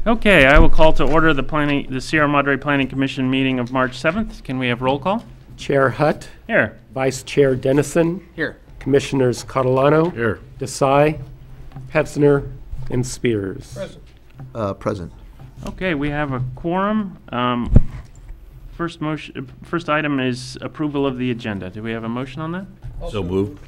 Okay, I will call to order the Sierra Madre Planning Commission meeting of March 7th. Can we have roll call? Chair Hutt. Here. Vice Chair Dennison. Here. Commissioners Catalano. Here. Desai, Pevsner, and Spears. Present. Present. Okay, we have a quorum. First item is approval of the agenda. Do we have a motion on that? So moved.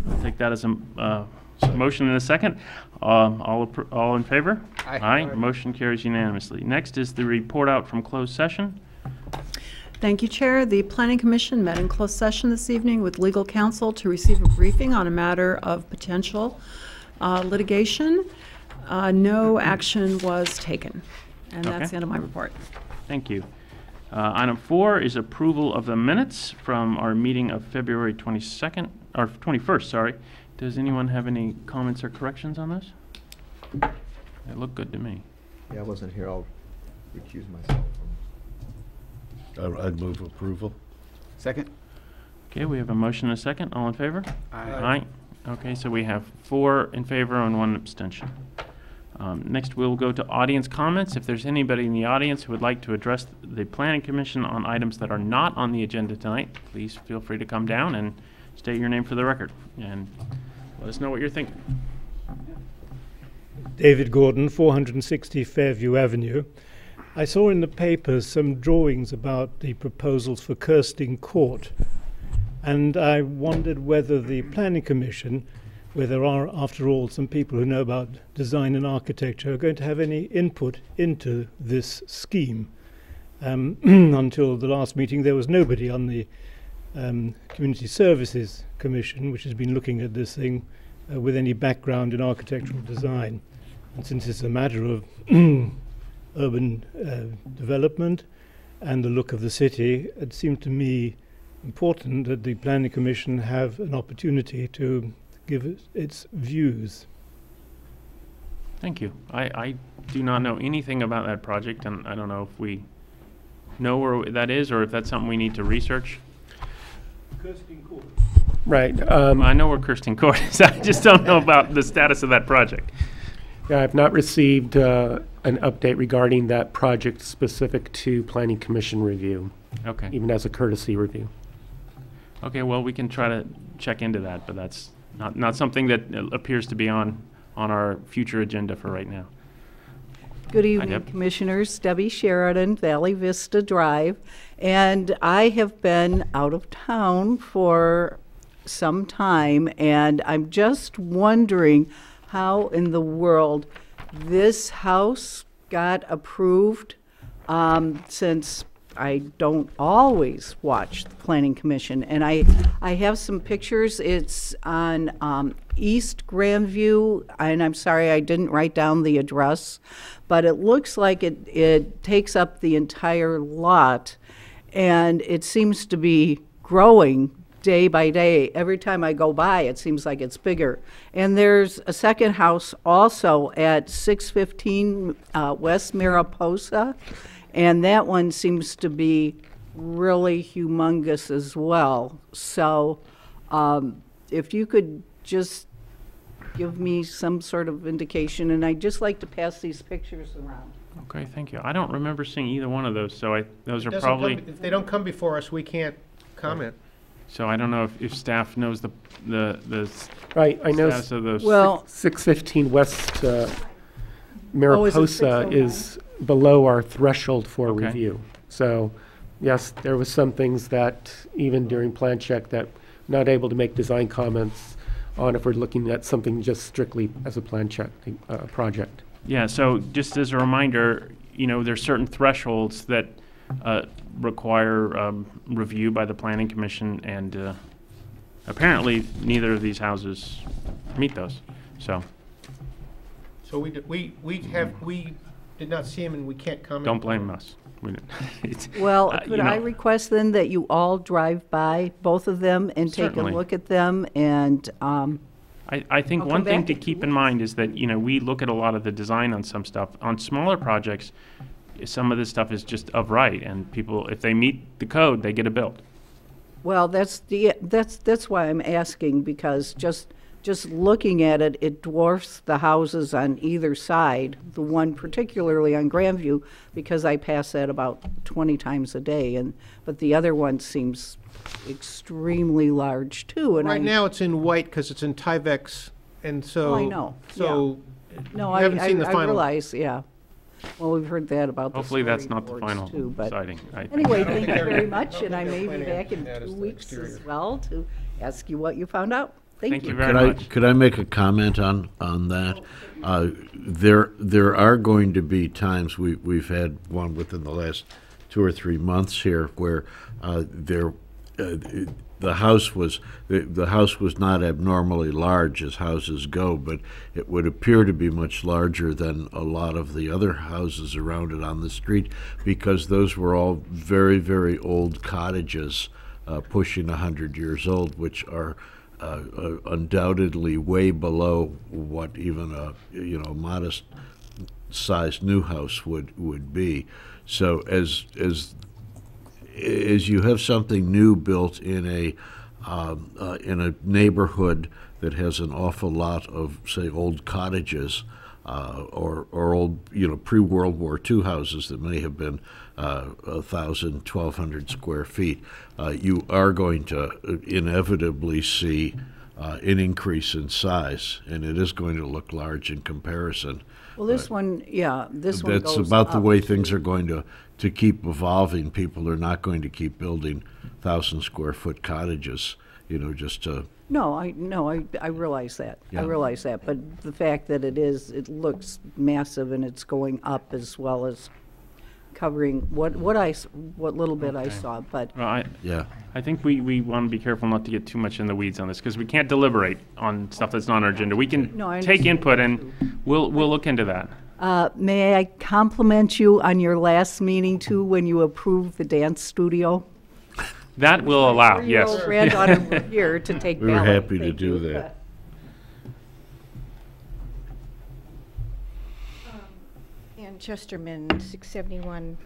I'll take that as a motion in a second. All in favor? Aye. Aye. Motion carries unanimously. Next is the report out from closed session. Thank you, Chair. The Planning Commission met in closed session this evening with legal counsel to receive a briefing on a matter of potential litigation. No action was taken. And that's the end of my report. Thank you. Item 4 is approval of the minutes from our meeting of February 22nd, or 21st, sorry. Does anyone have any comments or corrections on this? They look good to me. Yeah, I wasn't here. I'll recuse myself. I'd move approval. Second. Okay, we have a motion and a second. All in favor? Aye. Aye. Okay, so we have 4 in favor and 1 abstention. Next, we'll go to audience comments. If there's anybody in the audience who would like to address the Planning Commission on items that are not on the agenda tonight, please feel free to come down and state your name for the record and let us know what you're thinking. David Gordon, 460 Fairview Avenue. I saw in the papers some drawings about the proposals for Kirsting Court, and I wondered whether the Planning Commission, where there are, after all, some people who know about design and architecture, are going to have any input into this scheme. Until the last meeting, there was nobody on the Community Services Commission, which has been looking at this thing with any background in architectural design. And since it's a matter of urban development and the look of the city, it seemed to me important that the Planning Commission have an opportunity to give its views. Thank you. I do not know anything about that project, and I don't know if we know where that is or if that's something we need to research. Kirsting Court. Right. I know where Kirsting Court is. I just don't know about the status of that project. Yeah, I've not received an update regarding that project specific to Planning Commission review, Okay. even as a courtesy review. Okay, well, we can try to check into that, but that's not something that appears to be on our future agenda for right now. Good evening, Deb. Commissioners. Debbie Sheridan, Valley Vista Drive. And I have been out of town for some time, and I'm just wondering how in the world this house got approved, since I don't always watch the Planning Commission. And I have some pictures. It's on East Grandview, and I'm sorry I didn't write down the address, but it looks like it takes up the entire lot, and it seems to be growing day by day. Every time I go by, it seems like it's bigger. And there's a second house also at 615 West Mariposa, and that one seems to be really humongous as well. So if you could just give me some sort of indication, and I'd just like to pass these pictures around. Okay, thank you. I don't remember seeing either one of those, so those are probably... If they don't come before us, we can't comment. So I don't know if staff knows the Right, I know status of those. Well, 615 West Mariposa is below our threshold for Okay. review. So, yes, there was some things that even during plan check that not able to make design comments on if we're looking at something just strictly as a plan check project. Yeah, so just as a reminder, there's certain thresholds that require review by the Planning Commission, and apparently neither of these houses meet those. So So we did not see him and we can't comment. Don't blame us. We didn't- it's- Well, you could I know, request then that you all drive by both of them and take a Certainly. look at them and, I think I'll one come thing back to in 2 keep in mind is that, we look at a lot of the design on some stuff. On smaller projects, some of this stuff is just of right, and people, if they meet the code, they get it built. well, that's why I'm asking, because just looking at it, it dwarfs the houses on either side, the one particularly on Grandview, because I pass that about 20 times a day, but the other one seems extremely large too, and Right now, it's in white because it's in Tyvex, and so. I know, So, No, you I haven't seen the final. realize, yeah. Well, we've heard that about the Hopefully, that's not the storyboards, final too, but siding. anyway, I don't thank think you very every- much, and I may be planning back in that is 2 the weeks as exterior. well to ask you what you found out. Thank you you. very Could I, much. could I make a comment on that? There are going to be times, we've had one within the last 2 or 3 months here, where the house was not abnormally large as houses go, but it would appear to be much larger than a lot of the other houses around it on the street, because those were all very, very old cottages, pushing 100 years old, which are undoubtedly way below what even a modest sized new house would be. So as you have something new built in a neighborhood that has an awful lot of, say, old cottages, or old, pre-World War II houses that may have been 1,000, 1,200 square feet, you are going to inevitably see an increase in size, and it is going to look large in comparison. Well, this one, yeah, this one That's goes about the up. way things are going to keep evolving. People are not going to keep building 1,000-square-foot cottages, just to. No, I realize that. I Yeah. realize that, but the fact that it looks massive and it's going up as well as covering what little bit I Okay. saw, but Well, Yeah. I think we want to be careful not to get too much in the weeds on this, because we can't deliberate on stuff that's not on our agenda. We can No, I take understand. input, and we'll look into that. may I compliment you on your last meeting too, when you approved the dance studio? That will allow, yes. Your granddaughter were here to take We were ballet. happy to Thank do you. that. Ann Chesterman, 671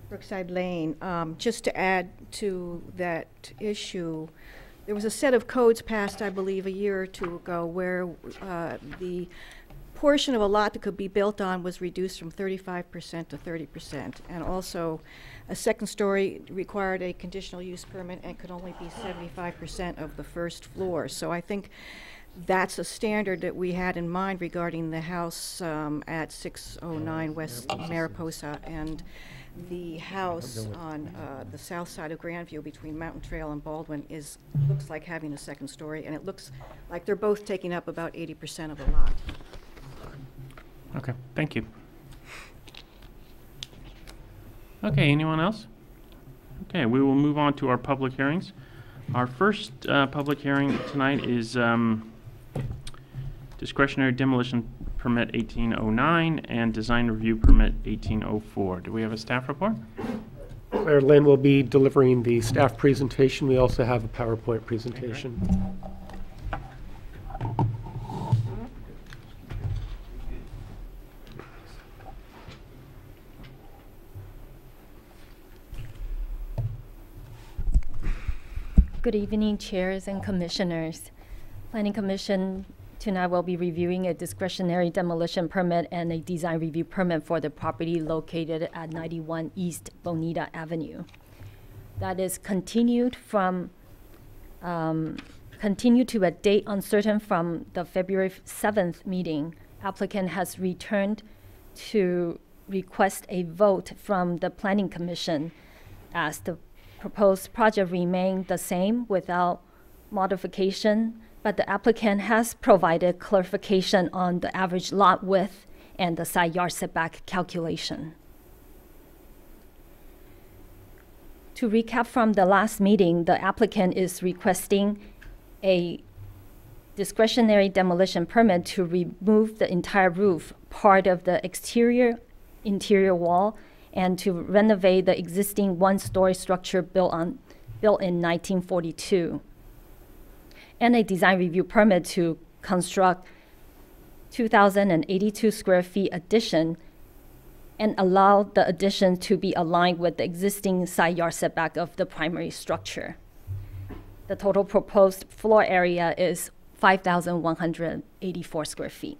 Brookside Lane. Just to add to that issue, there was a set of codes passed, I believe, a year or two ago where the portion of a lot that could be built on was reduced from 35% to 30%. And also, a second story required a conditional use permit and could only be 75% of the first floor. So I think that's a standard that we had in mind regarding the house at 609 West Mariposa and the house on the south side of Grandview between Mountain Trail and Baldwin looks like having a second story, and it looks like they're both taking up about 80% of the lot. Okay, thank you. Okay, anyone else? Okay, we will move on to our public hearings. Our first public hearing tonight is Discretionary Demolition Permit 1809 and Design Review Permit 1804. Do we have a staff report? Claire Lynn will be delivering the staff presentation. We also have a PowerPoint presentation. Good evening, chairs and commissioners. Planning Commission tonight will be reviewing a discretionary demolition permit and a design review permit for the property located at 91 East Bonita Avenue. That is continued to a date uncertain from the February 7th meeting. Applicant has returned to request a vote from the Planning Commission as the proposed project remained the same without modification, but the applicant has provided clarification on the average lot width and the side yard setback calculation. To recap from the last meeting, the applicant is requesting a discretionary demolition permit to remove the entire roof, part of the exterior interior wall and to renovate the existing one-story structure built in 1942. And a design review permit to construct 2,082 square feet addition and allow the addition to be aligned with the existing side yard setback of the primary structure. The total proposed floor area is 5,184 square feet.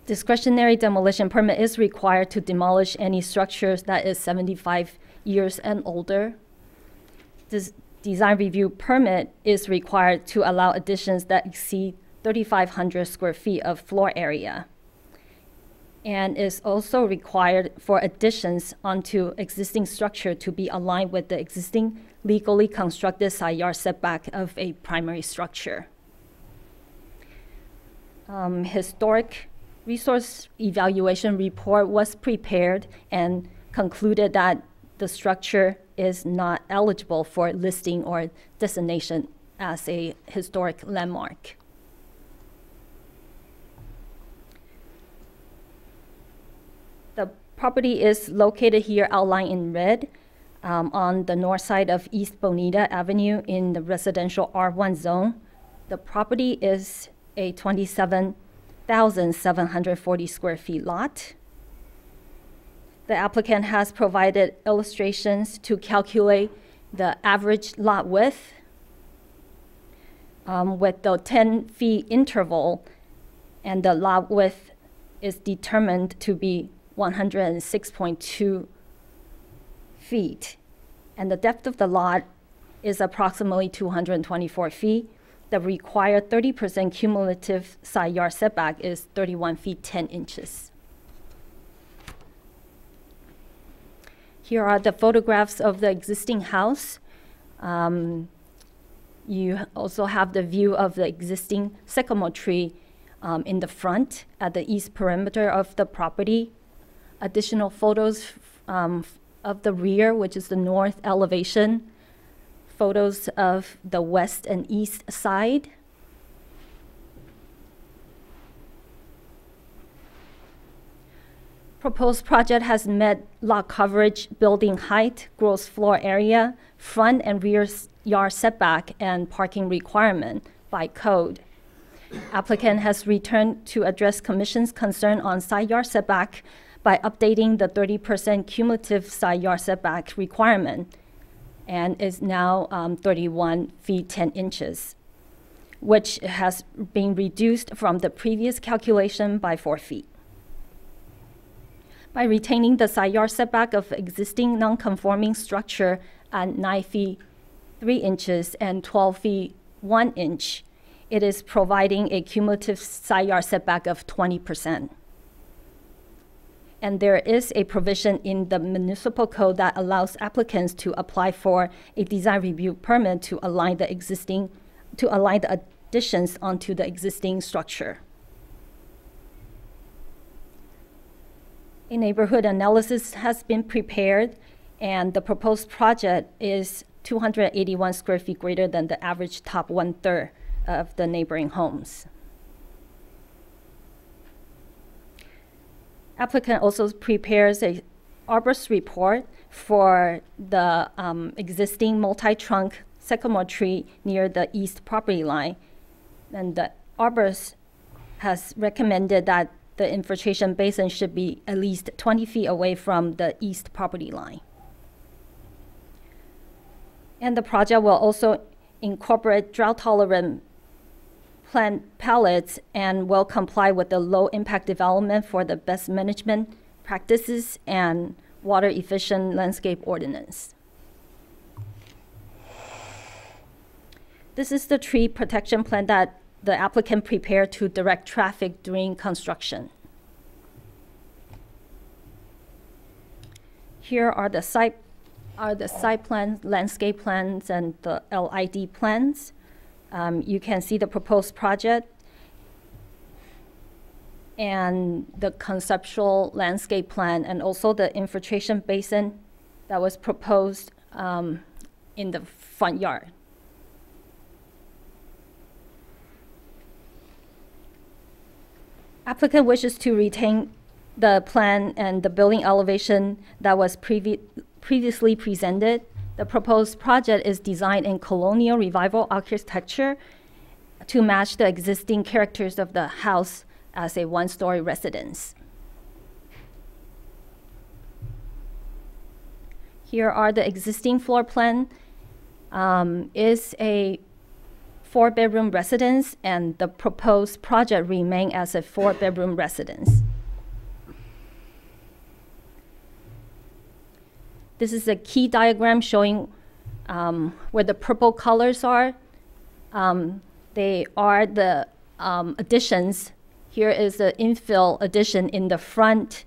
Discretionary demolition permit is required to demolish any structures that is 75 years and older. This design review permit is required to allow additions that exceed 3,500 square feet of floor area, and is also required for additions onto existing structure to be aligned with the existing legally constructed side yard setback of a primary structure. Historic resource evaluation report was prepared and concluded that the structure is not eligible for listing or designation as a historic landmark. The property is located here outlined in red on the north side of East Bonita Avenue in the residential R1 zone. The property is a 27,740 square feet lot. The applicant has provided illustrations to calculate the average lot width with the 10 feet interval, and the lot width is determined to be 106.2 feet. And the depth of the lot is approximately 224 feet. The required 30% cumulative side yard setback is 31 feet 10 inches. Here are the photographs of the existing house. You also have the view of the existing sycamore tree in the front at the east perimeter of the property. Additional photos of the rear, which is the north elevation. Photos of the west and east side. Proposed project has met lot coverage, building height, gross floor area, front and rear yard setback, and parking requirement by code. Applicant has returned to address Commission's concern on side yard setback by updating the 30% cumulative side yard setback requirement, and is now 31 feet 10 inches, which has been reduced from the previous calculation by 4 feet. By retaining the side yard setback of existing non-conforming structure at 9 feet 3 inches and 12 feet 1 inch, it is providing a cumulative side yard setback of 20%. And there is a provision in the municipal code that allows applicants to apply for a design review permit to align the additions onto the existing structure. A neighborhood analysis has been prepared, and the proposed project is 281 square feet greater than the average top 1/3 of the neighboring homes. Applicant also prepares a arborist report for the existing multi-trunk sycamore tree near the east property line. And the arborist has recommended that the infiltration basin should be at least 20 feet away from the east property line. And the project will also incorporate drought-tolerant plant pallets and will comply with the low-impact development for the best management practices and water-efficient landscape ordinance. This is the tree protection plan that the applicant prepared to direct traffic during construction. Here are the site plans, landscape plans, and the LID plans. You can see the proposed project and the conceptual landscape plan, and also the infiltration basin that was proposed in the front yard. Applicant wishes to retain the plan and the building elevation that was previously presented. The proposed project is designed in colonial revival architecture to match the existing characters of the house as a one-story residence. Here are the existing floor plan. Is a 4-bedroom residence, and the proposed project remain as a 4-bedroom residence. This is a key diagram showing where the purple colors are. They are the additions. Here is the infill addition in the front,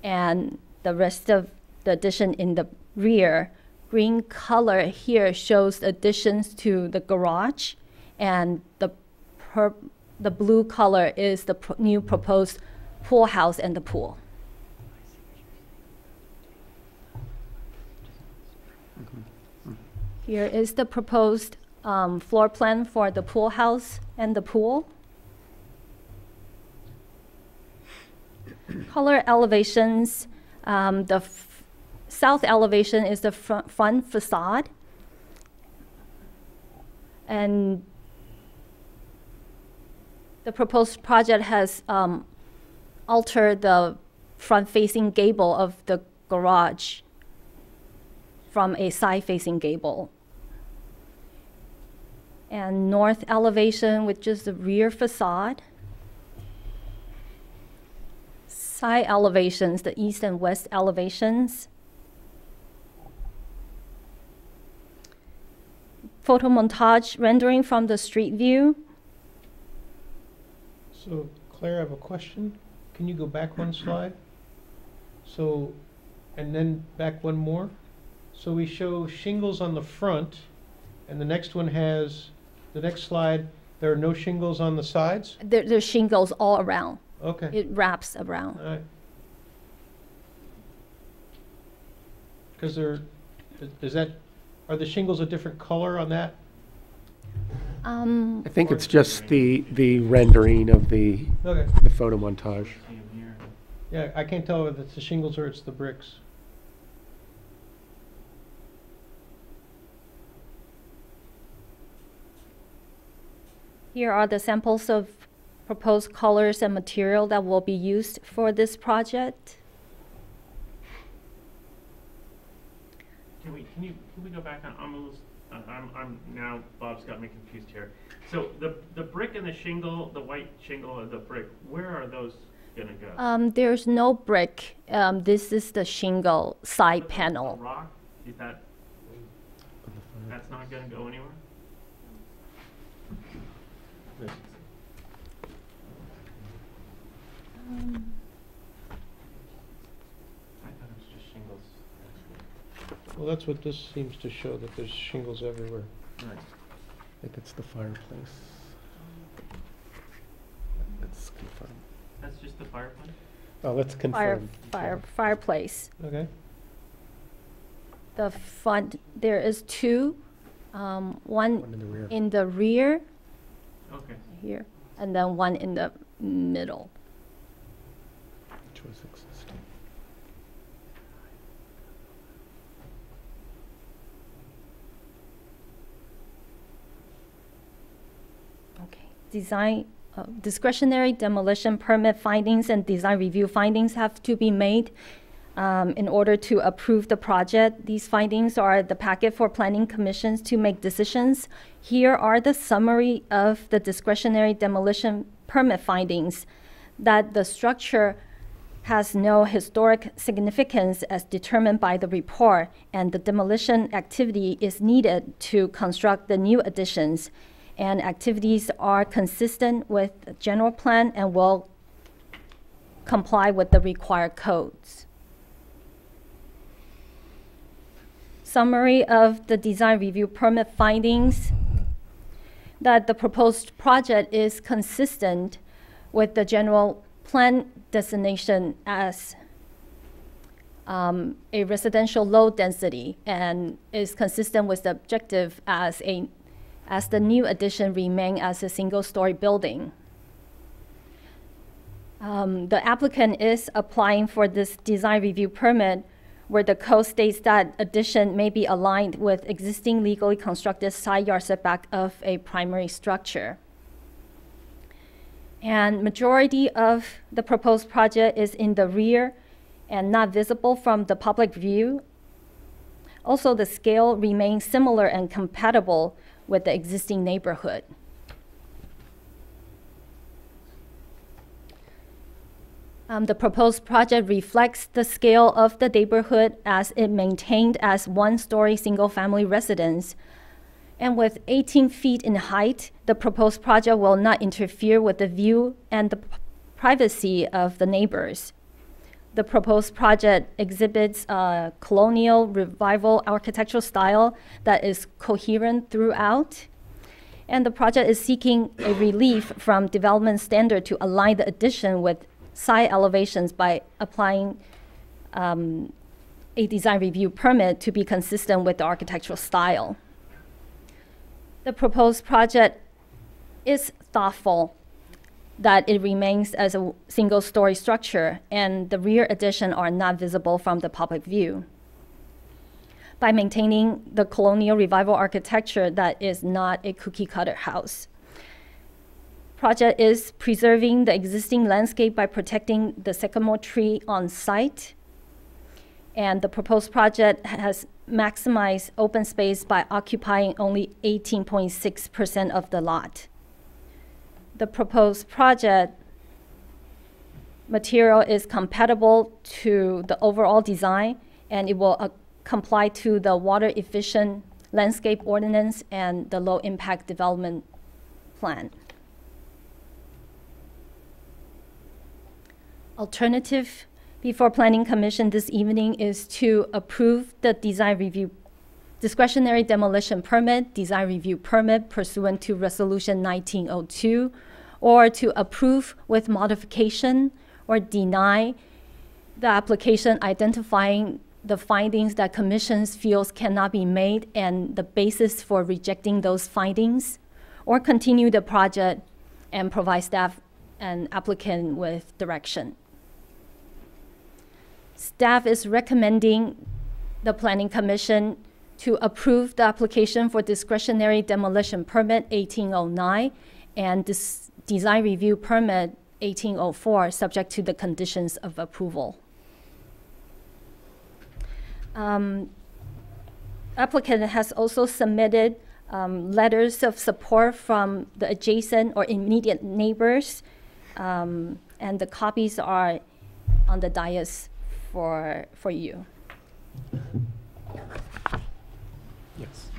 and the rest of the addition in the rear. Green color here shows additions to the garage, and the blue color is the new proposed pool house and the pool. Here is the proposed floor plan for the pool house and the pool. Color elevations. The south elevation is the front facade. And the proposed project has altered the front-facing gable of the garage from a side-facing gable. And north elevation, which is the rear facade. Side elevations, the east and west elevations. Photo montage rendering from the street view. So, Claire, I have a question. Can you go back one slide? So, and then back one more. So we show shingles on the front, and the next one has, the next slide, there are no shingles on the sides? There's shingles all around. Okay. It wraps around. All right. Because are the shingles a different color on that? I think it's just the rendering of the photo montage. Yeah, I can't tell whether it's the shingles or it's the bricks. Here are the samples of proposed colors and material that will be used for this project. Can we go back on? I'm now, Bob's got me confused here. So the brick and the shingle, the white shingle and the brick, where are those gonna go? There's no brick. This is the shingle side panel. The rock, is that's not gonna go anywhere? I thought it was just shingles. Well, that's what this seems to show, that there's shingles everywhere. Right. I think it's the fireplace. Let's confirm. That's just the fireplace? Oh, let's confirm. Fireplace. Okay. The front, there is two. One in the rear. in the rear Okay. here, and then one in the middle. Which was existing. Okay. Discretionary demolition permit findings and design review findings have to be made in order to approve the project. These findings are the packet for planning commissions to make decisions. Here are the summary of the discretionary demolition permit findings: that the structure has no historic significance as determined by the report, and the demolition activity is needed to construct the new additions, and activities are consistent with the general plan and will comply with the required codes. Summary of the design review permit findings: that the proposed project is consistent with the general plan designation as a residential low density, and is consistent with the objective as the new addition remain as a single-story building. The applicant is applying for this design review permit where the code states that addition may be aligned with existing legally constructed side yard setback of a primary structure. And majority of the proposed project is in the rear and not visible from the public view. Also, the scale remains similar and compatible with the existing neighborhood. The proposed project reflects the scale of the neighborhood as it maintained as one-story single-family residence. And with 18 feet in height, the proposed project will not interfere with the view and the privacy of the neighbors. The proposed project exhibits a colonial revival architectural style that is coherent throughout. And the project is seeking a relief from development standard to align the addition with side elevations by applying a design review permit to be consistent with the architectural style. The proposed project is thoughtful that it remains as a single-story structure, and the rear addition are not visible from the public view. By maintaining the colonial revival architecture that is not a cookie-cutter house. Project is preserving the existing landscape by protecting the sycamore tree on site. And the proposed project has maximized open space by occupying only 18.6% of the lot. The proposed project material is compatible to the overall design, and it will comply to the water efficient landscape ordinance and the low impact development plan. Alternative before Planning Commission this evening is to approve the design review, discretionary demolition permit, design review permit pursuant to Resolution 1902, or to approve with modification or deny the application identifying the findings that commissions feels cannot be made and the basis for rejecting those findings, or continue the project and provide staff and applicant with direction. Staff is recommending the Planning Commission to approve the application for discretionary demolition permit 1809 and this design review permit 1804, subject to the conditions of approval. Applicant has also submitted letters of support from the adjacent or immediate neighbors, and the copies are on the dais for you. Yes.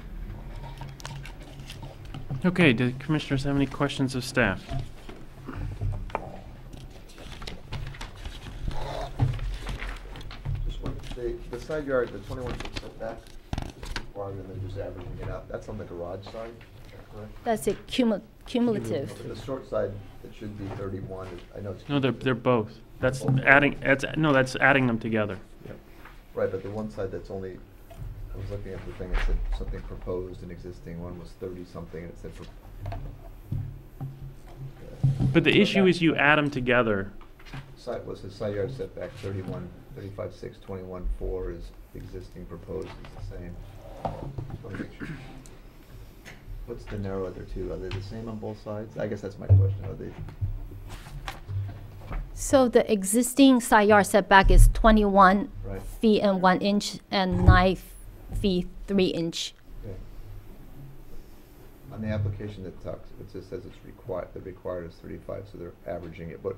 Okay, do the commissioners have any questions of staff? Just one, the side yard, the 21-foot setback, rather than just averaging it out, that's on the garage side, is that correct? That's a cumulative. Okay, the short side, it should be 31, I know it's. No, they're both. That's Both. adding, that's adding them together. Right, but the one side that's only, I was looking at the thing, it said something proposed and existing, one was 30-something, and it said. But the issue is you add them together. Side, was his side yard setback 31, 35.6, 21.4 is existing, proposed is the same. Just wanna make sure. What's the narrow other two? Are they the same on both sides? I guess that's my question. Are they? So the existing side yard setback is 21 Right. feet and 1 inch and 9 feet 3 inch. Okay. On the application that talks, it just says it's required, the required is 35, so they're averaging it, but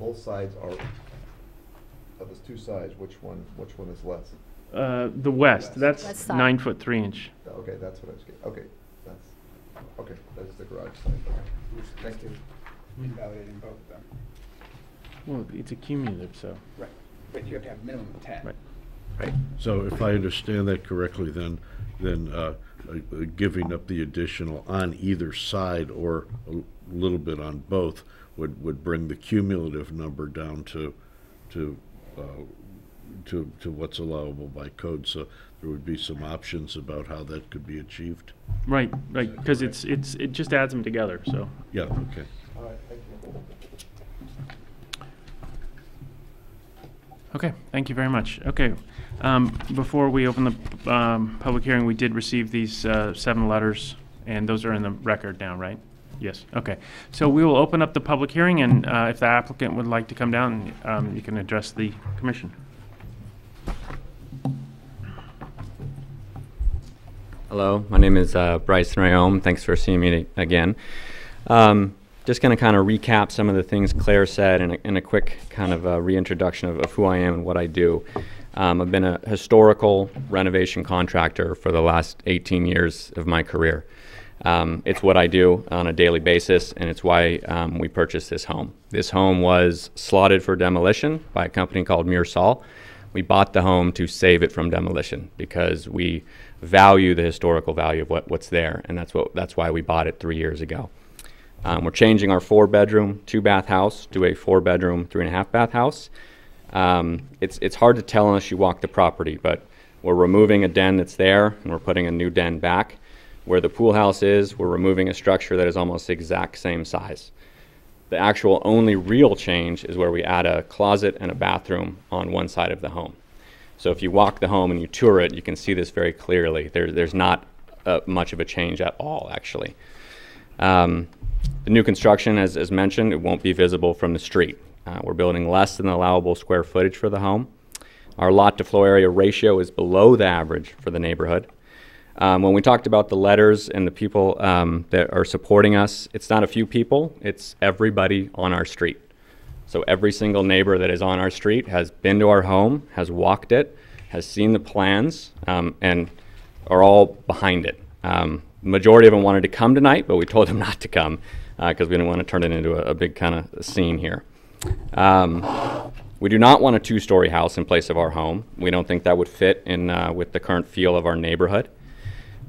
both sides are, of those two sides, which one is less? The west, West. that's West side. 9 foot 3 inch. Okay, that's what I was getting, okay, that's the garage side, okay. Thank you. Invalidating both of them. Well, it's a cumulative, so. Right. But you have to have a minimum of 10. Right. Right. So if I understand that correctly, then giving up the additional on either side or a little bit on both would bring the cumulative number down to what's allowable by code. So there would be some options about how that could be achieved. Right, because it just adds them together, so. Yeah, okay. All right, thank you. Okay, thank you very much. Okay, before we open the public hearing, we did receive these 7 letters, and those are in the record now, right? Yes, okay. So we will open up the public hearing, and if the applicant would like to come down, you can address the commission. Hello, my name is Bryson Rayome. Thanks for seeing me again. Just going to kind of recap some of the things Claire said in a quick kind of reintroduction of who I am and what I do. I've been a historical renovation contractor for the last 18 years of my career. It's what I do on a daily basis, and it's why we purchased this home. This home was slotted for demolition by a company called Muirsall. We bought the home to save it from demolition because we value the historical value of what's there, and that's why we bought it 3 years ago. We're changing our 4-bedroom, 2-bath house to a 4-bedroom, 3.5-bath house. It's hard to tell unless you walk the property, but we're removing a den that's there, and we're putting a new den back. Where the pool house is, we're removing a structure that is almost the exact same size. The actual only real change is where we add a closet and a bathroom on one side of the home. So if you walk the home and you tour it, you can see this very clearly. There's not much of a change at all, actually. The new construction, as mentioned, it won't be visible from the street. We're building less than the allowable square footage for the home. Our lot to floor area ratio is below the average for the neighborhood. When we talked about the letters and the people that are supporting us, it's not a few people, it's everybody on our street. So every single neighbor that is on our street has been to our home, has walked it, has seen the plans, and are all behind it. Majority of them wanted to come tonight, but we told them not to come because we didn't want to turn it into a big kind of scene here. We do not want a 2-story house in place of our home. We don't think that would fit in with the current feel of our neighborhood.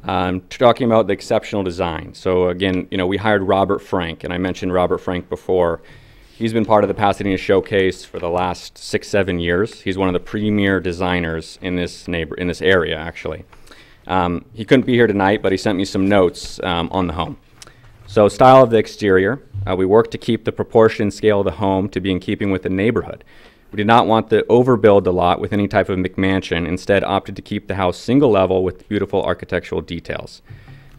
Talking about the exceptional design. So again, we hired Robert Frank, and I mentioned Robert Frank before. He's been part of the Pasadena Showcase for the last 6-7 years. He's one of the premier designers in this area, actually. He couldn't be here tonight, but he sent me some notes on the home. So style of the exterior. We worked to keep the proportion and scale of the home to be in keeping with the neighborhood. We did not want to overbuild the lot with any type of McMansion, instead opted to keep the house single level with beautiful architectural details.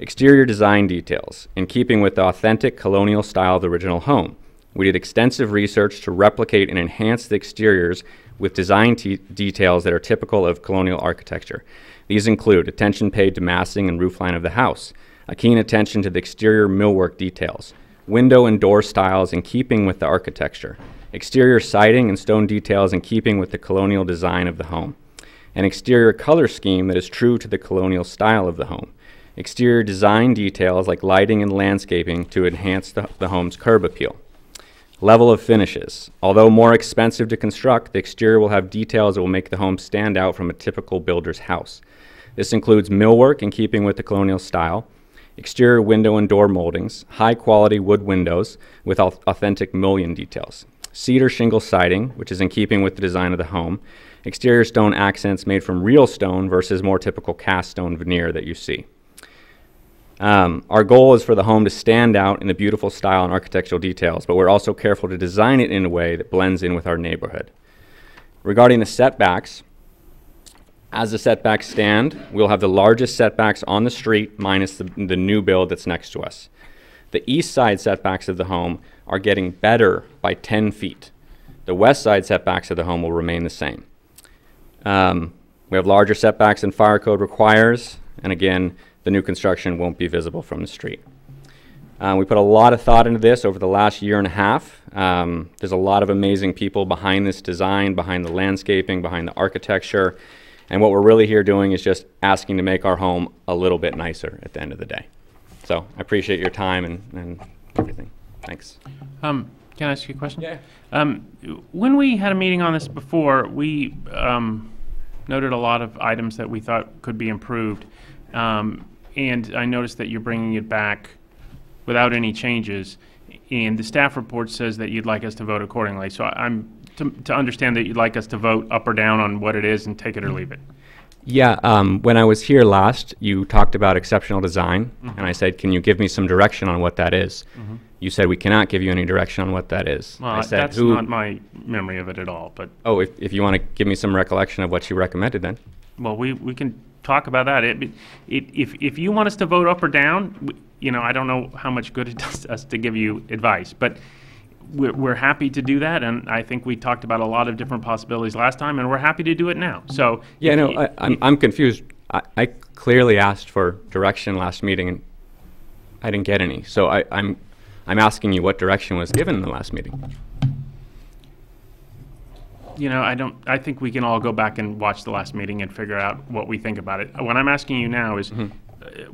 Exterior design details, in keeping with the authentic colonial style of the original home. We did extensive research to replicate and enhance the exteriors with design details that are typical of colonial architecture. These include attention paid to massing and roofline of the house, a keen attention to the exterior millwork details, window and door styles in keeping with the architecture, exterior siding and stone details in keeping with the colonial design of the home, an exterior color scheme that is true to the colonial style of the home, exterior design details like lighting and landscaping to enhance the home's curb appeal. Level of finishes. Although more expensive to construct, the exterior will have details that will make the home stand out from a typical builder's house. This includes millwork in keeping with the colonial style, exterior window and door moldings, high-quality wood windows with authentic mullion details, cedar shingle siding, which is in keeping with the design of the home, exterior stone accents made from real stone versus more typical cast stone veneer that you see. Our goal is for the home to stand out in the beautiful style and architectural details, but we're also careful to design it in a way that blends in with our neighborhood. Regarding the setbacks, as the setbacks stand, we'll have the largest setbacks on the street minus the new build that's next to us. The east side setbacks of the home are getting better by 10 feet. The west side setbacks of the home will remain the same. We have larger setbacks than fire code requires, and again, the new construction won't be visible from the street. We put a lot of thought into this over the last year and a half. There's a lot of amazing people behind this design, behind the landscaping, behind the architecture, and what we're really here doing is just asking to make our home a little bit nicer at the end of the day. So I appreciate your time and everything. Thanks. Can I ask you a question? Yeah. When we had a meeting on this before, we noted a lot of items that we thought could be improved. And I noticed that you're bringing it back without any changes, and the staff report says that you'd like us to vote accordingly. So I'm to understand that you'd like us to vote up or down on what it is and take it or leave it. Yeah, when I was here last, you talked about exceptional design, and I said, can you give me some direction on what that is? You said we cannot give you any direction on what that is. Well, I said, that's who? not my memory of it at all, but, Oh, if you want to give me some recollection of what you recommended, then. well, we can talk about that. If you want us to vote up or down, you know, I don't know how much good it does us to give you advice, but we're happy to do that, and I think we talked about a lot of different possibilities last time, and we're happy to do it now. So Yeah, if no, you- I'm confused. I clearly asked for direction last meeting, and I didn't get any. So I'm asking you what direction was given in the last meeting. You know, I think we can all go back and watch the last meeting and figure out what we think about it. What I'm asking you now is,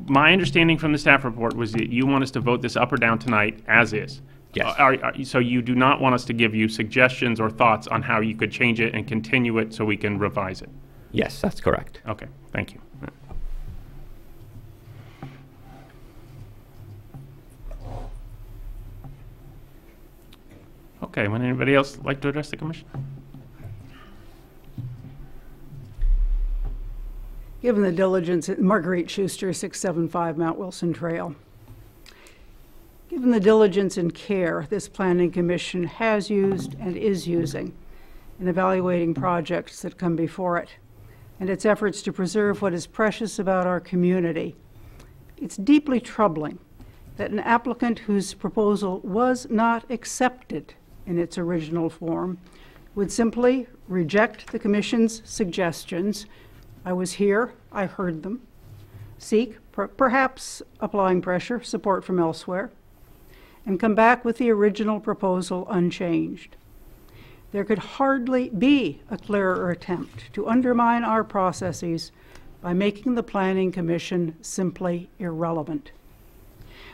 my understanding from the staff report was that you want us to vote this up or down tonight as is. Yes. So you do not want us to give you suggestions or thoughts on how you could change it and continue it so we can revise it? Yes, that's correct. Okay, thank you. Okay, would anybody else like to address the commission? Given the diligence, Marguerite Schuster, 675 Mount Wilson Trail. Given the diligence and care this Planning Commission has used and is using in evaluating projects that come before it, and its efforts to preserve what is precious about our community, it's deeply troubling that an applicant whose proposal was not accepted in its original form would simply reject the Commission's suggestions. I was here, I heard them, seek, perhaps applying pressure, support from elsewhere, and come back with the original proposal unchanged. There could hardly be a clearer attempt to undermine our processes by making the Planning Commission simply irrelevant.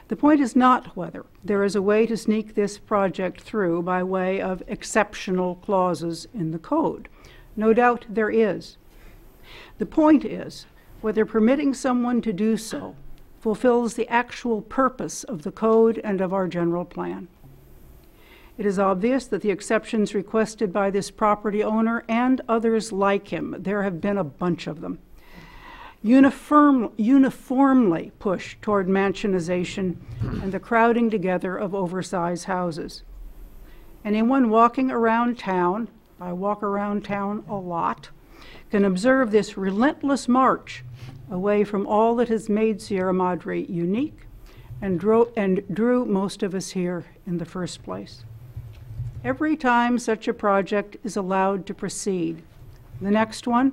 The point is not whether there is a way to sneak this project through by way of exceptional clauses in the code. No doubt there is. The point is whether permitting someone to do so fulfills the actual purpose of the code and of our general plan. It is obvious that the exceptions requested by this property owner and others like him, there have been a bunch of them, uniformly push toward mansionization and the crowding together of oversized houses. Anyone walking around town, I walk around town a lot, can observe this relentless march away from all that has made Sierra Madre unique and drew most of us here in the first place. Every time such a project is allowed to proceed, the next one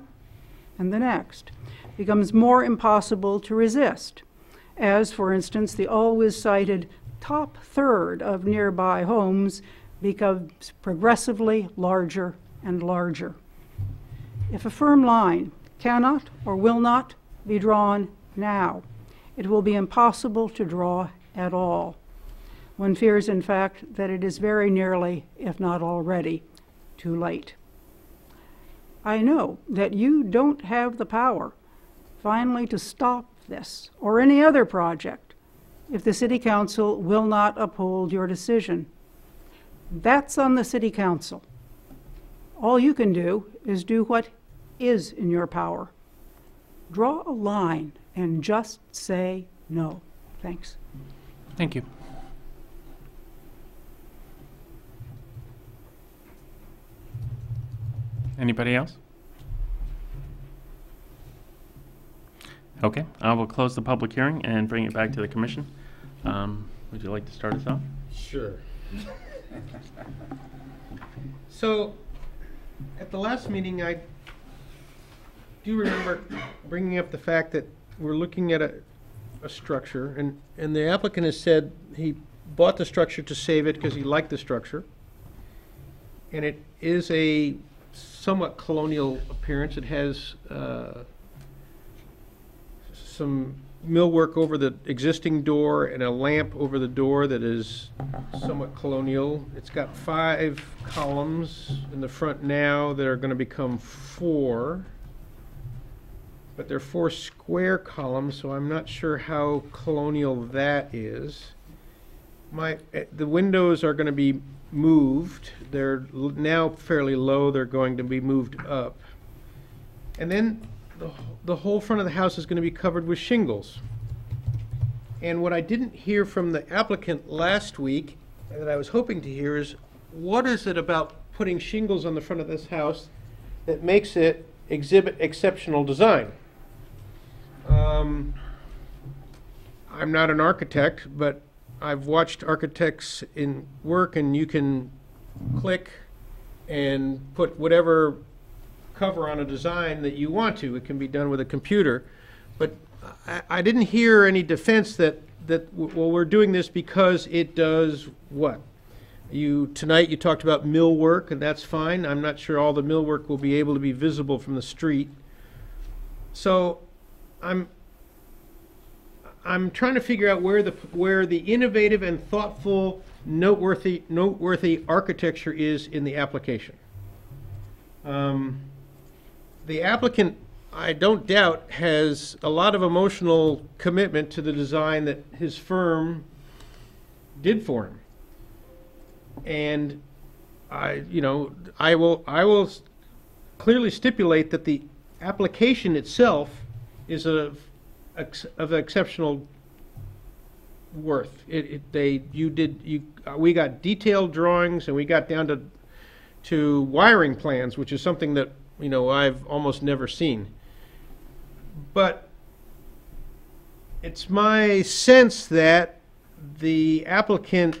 and the next becomes more impossible to resist, as, for instance, the always cited top third of nearby homes becomes progressively larger and larger. If a firm line cannot or will not be drawn now, it will be impossible to draw at all. One fears, in fact, that it is very nearly, if not already, too late. I know that you don't have the power finally to stop this or any other project if the City Council will not uphold your decision. That's on the City Council. All you can do is do what is in your power. Draw a line and just say no. Thanks. Thank you. Anybody else? Okay, I will close the public hearing and bring it back to the commission. Would you like to start us off? Sure. So, at the last meeting, I do remember bringing up the fact that we're looking at a structure, and the applicant has said he bought the structure to save it because he liked the structure. And it is a somewhat colonial appearance. It has some millwork over the existing door and a lamp over the door that is somewhat colonial. It's got 5 columns in the front now that are going to become 4. But they're 4 square columns, so I'm not sure how colonial that is. The windows are going to be moved. They're now fairly low. They're going to be moved up. And then the whole front of the house is going to be covered with shingles. And what I didn't hear from the applicant last week, and that I was hoping to hear, is what is it about putting shingles on the front of this house that makes it exhibit exceptional design? I'm not an architect, but I've watched architects in work, and you can click and put whatever cover on a design that you want to. It can be done with a computer. But I didn't hear any defense that well, we're doing this because it does what? Tonight you talked about millwork, and that's fine. I'm not sure all the millwork will be able to be visible from the street. So I'm trying to figure out where the innovative and thoughtful, noteworthy architecture is in the application. The applicant, I don't doubt, has a lot of emotional commitment to the design that his firm did for him. And I will clearly stipulate that the application itself is of exceptional worth. We got detailed drawings, and we got down to wiring plans, which is something that I've almost never seen. But it's my sense that the applicant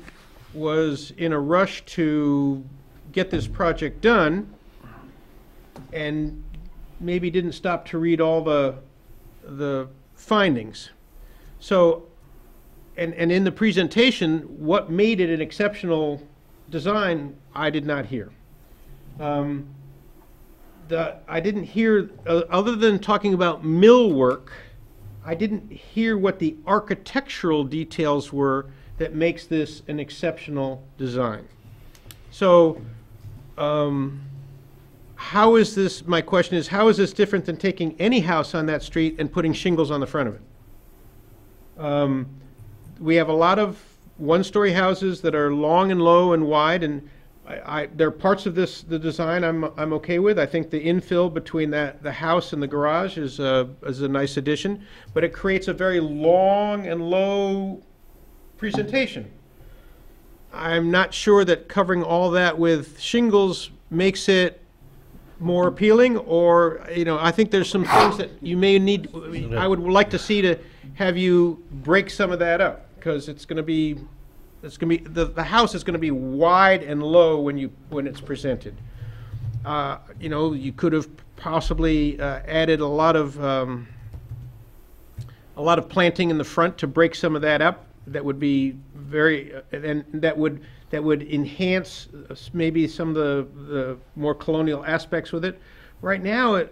was in a rush to get this project done and maybe didn't stop to read all the findings. So, and in the presentation, what made it an exceptional design, I did not hear. I didn't hear, other than talking about millwork, I didn't hear what the architectural details were that makes this an exceptional design. So, how is this, my question is, how is this different than taking any house on that street and putting shingles on the front of it? We have a lot of one-story houses that are long and low and wide, and there are parts of the design I'm okay with. I think the infill between the house and the garage is a nice addition, but it creates a very long and low presentation. I'm not sure that covering all that with shingles makes it more appealing, or I think there's some things that you may need. I would like to see to have you break some of that up, because the house is going to be wide and low when it's presented. You could have possibly added a lot of planting in the front to break some of that up. That would be and that would enhance maybe some of the more colonial aspects with it. Right now,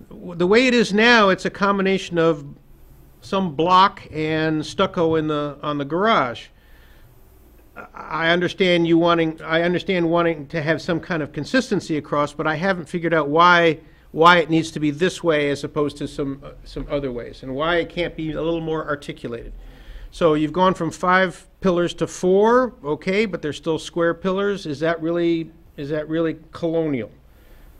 the way it is now, it's a combination of some block and stucco on the garage. I understand wanting to have some kind of consistency across, but I haven't figured out why it needs to be this way as opposed to some other ways, and why it can't be a little more articulated. So you've gone from 5 pillars to 4, okay, but they're still square pillars. Is that really colonial?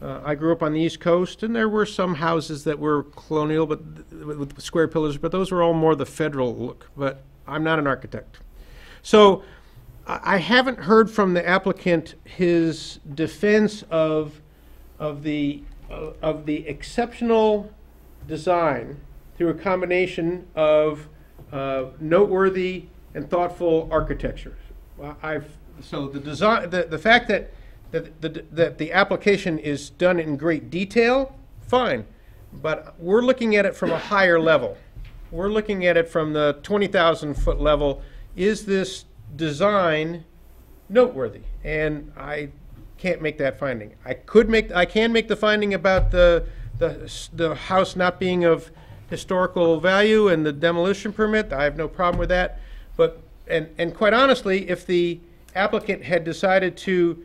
I grew up on the East Coast, and there were some houses that were colonial, but with square pillars, but those were all more the federal look. But I'm not an architect, so I haven't heard from the applicant his defense of the exceptional design through a combination of noteworthy and thoughtful architecture. So the design, the fact that the application is done in great detail, fine, but we're looking at it from a higher level. We're looking at it from the 20,000-foot level. Is this design noteworthy? And I can't make that finding. I can make the finding about the house not being of historical value and the demolition permit. I have no problem with that. But and quite honestly, if the applicant had decided to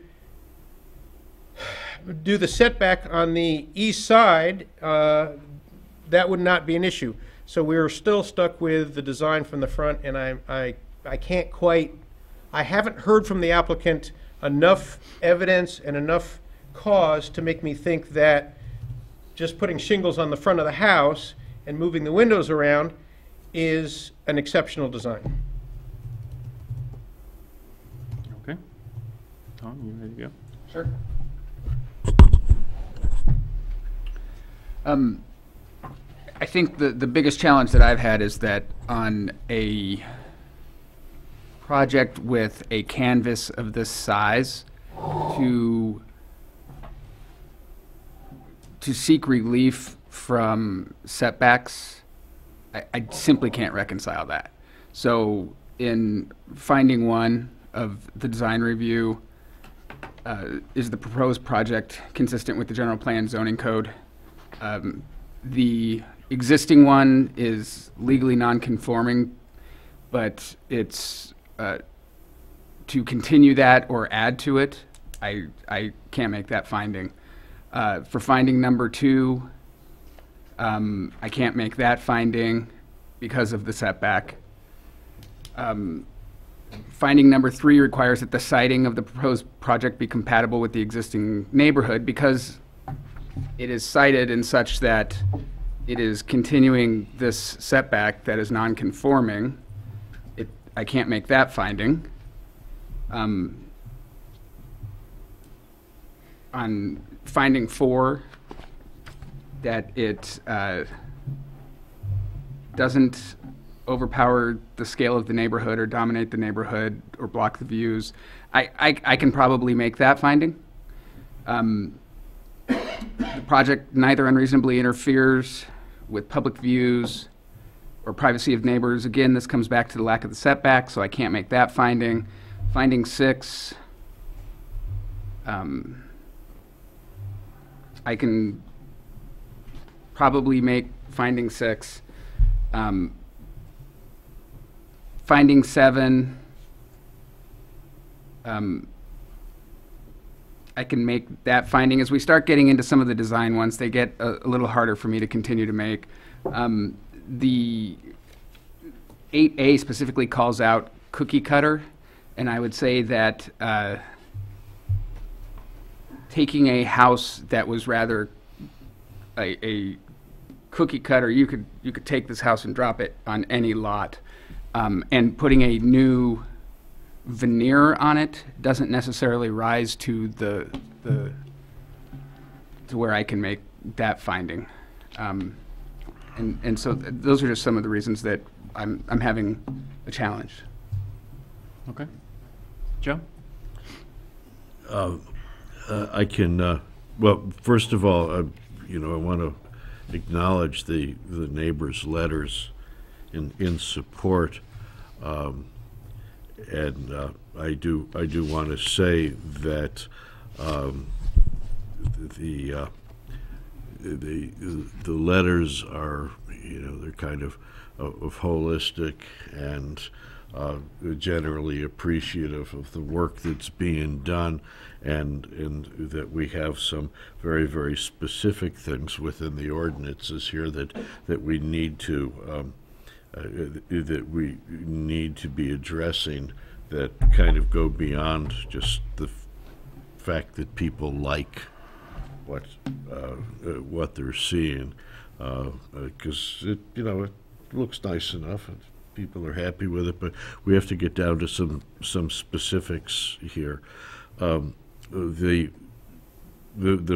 do the setback on the east side, that would not be an issue. So we're still stuck with the design from the front, and I haven't heard from the applicant enough evidence and enough cause to make me think that just putting shingles on the front of the house and moving the windows around is an exceptional design. Okay. Tom, you ready to go? Sure. I think the biggest challenge that I've had is that on a project with a canvas of this size, to seek relief from setbacks, I simply can't reconcile that. So in finding one of the design review, is the proposed project consistent with the general plan zoning code? The existing one is legally non-conforming, but it's to continue that or add to it, I can't make that finding. For finding number 2, I can't make that finding because of the setback. Finding number 3 requires that the siding of the proposed project be compatible with the existing neighborhood because it is cited in such that it is continuing this setback that is non-conforming. I can't make that finding. On finding 4, that it doesn't overpower the scale of the neighborhood or dominate the neighborhood or block the views, I can probably make that finding. The project neither unreasonably interferes with public views or privacy of neighbors. Again, this comes back to the lack of the setback, so I can't make that finding. Finding 6, I can probably make finding 6. Finding 7, I can make that finding. As we start getting into some of the design ones, they get a little harder for me to continue to make. The 8A specifically calls out cookie cutter, and I would say that taking a house that was rather a cookie cutter, you could take this house and drop it on any lot, and putting a new veneer on it doesn't necessarily rise to to where I can make that finding, and so those are just some of the reasons that I'm having a challenge. Okay. Joe? I can, well, first of all, I want to acknowledge the neighbors' letters in support, and I do want to say that the letters are, they're kind of holistic and generally appreciative of the work that's being done, and that we have some very, very specific things within the ordinances here that we need to be addressing, that kind of go beyond just the fact that people like what they're seeing, because it looks nice enough and people are happy with it, but we have to get down to some specifics here. The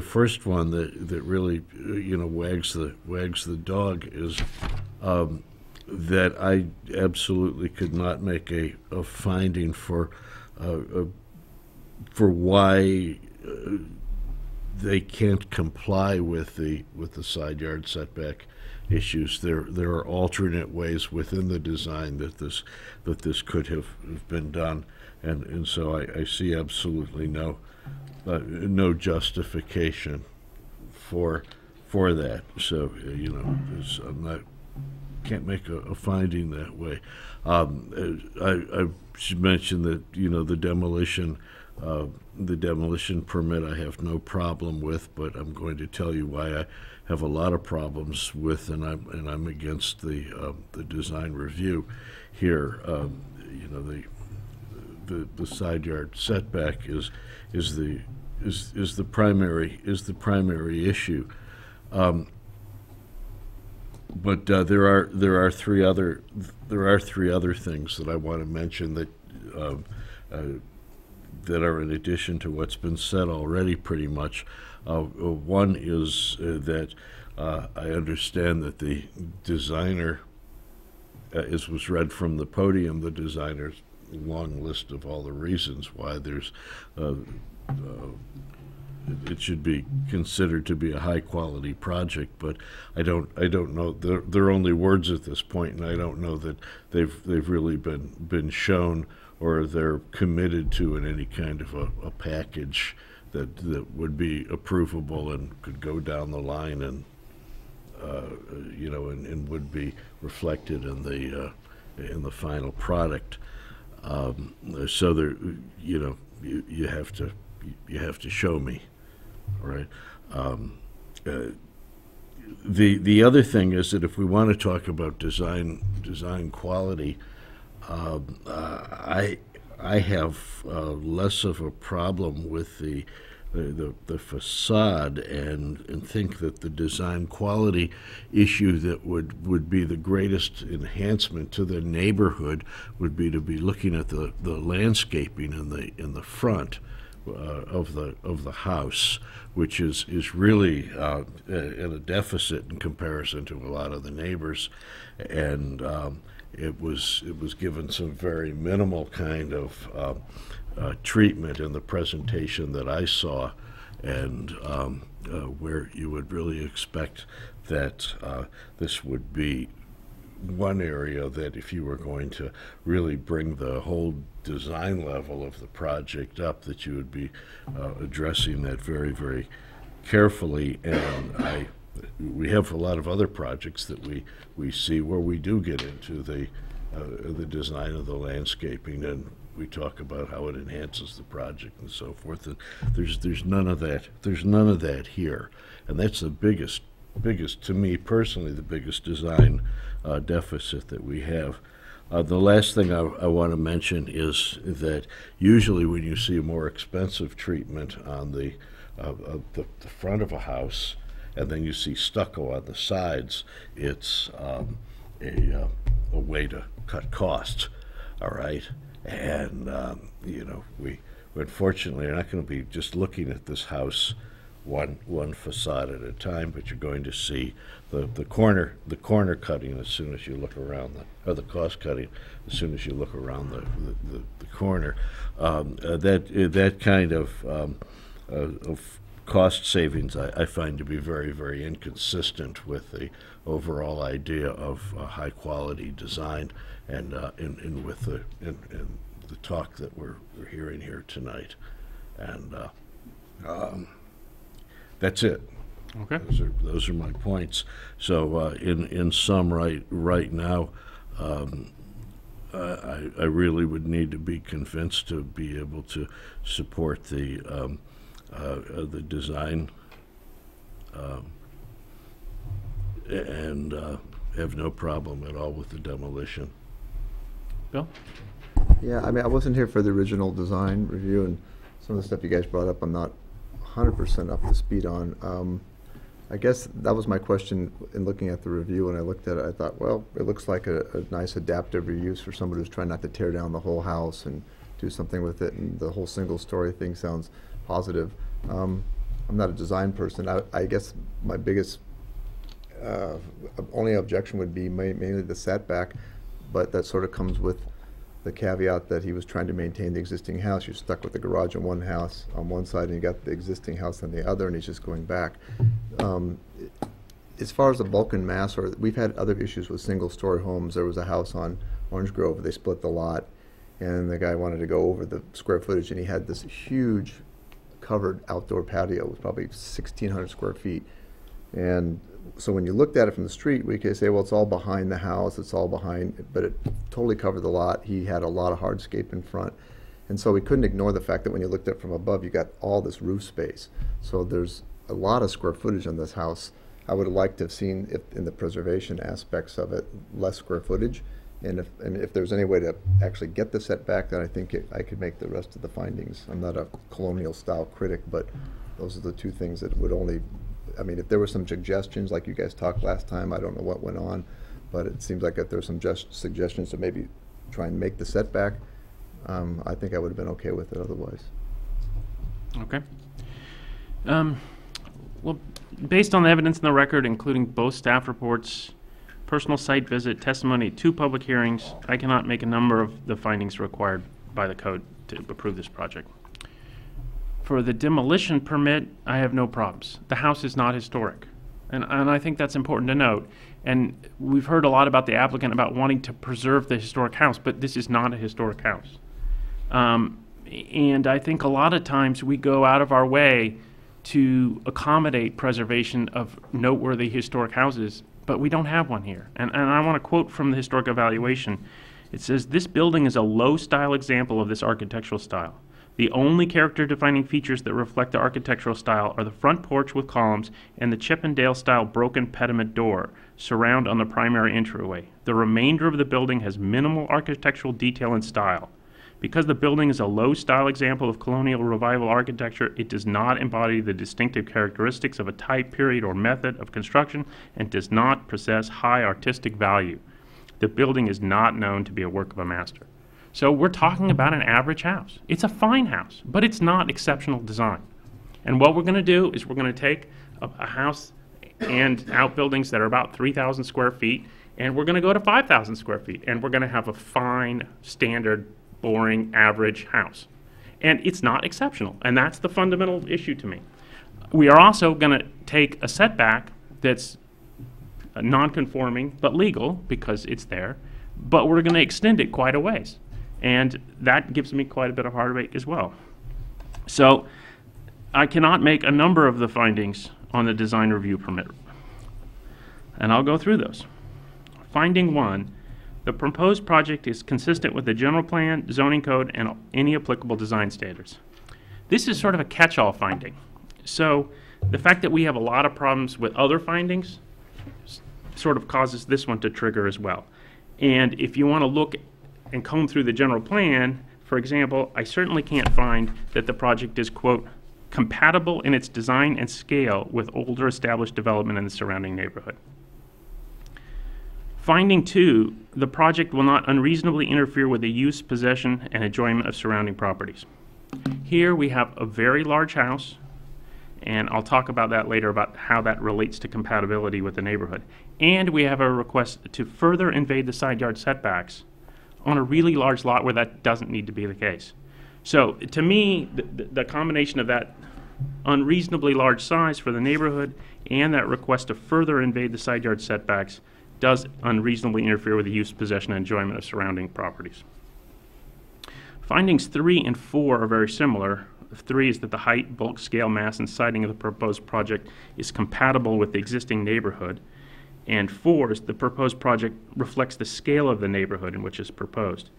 first one that really wags the dog is that I absolutely could not make a finding for why they can't comply with the side yard setback issues. There are alternate ways within the design that this could have been done, and so I see absolutely no justification for that. So can't make a finding that way. I should mention that the demolition permit I have no problem with, but I'm going to tell you why I have a lot of problems with, and I'm against the design review here. The side yard setback is the primary issue. But there are three other things that I want to mention that that are in addition to what's been said already, pretty much. One is that I understand that the designer, as was read from the podium, the designer's long list of all the reasons why there's it should be considered to be a high-quality project, but I don't know. They're only words at this point, and I don't know that they've really been shown or they're committed to in any kind of a package that would be approvable and could go down the line and and would be reflected in the final product. So there, you have to show me. Right. The other thing is that if we want to talk about design quality, I have less of a problem with the facade and think that the design quality issue that would be the greatest enhancement to the neighborhood would be to be looking at the landscaping in the front of the house, which is really in a deficit in comparison to a lot of the neighbors, and it was given some very minimal kind of treatment in the presentation that I saw, and where you would really expect that this would be one area that if you were going to really bring the whole design level of the project up, that you would be addressing that very, very carefully. And we have a lot of other projects that we see where we do get into the design of the landscaping, and we talk about how it enhances the project and so forth. And there's none of that. There's none of that here, and that's the biggest, to me personally, the biggest design deficit that we have. The last thing I want to mention is that usually when you see a more expensive treatment on the front of a house, and then you see stucco on the sides, it's a way to cut costs. All right, and we unfortunately are not going to be just looking at this house one facade at a time, but you're going to see the corner cutting as soon as you look around or the cost cutting as soon as you look around the corner. That kind of cost savings I find to be very, very inconsistent with the overall idea of high quality design and with the talk that we're hearing here tonight, and that's it. Okay. Those are my points. So in sum, right now, I really would need to be convinced to be able to support the design and have no problem at all with the demolition. Bill? Yeah, I mean, I wasn't here for the original design review, and some of the stuff you guys brought up I'm not 100% up to speed on. I guess that was my question in looking at the review. When I looked at it, I thought, well, it looks like a nice adaptive reuse for somebody who's trying not to tear down the whole house and do something with it, and the whole single-story thing sounds positive. I'm not a design person. I guess my biggest only objection would be mainly the setback, but that sort of comes with the caveat that he was trying to maintain the existing house. You're stuck with the garage on one house on one side, and you got the existing house on the other, and he's just going back. As far as the bulk and mass, we've had other issues with single-story homes. There was a house on Orange Grove. They split the lot, and the guy wanted to go over the square footage, and he had this huge covered outdoor patio. It was probably 1,600 square feet. And so when you looked at it from the street, we could say, well, it's all behind the house, it's all behind, but it totally covered the lot. He had a lot of hardscape in front. And so we couldn't ignore the fact that when you looked at it from above, you got all this roof space. So there's a lot of square footage on this house. I would have liked to have seen, in the preservation aspects of it, less square footage. And if there's any way to actually get the setback, then I think I could make the rest of the findings. I'm not a colonial style critic, but those are the two things that would only I mean, if there were some suggestions, like you guys talked last time, I don't know what went on, but it seems like if there were some suggestions to maybe try and make the setback, I think I would have been okay with it otherwise. Okay. Well, based on the evidence in the record, including both staff reports, personal site visit, testimony, 2 public hearings, I cannot make a number of the findings required by the code to approve this project. For the demolition permit, I have no problems. The house is not historic. And I think that's important to note. And we've heard a lot about the applicant about wanting to preserve the historic house, but this is not a historic house. And I think a lot of times we go out of our way to accommodate preservation of noteworthy historic houses, but we don't have one here. And I want to quote from the historic evaluation. It says, "This building is a low-style example of this architectural style. The only character-defining features that reflect the architectural style are the front porch with columns and the Chippendale-style broken pediment door surround on the primary entryway. The remainder of the building has minimal architectural detail and style. Because the building is a low-style example of colonial revival architecture, it does not embody the distinctive characteristics of a type, period, or method of construction and does not possess high artistic value. The building is not known to be a work of a master." So we're talking about an average house. It's a fine house, but it's not exceptional design. And what we're going to do is we're going to take a house and outbuildings that are about 3,000 square feet, and we're going to go to 5,000 square feet, and we're going to have a fine, standard, boring, average house. And it's not exceptional, and that's the fundamental issue to me. We are also going to take a setback that's non-conforming but legal because it's there, but we're going to extend it quite a ways. And that gives me quite a bit of heartache as well. So I cannot make a number of the findings on the design review permit. And I'll go through those. Finding 1, the proposed project is consistent with the general plan, zoning code, and any applicable design standards. This is sort of a catch-all finding. So the fact that we have a lot of problems with other findings sort of causes this one to trigger as well. And if you want to look and comb through the general plan, for example, I certainly can't find that the project is, quote, compatible in its design and scale with older established development in the surrounding neighborhood. Finding 2, the project will not unreasonably interfere with the use, possession, and enjoyment of surrounding properties. Here we have a very large house, and I'll talk about that later about how that relates to compatibility with the neighborhood. And we have a request to further invade the side yard setbacks on a really large lot where that doesn't need to be the case. So to me, the combination of that unreasonably large size for the neighborhood and that request to further invade the side yard setbacks does unreasonably interfere with the use, possession, and enjoyment of surrounding properties. Findings 3 and 4 are very similar. 3 is that the height, bulk, scale, mass, and siding of the proposed project is compatible with the existing neighborhood. And 4 is the proposed project reflects the scale of the neighborhood in which it's proposed.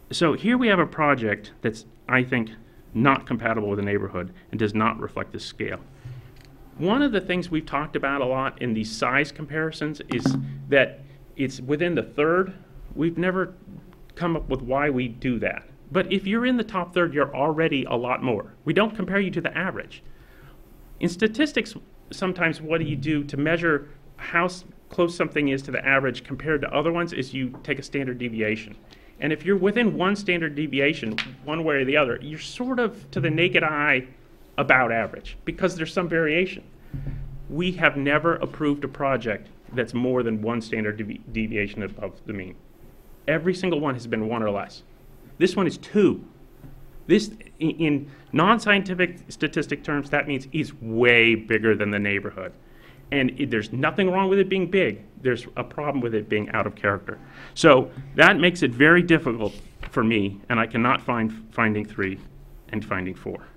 So here we have a project that's, I think, not compatible with the neighborhood and does not reflect the scale. One of the things we've talked about a lot in these size comparisons is that it's within the third. We've never come up with why we do that. But if you're in the top third, you're already a lot more. We don't compare you to the average. In statistics, sometimes what do you do to measure how close something is to the average compared to other ones is you take a standard deviation. And if you're within one standard deviation, one way or the other, you're sort of, to the naked eye, about average, because there's some variation. We have never approved a project that's more than one standard deviation above the mean. Every single one has been 1 or less. This one is 2. This, in non-scientific statistic terms, that means it's way bigger than the neighborhood. And there's nothing wrong with it being big. There's a problem with it being out of character. So that makes it very difficult for me, and I cannot find finding 3 and finding 4.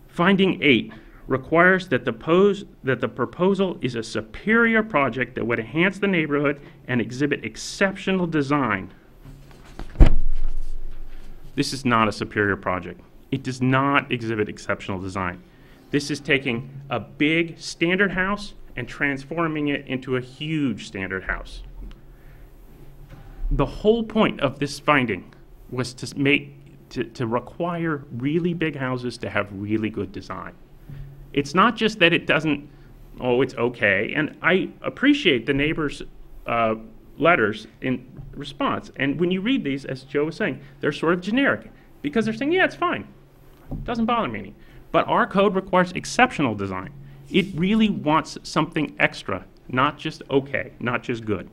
Finding 8 requires that the proposal is a superior project that would enhance the neighborhood and exhibit exceptional design. This is not a superior project. It does not exhibit exceptional design. This is taking a big standard house and transforming it into a huge standard house. The whole point of this finding was to require really big houses to have really good design. It's not just that it doesn't, oh, it's okay. And I appreciate the neighbors' letters in response. And when you read these, as Joe was saying, they're sort of generic because they're saying, yeah, it's fine. It doesn't bother me any. But our code requires exceptional design. It really wants something extra, not just okay, not just good.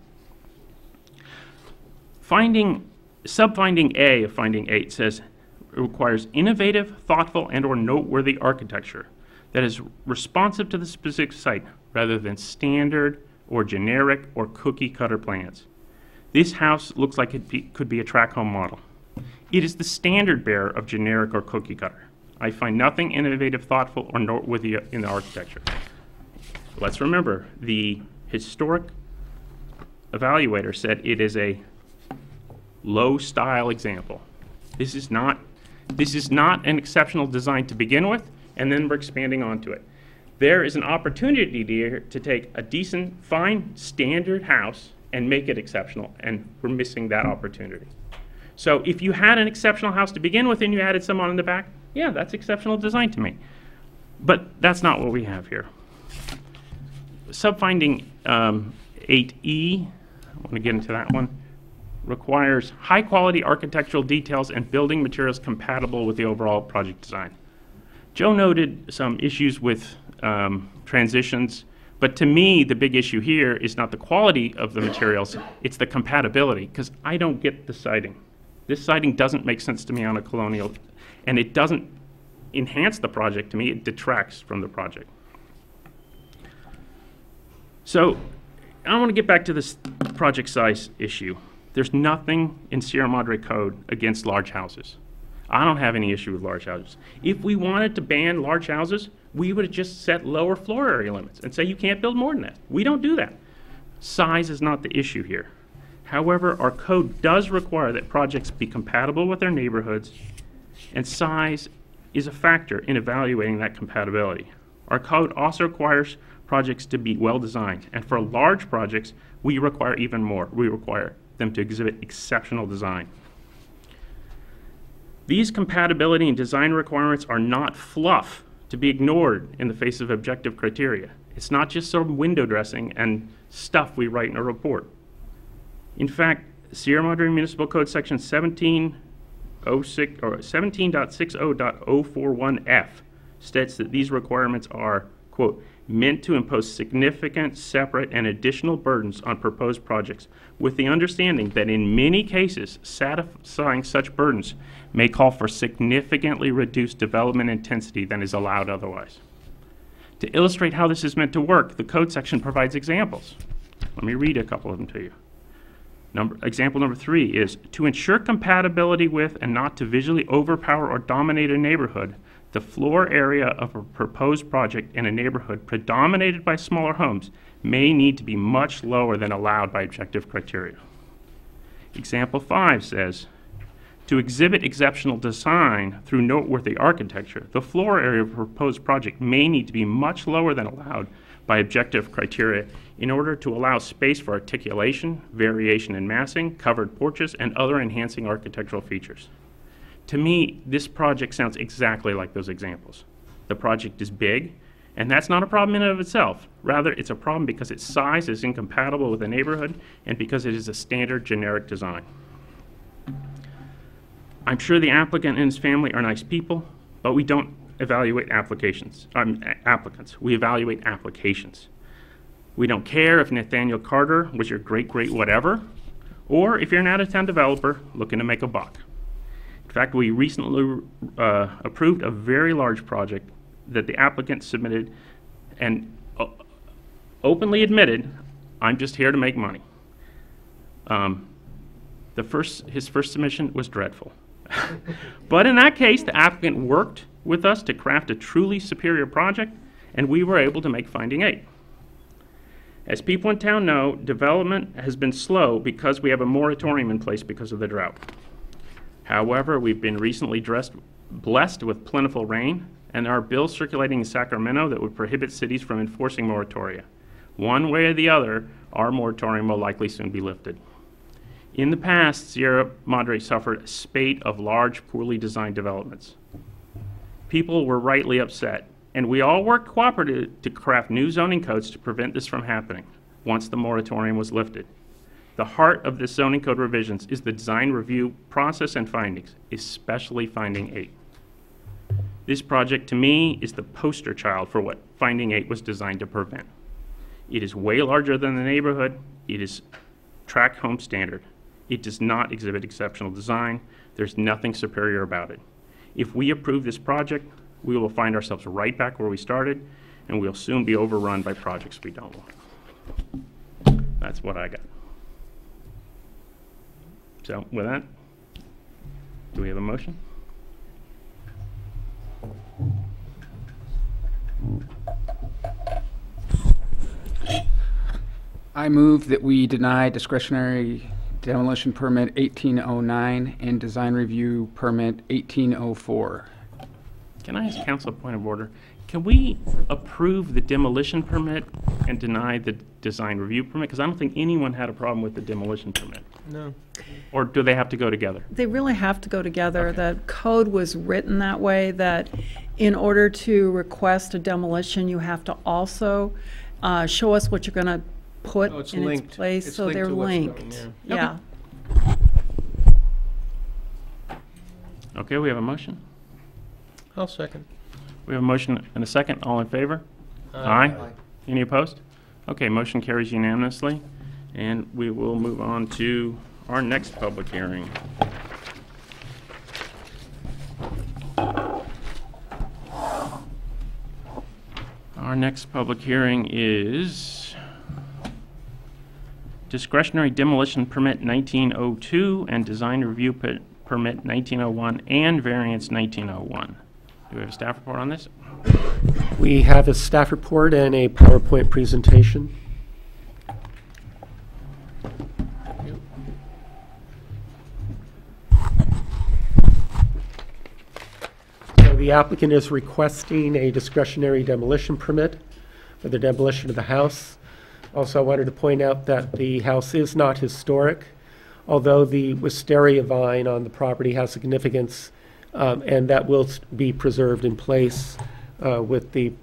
Subfinding A of finding 8 says it requires innovative, thoughtful, and/or noteworthy architecture that is responsive to the specific site rather than standard or generic or cookie-cutter plans. This house looks like it could be a tract home model. It is the standard bearer of generic or cookie-cutter. I find nothing innovative, thoughtful, or noteworthy in the architecture. Let's remember, the historic evaluator said it is a low-style example. This is not an exceptional design to begin with, and then we're expanding onto it. There is an opportunity here to take a decent, fine, standard house and make it exceptional, and we're missing that opportunity. So if you had an exceptional house to begin with and you added some on in the back, yeah, that's exceptional design to me. But that's not what we have here. Subfinding 8E, I want to get into that one, requires high-quality architectural details and building materials compatible with the overall project design. Joe noted some issues with transitions, but to me, the big issue here is not the quality of the materials, it's the compatibility, because I don't get the siding. This siding doesn't make sense to me on a colonial, and it doesn't enhance the project to me, it detracts from the project. So I want to get back to this project size issue. There's nothing in Sierra Madre code against large houses. I don't have any issue with large houses. If we wanted to ban large houses, we would have just set lower floor area limits and say you can't build more than that. We don't do that. Size is not the issue here. However, our code does require that projects be compatible with their neighborhoods, and size is a factor in evaluating that compatibility. Our code also requires projects to be well designed, and for large projects, we require even more. We require them to exhibit exceptional design. These compatibility and design requirements are not fluff to be ignored in the face of objective criteria. It's not just some window dressing and stuff we write in a report. In fact, Sierra Madre Municipal Code section 17.60.041F states that these requirements are, quote, meant to impose significant, separate, and additional burdens on proposed projects, with the understanding that in many cases, satisfying such burdens may call for significantly reduced development intensity than is allowed otherwise. To illustrate how this is meant to work, the code section provides examples. Let me read a couple of them to you. Example number 3 is, to ensure compatibility with and not to visually overpower or dominate a neighborhood, the floor area of a proposed project in a neighborhood predominated by smaller homes may need to be much lower than allowed by objective criteria. Example 5 says, to exhibit exceptional design through noteworthy architecture, the floor area of a proposed project may need to be much lower than allowed by objective criteria in order to allow space for articulation, variation in massing, covered porches, and other enhancing architectural features. To me, this project sounds exactly like those examples. The project is big, and that's not a problem in and of itself. Rather, it's a problem because its size is incompatible with the neighborhood and because it is a standard generic design. I'm sure the applicant and his family are nice people, but we don't evaluate applicants. We evaluate applications. We don't care if Nathaniel Carter was your great whatever, or if you're an out-of-town developer looking to make a buck. In fact, we recently approved a very large project that the applicant submitted and openly admitted, I'm just here to make money. His first submission was dreadful. But in that case, the applicant worked with us to craft a truly superior project, and we were able to make finding 8. As people in town know, development has been slow because we have a moratorium in place because of the drought. However, we've been recently blessed with plentiful rain, and there are bills circulating in Sacramento that would prohibit cities from enforcing moratoria. One way or the other, our moratorium will likely soon be lifted. In the past, Sierra Madre suffered a spate of large, poorly designed developments. People were rightly upset And we all worked cooperative to craft new zoning codes to prevent this from happening once the moratorium was lifted. The heart of this zoning code revisions is the design review process and findings, especially finding 8. This project, to me, is the poster child for what finding 8 was designed to prevent. It is way larger than the neighborhood. It is tract home standard. It does not exhibit exceptional design. There's nothing superior about it. If we approve this project, we will find ourselves right back where we started, and we'll soon be overrun by projects we don't want. That's what I got. So with that, do we have a motion? I move that we deny discretionary demolition permit 1809 and design review permit 1804. Can I ask council a point of order? Can we approve the demolition permit and deny the design review permit? Because I don't think anyone had a problem with the demolition permit. No. Or do they have to go together? They really have to go together. Okay. The code was written that way, that in order to request a demolition, you have to also show us what you're going to put Oh, it's in linked. its place, It's so linked they're to what's linked. going, Yeah. Okay, we have a motion. I'll second. We have a motion and a second. All in favor? Aye. Any opposed? Okay, motion carries unanimously. And we will move on to our next public hearing. Our next public hearing is Discretionary Demolition Permit 1902 and Design Review Permit 1901 and Variance 1901. Do we have a staff report on this? We have a staff report and a PowerPoint presentation. So the applicant is requesting a discretionary demolition permit for the demolition of the house. Also, I wanted to point out that the house is not historic, although the wisteria vine on the property has significance, and that will be preserved in place with the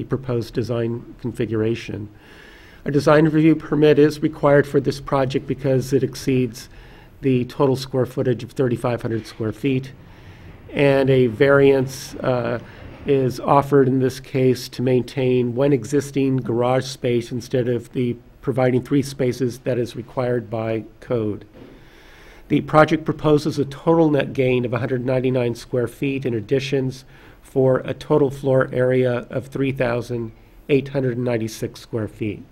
proposed design configuration. A design review permit is required for this project because it exceeds the total square footage of 3,500 square feet. And a variance is offered in this case to maintain one existing garage space instead of the providing 3 spaces that is required by code. The project proposes a total net gain of 199 square feet in additions for a total floor area of 3,896 square feet.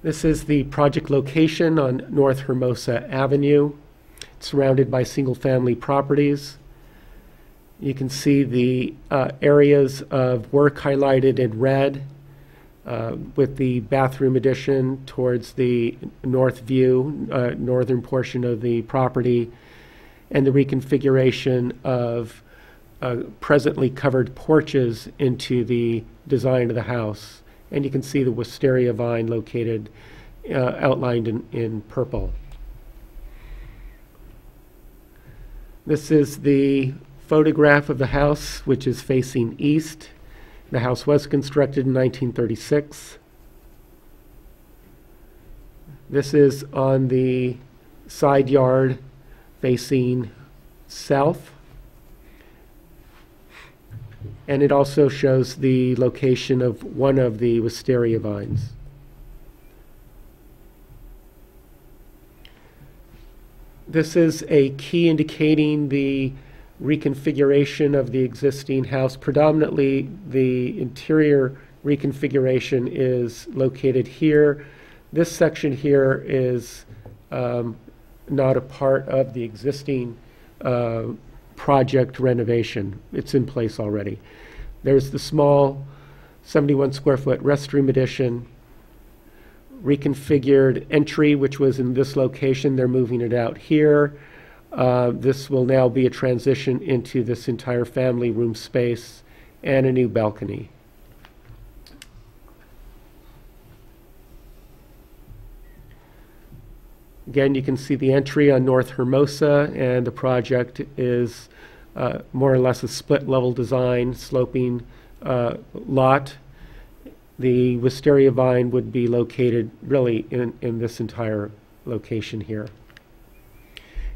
This is the project location on North Hermosa Avenue, surrounded by single-family properties. You can see the areas of work highlighted in red, with the bathroom addition towards the north view, northern portion of the property, and the reconfiguration of presently covered porches into the design of the house. And you can see the wisteria vine located, outlined in purple. This is the photograph of the house, which is facing east. The house was constructed in 1936. This is on the side yard facing south. And it also shows the location of one of the wisteria vines. This is a key indicating the reconfiguration of the existing house. Predominantly, the interior reconfiguration is located here. This section here is not a part of the existing project renovation. It's in place already. There's the small 71 square foot restroom addition, reconfigured entry, which was in this location. They're moving it out here. This will now be a transition into this entire family room space and a new balcony. Again, you can see the entry on North Hermosa, and the project is more or less a split-level design, sloping lot. The wisteria vine would be located really in this entire location here.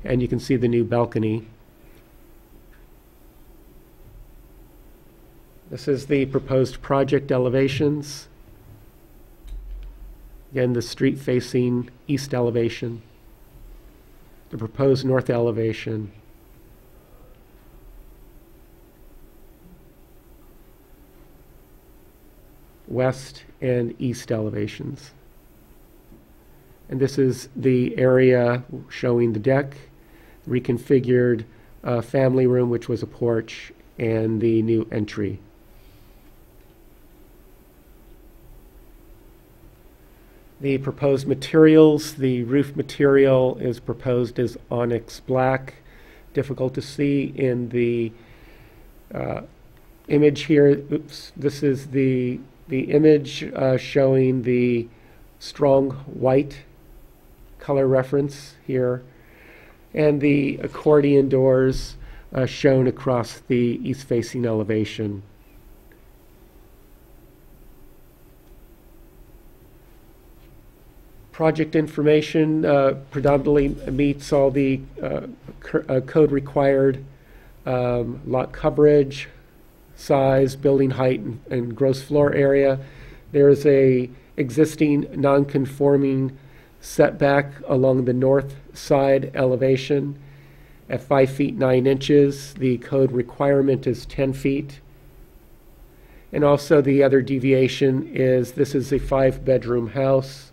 And you can see the new balcony. This is the proposed project elevations. Again, the street-facing east elevation. The proposed north elevation. West and east elevations. And this is the area showing the deck, reconfigured family room, which was a porch, and the new entry. The proposed materials, the roof material is proposed as onyx black. Difficult to see in the image here. Oops, this is the image showing the strong white color reference here, and the accordion doors shown across the east-facing elevation. Project information predominantly meets all the code required lot coverage, size, building height, and gross floor area. There is a existing non-conforming setback along the north side elevation at 5 feet 9 inches. The code requirement is 10 feet. And also the other deviation is this is a 5-bedroom house,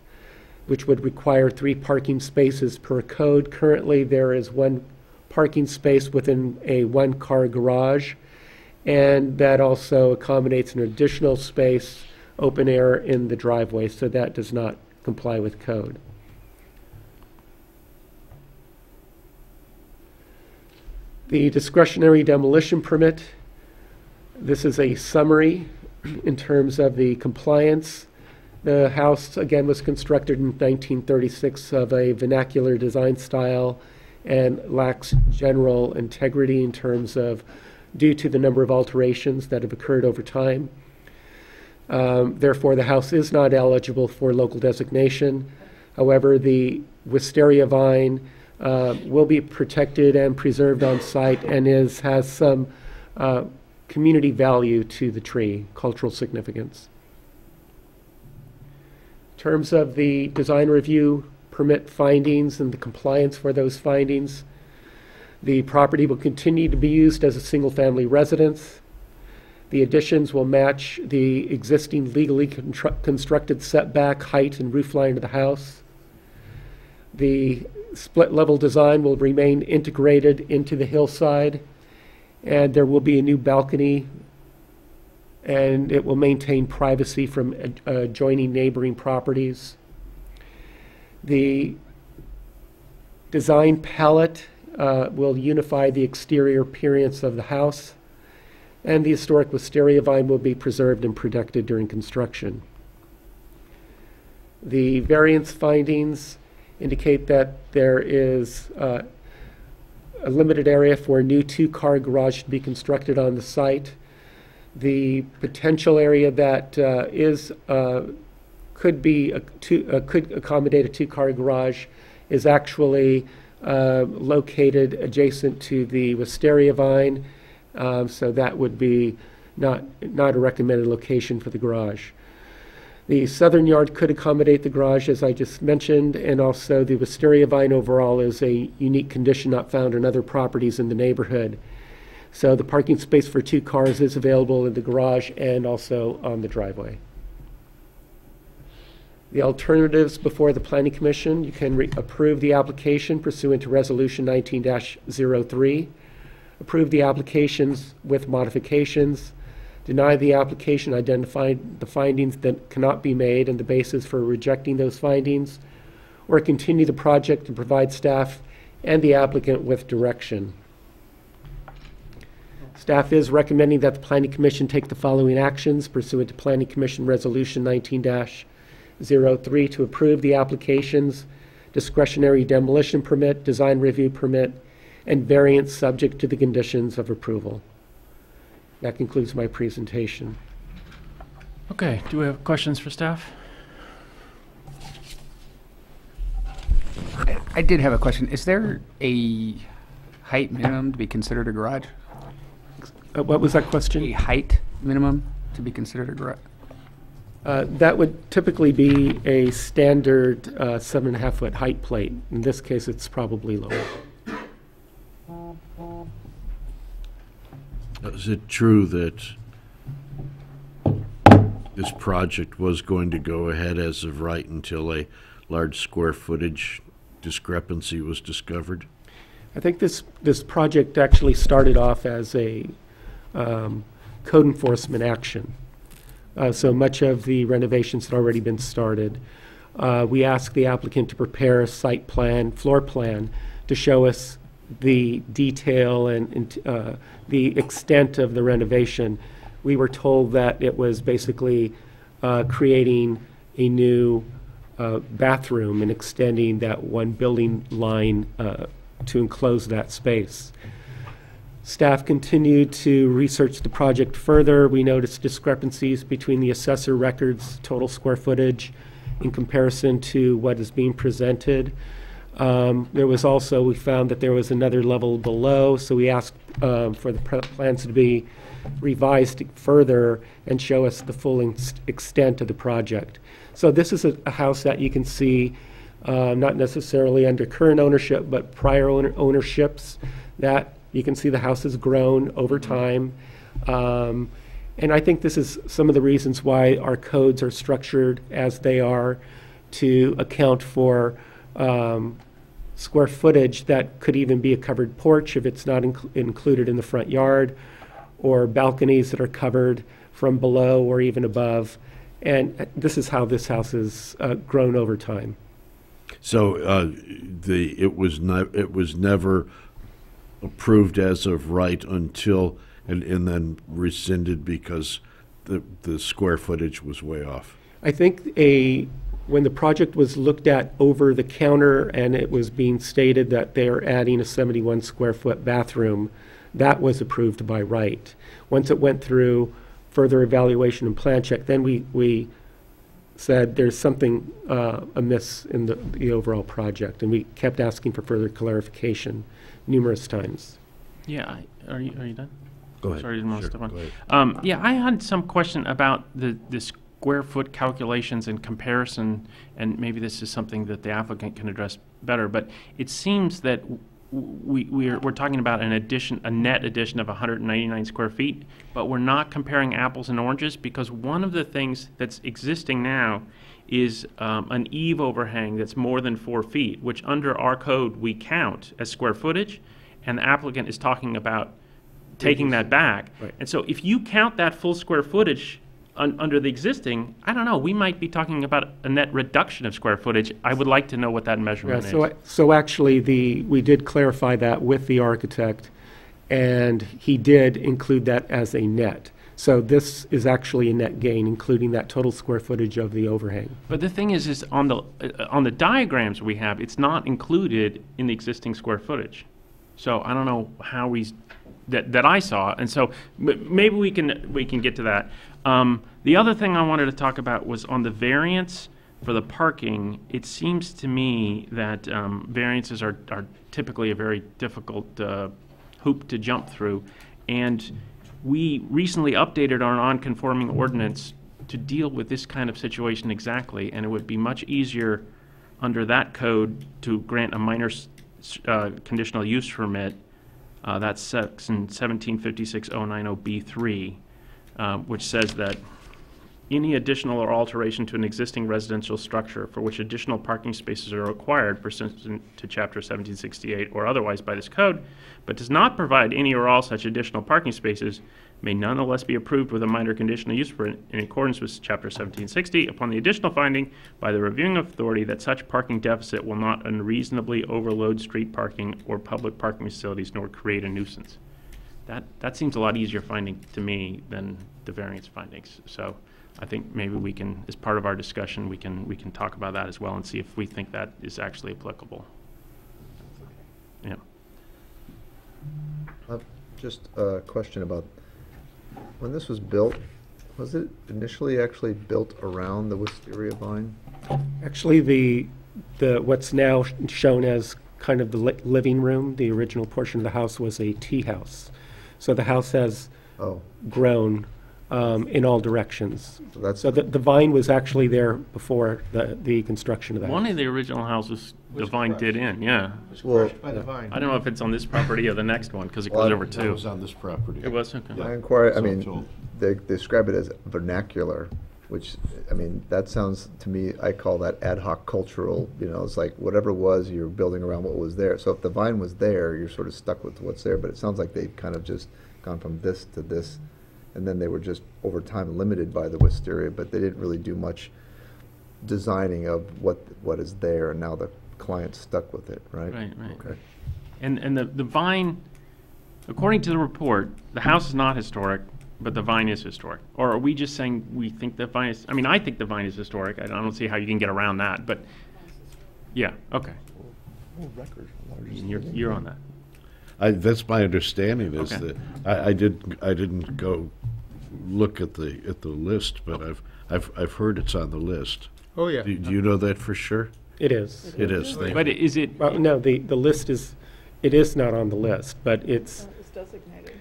which would require 3 parking spaces per code. Currently, there is 1 parking space within a 1-car garage, and that also accommodates an additional space, open air, in the driveway, so that does not comply with code. The discretionary demolition permit, this is a summary in terms of the compliance. The house, again, was constructed in 1936 of a vernacular design style and lacks general integrity in terms of due to the number of alterations that have occurred over time. Therefore, the house is not eligible for local designation. However, the wisteria vine will be protected and preserved on site and has some community value to the tree, cultural significance. In terms of the design review permit findings and the compliance for those findings, the property will continue to be used as a single-family residence. The additions will match the existing legally constructed setback, height, and roof line of the house. The split-level design will remain integrated into the hillside, and there will be a new balcony, and it will maintain privacy from adjoining neighboring properties. The design palette will unify the exterior appearance of the house, and the historic wisteria vine will be preserved and protected during construction. The variance findings indicate that there is a limited area for a new 2-car garage to be constructed on the site. The potential area that could accommodate a 2-car garage is actually located adjacent to the wisteria vine, so that would be not a recommended location for the garage. The southern yard could accommodate the garage, as I just mentioned, and also the wisteria vine overall is a unique condition not found in other properties in the neighborhood. So the parking space for 2 cars is available in the garage and also on the driveway. The alternatives before the Planning Commission: you can approve the application pursuant to Resolution 19-03, approve the applications with modifications, deny the application, identify the findings that cannot be made and the basis for rejecting those findings, or continue the project and provide staff and the applicant with direction. Staff is recommending that the Planning Commission take the following actions pursuant to Planning Commission Resolution 19-03 to approve the applications: discretionary demolition permit, design review permit, and variance subject to the conditions of approval. That concludes my presentation. Okay, do we have questions for staff? I did have a question. Is there a height minimum to be considered a garage? What was that A question? height minimum to be considered a garage? That would typically be a standard 7.5-foot height plate. In this case, it's probably lower. Is it true that this project was going to go ahead as of right until a large square footage discrepancy was discovered? I think this project actually started off as a code enforcement action. So much of the renovations had already been started. We asked the applicant to prepare a site plan, floor plan, to show us the detail and the extent of the renovation. We were told that it was basically creating a new bathroom and extending that one building line to enclose that space. Staff continued to research the project further. We noticed discrepancies between the assessor records total square footage in comparison to what is being presented. There was also, we found that there was another level below, so we asked for the plans to be revised further and show us the full extent of the project. So this is a house that you can see not necessarily under current ownership, but prior ownerships, that you can see the house has grown over time. And I think this is some of the reasons why our codes are structured as they are, to account for square footage that could even be a covered porch if it's not included in the front yard, or balconies that are covered from below or even above. And this is how this house has grown over time. So it was never approved as of right until, and then rescinded because the square footage was way off. I think when the project was looked at over the counter and it was being stated that they're adding a 71 square foot bathroom, that was approved by right. Once it went through further evaluation and plan check, then we said there's something amiss in the overall project, and we kept asking for further clarification numerous times. Yeah, are you done? Go ahead. Sorry, I didn't want to Sure, step go on. ahead. Yeah, I had some question about the square foot calculations and comparison, and maybe this is something that the applicant can address better, but it seems that we're talking about a net addition of 199 square feet, but we're not comparing apples and oranges, because one of the things that's existing now is an eave overhang that's more than 4 feet, which under our code we count as square footage, and the applicant is talking about taking that back. Right. And so if you count that full square footage under the existing, I don't know, we might be talking about a net reduction of square footage. I would like to know what that measurement is. So actually, we did clarify that with the architect, and he did include that as a net. So this is actually a net gain, including that total square footage of the overhang. But the thing is on the diagrams we have, it's not included in the existing square footage. So I don't know how that I saw, and so maybe we can get to that. The other thing I wanted to talk about was on the variance for the parking. It seems to me that variances are typically a very difficult hoop to jump through, and we recently updated our non-conforming ordinance to deal with this kind of situation exactly, and it would be much easier under that code to grant a minor conditional use permit. That's section 1756-090B3, which says that any additional or alteration to an existing residential structure for which additional parking spaces are required pursuant to Chapter 1768 or otherwise by this code, but does not provide any or all such additional parking spaces, may nonetheless be approved with a minor conditional use permit in accordance with Chapter 1760 upon the additional finding by the reviewing authority that such parking deficit will not unreasonably overload street parking or public parking facilities nor create a nuisance. That seems a lot easier finding to me than the variance findings. So I think maybe we can, as part of our discussion, we can talk about that as well and see if we think that is actually applicable. Yeah. Just a question about, when this was built, was it initially actually built around the wisteria vine? Actually, the what's now shown as kind of the living room, the original portion of the house was a tea house. So the house has Oh, grown in all directions. so that's, So the vine was actually there before the construction of the house. One of the original houses, the Was vine did crushed. in, yeah. It was Well, crushed by the vine. I don't know if it's on this property or the next one, because it Well, goes over That two. was on this property. It was, okay. I inquire, I So mean, told. they describe it as vernacular, which, I mean, that sounds to me, I call that ad hoc cultural, you know, it's like whatever was, you're building around what was there. So if the vine was there, you're sort of stuck with what's there, but it sounds like they've kind of just gone from this to this, and then they were just over time limited by the wisteria, but they didn't really do much designing of what is there, and now the client's stuck with it, right? Right, right. Okay. And the vine, according to the report, the house is not historic, but the vine is historic. Or are we just saying we think the vine is, I mean, I think the vine is historic. I don't see how you can get around that, but, yeah, okay. And you're on that. That's my understanding is Okay. that I didn't go look at the list, but I've heard it's on the list. Oh, yeah. Do you know that for sure? It is. It is. Thank But you. is it, Well, no, the list is, it is not on the list, but it's, It's designated.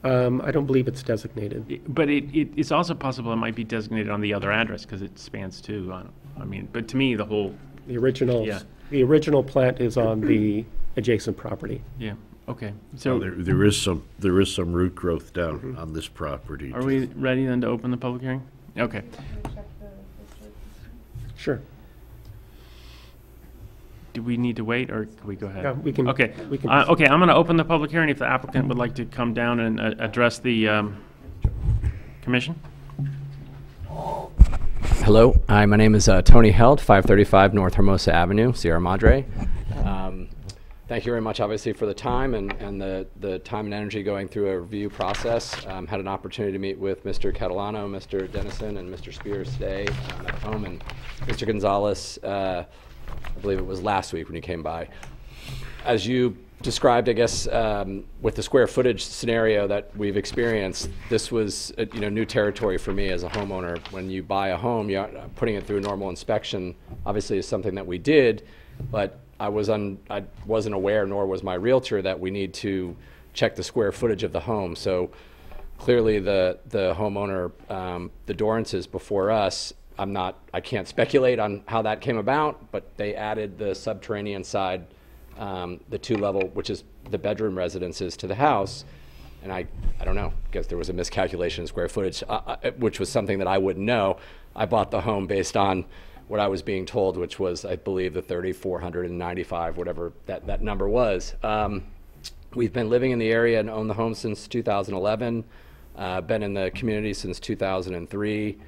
I don't believe it's designated. but it's also possible it might be designated on the other address, because it spans two. I mean, but to me, the whole, The original, Yeah. the original plant is on the adjacent property. yeah, okay. So So there is some root growth down on this property. are we ready then to open the public hearing? Okay. Sure. Do we need to wait, or can we go ahead? Yeah, we can. Okay, We can. okay, I'm going to open the public hearing if the applicant would like to come down and address the commission. Hello, hi, my name is Tony Held, 535 North Hermosa Avenue, Sierra Madre. Thank you very much, obviously, for the time and the time and energy going through a review process. Had an opportunity to meet with Mr. Catalano, Mr. Dennison, and Mr. Spears today at home, and Mr. Gonzalez, I believe it was last week when you came by. As you described, I guess, with the square footage scenario that we've experienced, this was new territory for me as a homeowner. When you buy a home, you're putting it through a normal inspection, obviously is something that we did, but I wasn't aware, nor was my realtor, that we need to check the square footage of the home. So clearly the homeowner, the Dorances before us, I can't speculate on how that came about, but they added the subterranean side, the two-level, which is the bedroom residences, to the house. And I don't know, because there was a miscalculation in square footage, which was something that I wouldn't know. I bought the home based on what I was being told, which was, I believe, the 3,495, whatever that number was. We've been living in the area and owned the home since 2011, been in the community since 2003.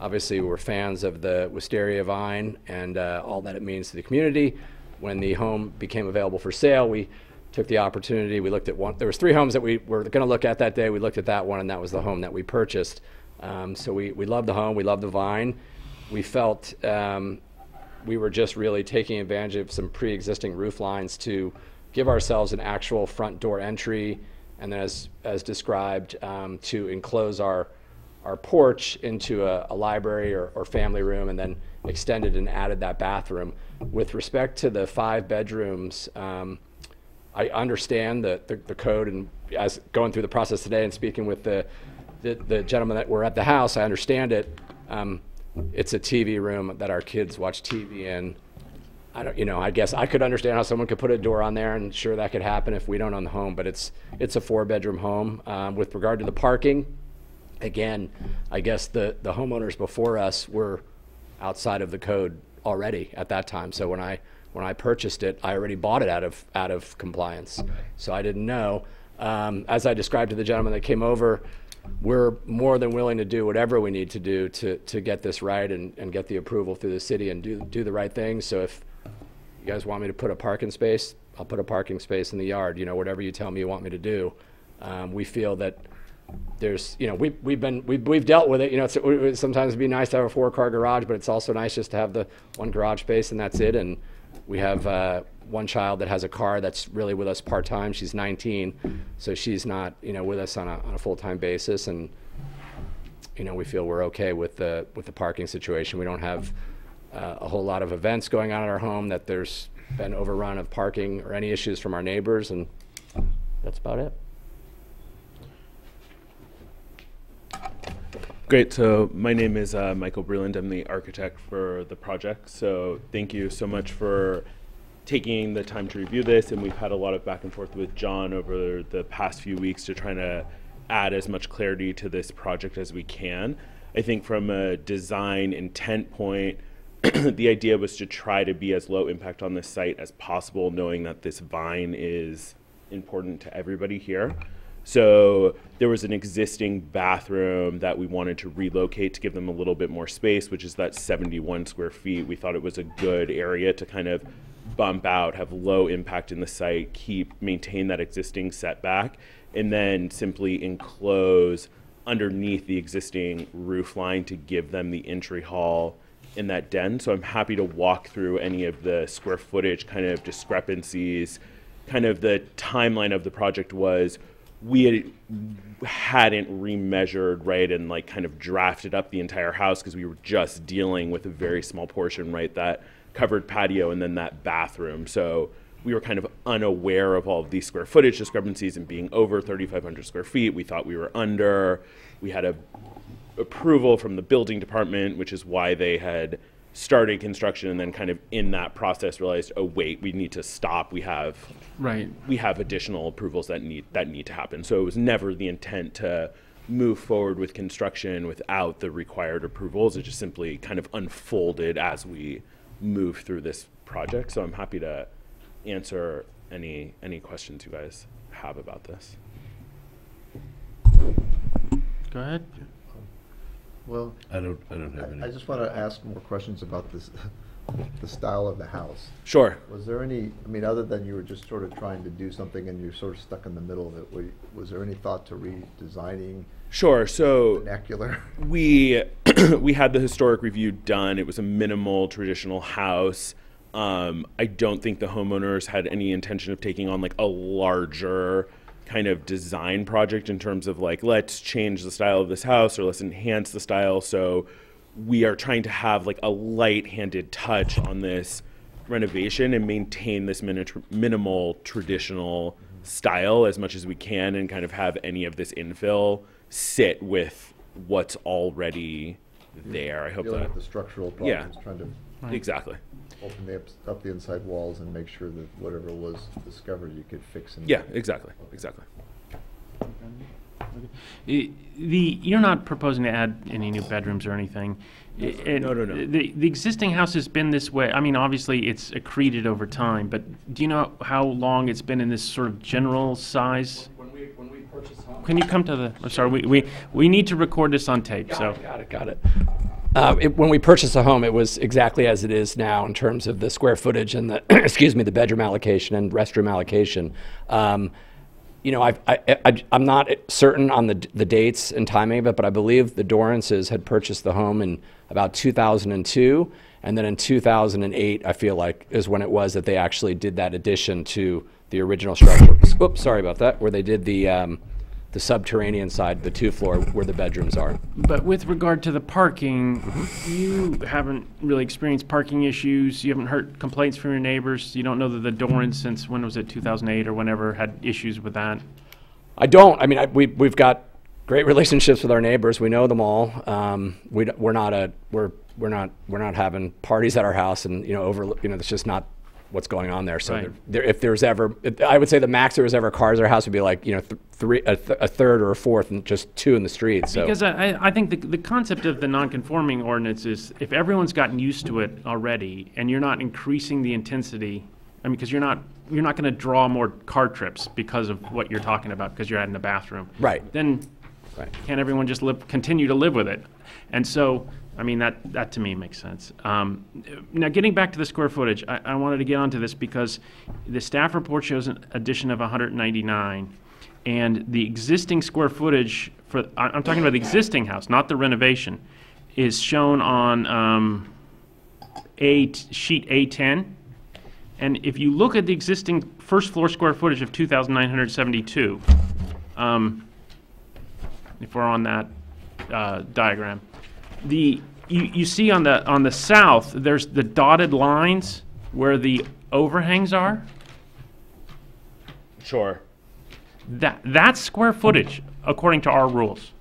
Obviously, we're fans of the wisteria vine and all that it means to the community. When the home became available for sale, we took the opportunity. We looked at one. There was 3 homes that we were going to look at that day. We looked at that one, and that was the home that we purchased. So we loved the home. We loved the vine. We felt we were just really taking advantage of some pre-existing roof lines to give ourselves an actual front door entry, and then as described, to enclose our porch into a library or family room, and then extended and added that bathroom. With respect to the 5 bedrooms, I understand the code, and as going through the process today and speaking with the gentlemen that were at the house, I understand it. It's a TV room that our kids watch TV in. I guess I could understand how someone could put a door on there, and sure, that could happen if we don't own the home, but it's a 4-bedroom home. With regard to the parking, again, I guess the homeowners before us were outside of the code already at that time. So when I purchased it, I already bought it out of compliance. So I didn't know. As I described to the gentleman that came over, we're more than willing to do whatever we need to do to get this right and get the approval through the city and do the right thing. So if you guys want me to put a parking space, I'll put a parking space in the yard. Whatever you tell me you want me to do. We feel that there's, we've dealt with it. Sometimes it'd be nice to have a 4-car garage, but it's also nice just to have the 1 garage space and that's it. And We have one child that has a car that's really with us part-time. She's 19, so she's not, with us on a full-time basis, and we feel we're okay with the parking situation. We don't have a whole lot of events going on in our home that there's been overrun of parking or any issues from our neighbors, and that's about it. Great. So my name is Michael Breland. I'm the architect for the project. So thank you so much for taking the time to review this. And we've had a lot of back and forth with John over the past few weeks to try to add as much clarity to this project as we can. I think from a design intent point, the idea was to try to be as low impact on this site as possible, knowing that this vine is important to everybody here. So there was an existing bathroom that we wanted to relocate to give them a little bit more space, which is that 71 square feet. We thought it was a good area to kind of bump out, have low impact in the site, maintain that existing setback, and then simply enclose underneath the existing roof line to give them the entry hall in that den. So I'm happy to walk through any of the square footage kind of discrepancies. Kind of the timeline of the project was we hadn't remeasured, right, and like kind of drafted up the entire house because we were just dealing with a very small portion, right, that covered patio and then that bathroom. So we were kind of unaware of all of these square footage discrepancies and being over 3,500 square feet. We thought we were under. We had a approval from the building department, which is why they had started construction, and then kind of in that process realized, oh wait, we need to stop. We have additional approvals that need to happen. So it was never the intent to move forward with construction without the required approvals. It just simply kind of unfolded as we move through this project. So I'm happy to answer any questions you guys have about this. Go ahead. Well, I don't have any. I just want to ask more questions about this, the style of the house. Sure. Was there any, other than you were just sort of trying to do something and you're sort of stuck in the middle of it, was there any thought to redesigning? Sure. So Vernacular? we had the historic review done. It was a minimal traditional house. I don't think the homeowners had any intention of taking on like a larger kind of design project in terms of like, let's change the style of this house or let's enhance the style. So we are trying to have like a light-handed touch on this renovation and maintain this minimal traditional style as much as we can, and kind of have any of this infill sit with what's already there. I hope Dealing that with the structural problems, yeah, trying to exactly open up the inside walls and make sure that whatever was discovered you could fix. Yeah, exactly. You're not proposing to add any new bedrooms or anything. No. The existing house has been this way. I mean, obviously it's accreted over time, but do you know how long it's been in this sort of general size? When we purchased home. Can you come to the? I'm sorry, we need to record this on tape. Got it. When we purchased a home, it was exactly as it is now in terms of the square footage and the the bedroom allocation and restroom allocation. I'm not certain on the dates and timing of it, but I believe the Dorances had purchased the home in about 2002, and then in 2008, I feel like is when it was that they actually did that addition to the original structure. Oops, sorry about that. Where they did the subterranean side, the 2th floor where the bedrooms are. But with regard to the parking, you haven't really experienced parking issues. You haven't heard complaints from your neighbors. You don't know that the Dorans, since when was it, 2008 or whenever, had issues with that? I don't. I mean, we've got great relationships with our neighbors. We know them all. We're not having parties at our house, and that's just not what's going on there. So right. If there's ever, I would say the max there was ever cars at our house would be like, a third or a fourth, and just 2 in the street. So because I think the concept of the non-conforming ordinance is if everyone's gotten used to it already, and you're not increasing the intensity. I mean, because you're not going to draw more car trips because of what you're talking about, because you're adding a bathroom. Right. Then can't everyone just continue to live with it? And so, I mean, that to me makes sense. Now, getting back to the square footage, I wanted to get onto this because the staff report shows an addition of 199, and the existing square footage I'm talking about the existing house, not the renovation, is shown on sheet A10. And if you look at the existing first floor square footage of 2,972, if we're on that diagram, you see on the south, there's the dotted lines where the overhangs are. Sure. That's square footage according to our rules.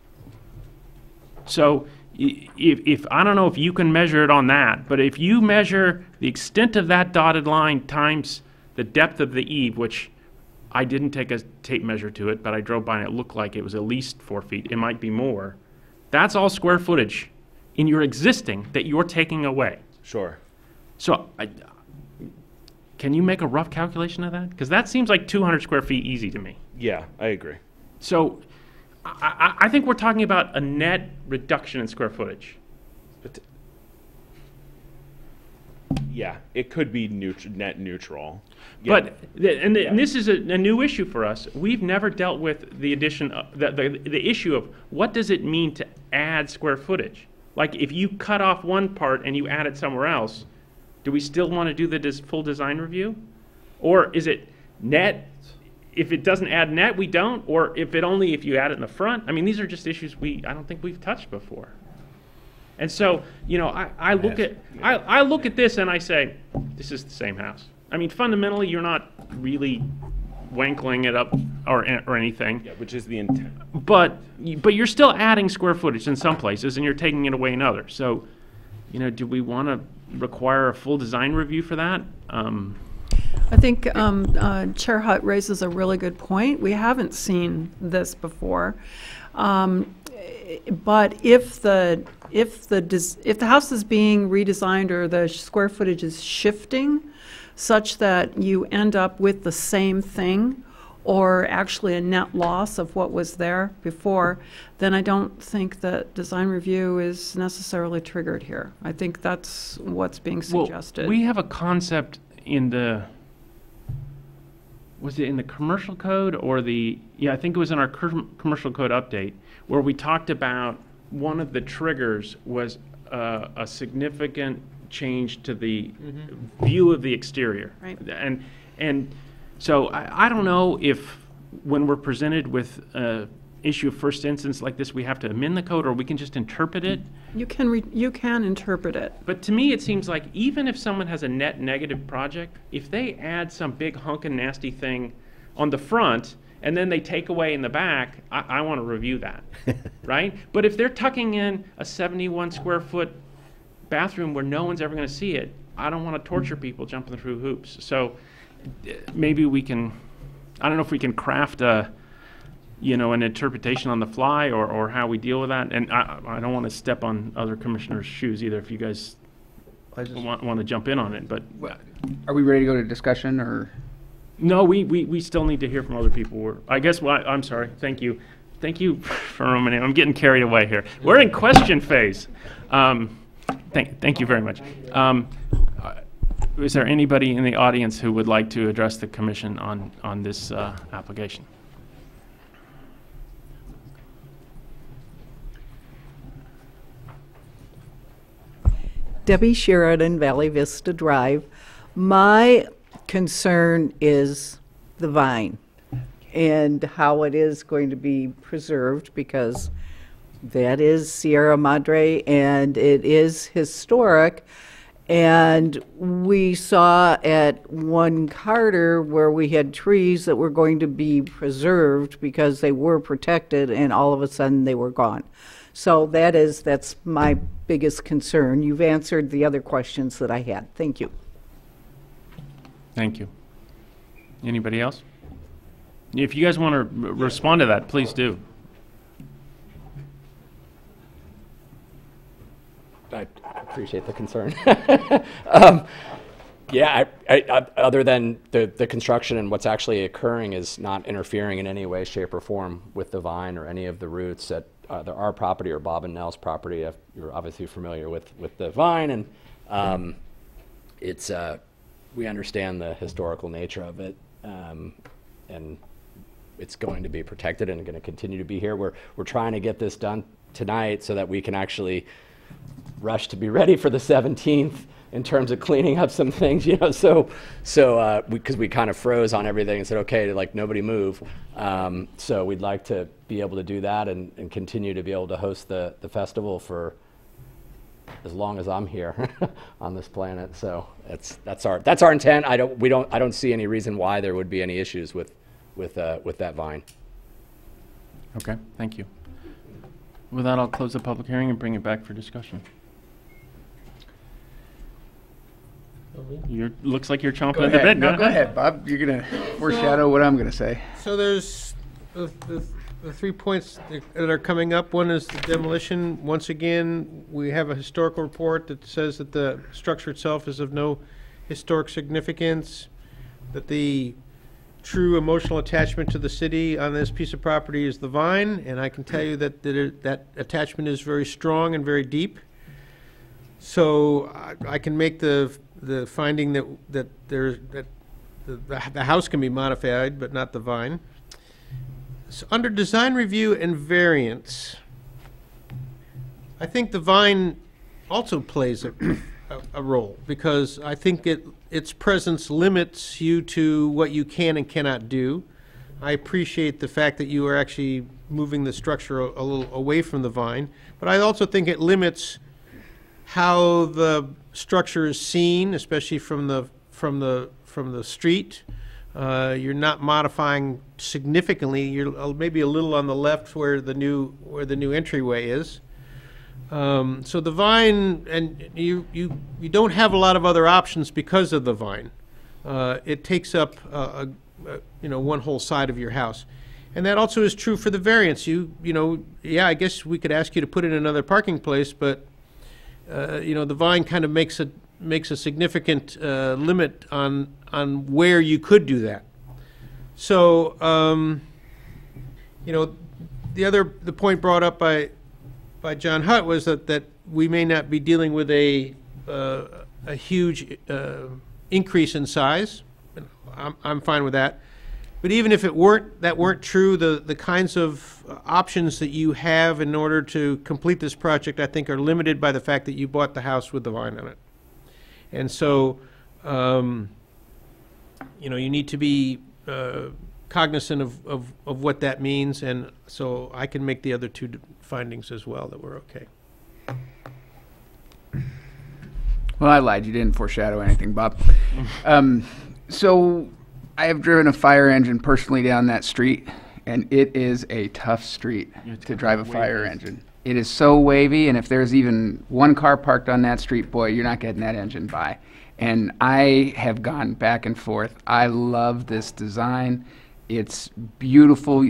So if I don't know if you can measure it on that, but if you measure the extent of that dotted line times the depth of the eave, which I didn't take a tape measure to it, but I drove by and it looked like it was at least 4 feet. It might be more. That's all square footage in your existing that you're taking away. Sure. So can you make a rough calculation of that? Because that seems like 200 square feet easy to me. Yeah, I agree. So I think we're talking about a net reduction in square footage. But yeah, it could be net neutral. Yeah. But and this is a new issue for us. We've never dealt with the addition of the issue of what does it mean to add square footage? Like if you cut off one part and you add it somewhere else, do we still want to do the full design review? Or is it net? If it doesn't add net, we don't. Or if you add it in the front. I mean, these are just issues I don't think we've touched before. And so, you know, I look at this and I say, this is the same house. I mean, fundamentally, you're not really wankling it up or anything. Yeah, which is the intent. But you're still adding square footage in some places and you're taking it away in others. So, you know, do we want to require a full design review for that? I think Chair Hutt raises a really good point. We haven't seen this before. But if the house is being redesigned or the square footage is shifting such that you end up with the same thing or actually a net loss of what was there before, then I don't think that design review is necessarily triggered here. I think that's what's being suggested. Well, we have a concept in was it in the commercial code or I think it was in our commercial code update where we talked about one of the triggers was a significant change to the view of the exterior. Right. And so I don't know if when we're presented with an issue of first instance like this, we have to amend the code or we can just interpret it. You can interpret it. But to me, it seems like even if someone has a net negative project, if they add some big hunkin' nasty thing on the front and then they take away in the back, I want to review that, right? But if they're tucking in a 71 square foot bathroom where no one's ever going to see it, I don't want to torture people jumping through hoops. So maybe we can, I don't know if we can craft an interpretation on the fly or how we deal with that. And I don't want to step on other commissioners' shoes either if you guys want to jump in on it. But Are we ready to go to discussion or? no, we still need to hear from other people. I guess, I'm sorry. Thank you. Thank you for reminding me. I'm getting carried away here. We're in question phase. Thank you very much. Is there anybody in the audience who would like to address the commission on this application? Debbie Sheridan, Valley Vista Drive. My concern is the vine and how it is going to be preserved because that is Sierra Madre and it is historic. And we saw at One Carter where we had trees that were going to be preserved because they were protected and all of a sudden they were gone. So that's my biggest concern. You've answered the other questions that I had. Thank you. Thank you. Anybody else? If you guys want to respond to that, please do. I appreciate the concern. Yeah, other than the construction and what's actually occurring is not interfering in any way, shape, or form with the vine or any of the roots at either our property or Bob and Nell's property. You're obviously familiar with the vine, and it's we understand the historical nature of it, and it's going to be protected and going to continue to be here. We're trying to get this done tonight so that we can actually rush to be ready for the 17th in terms of cleaning up some things, you know, so because we kind of froze on everything and said, okay, like nobody move. So we'd like to be able to do that and continue to be able to host the festival for as long as I'm here on this planet. So that's our intent. I don't see any reason why there would be any issues with that vine. Okay, thank you. With that, I'll close the public hearing and bring it back for discussion. Looks like you're chomping at the bit. No, go ahead, Bob. You're going to foreshadow what I'm going to say. So there's the 3 points that are coming up. One is the demolition. Once again, we have a historical report that says that the structure itself is of no historic significance, that the true emotional attachment to the city on this piece of property is the vine, and I can tell you that that attachment is very strong and very deep. So I can make the finding that the house can be modified, but not the vine. So under design review and variance, I think the vine also plays a role, because I think its presence limits you to what you can and cannot do. I appreciate the fact that you are actually moving the structure a little away from the vine, but I also think it limits how the structure is seen, especially from the street. You're not modifying significantly. You're maybe a little on the left where the new entryway is. So the vine, and you don't have a lot of other options because of the vine. It takes up one whole side of your house, and that also is true for the variance. I guess we could ask you to put in another parking place, but the vine kind of makes a significant limit on where you could do that. So the point brought up by John Hutt was that we may not be dealing with a huge increase in size. I'm fine with that. But even if that weren't true, the kinds of options that you have in order to complete this project, I think, are limited by the fact that you bought the house with the vine on it. And so, you need to be cognizant of what that means, and so I can make the other two findings as well that we're okay. Well, I lied. You didn't foreshadow anything, Bob. So I have driven a fire engine personally down that street, and it is a tough street to drive a fire engine. It is so wavy, and if there's even one car parked on that street, boy, you're not getting that engine by. And I have gone back and forth. I love this design. It's beautiful.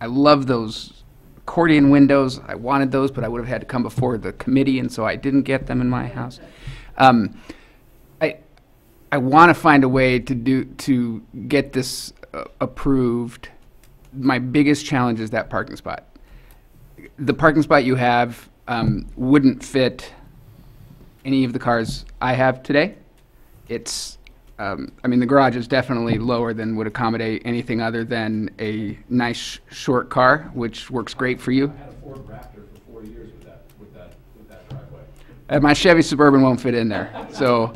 I love those accordion windows. I wanted those, but I would have had to come before the committee, and so I didn't get them in my house. I want to find a way to get this approved. My biggest challenge is that parking spot. The parking spot you have wouldn't fit any of the cars I have today. It's, the garage is definitely lower than would accommodate anything other than a nice short car, which works great for you. I had a Ford Raptor for 4 years with that driveway. My Chevy Suburban won't fit in there. So,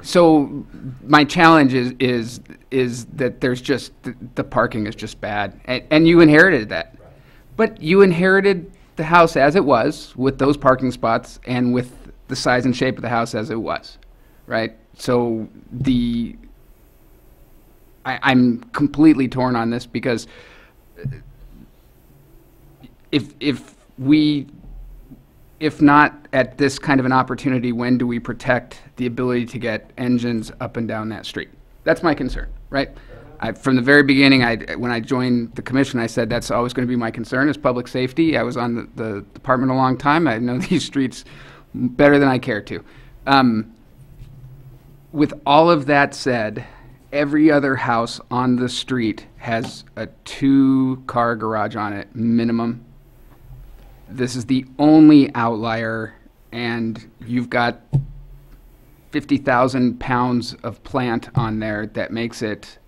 so my challenge is that there's just the parking is just bad, and you inherited that, but you inherited the house as it was with those parking spots and with the size and shape of the house as it was, right? So I'm completely torn on this, because if not at this kind of an opportunity, when do we protect the ability to get engines up and down that street? That's my concern, right? From the very beginning, when I joined the commission, I said that's always going to be my concern, is public safety. I was on the department a long time. I know these streets better than I care to. With all of that said, every other house on the street has a 2-car garage on it, minimum. This is the only outlier, and you've got 50,000 pounds of plant on there that makes it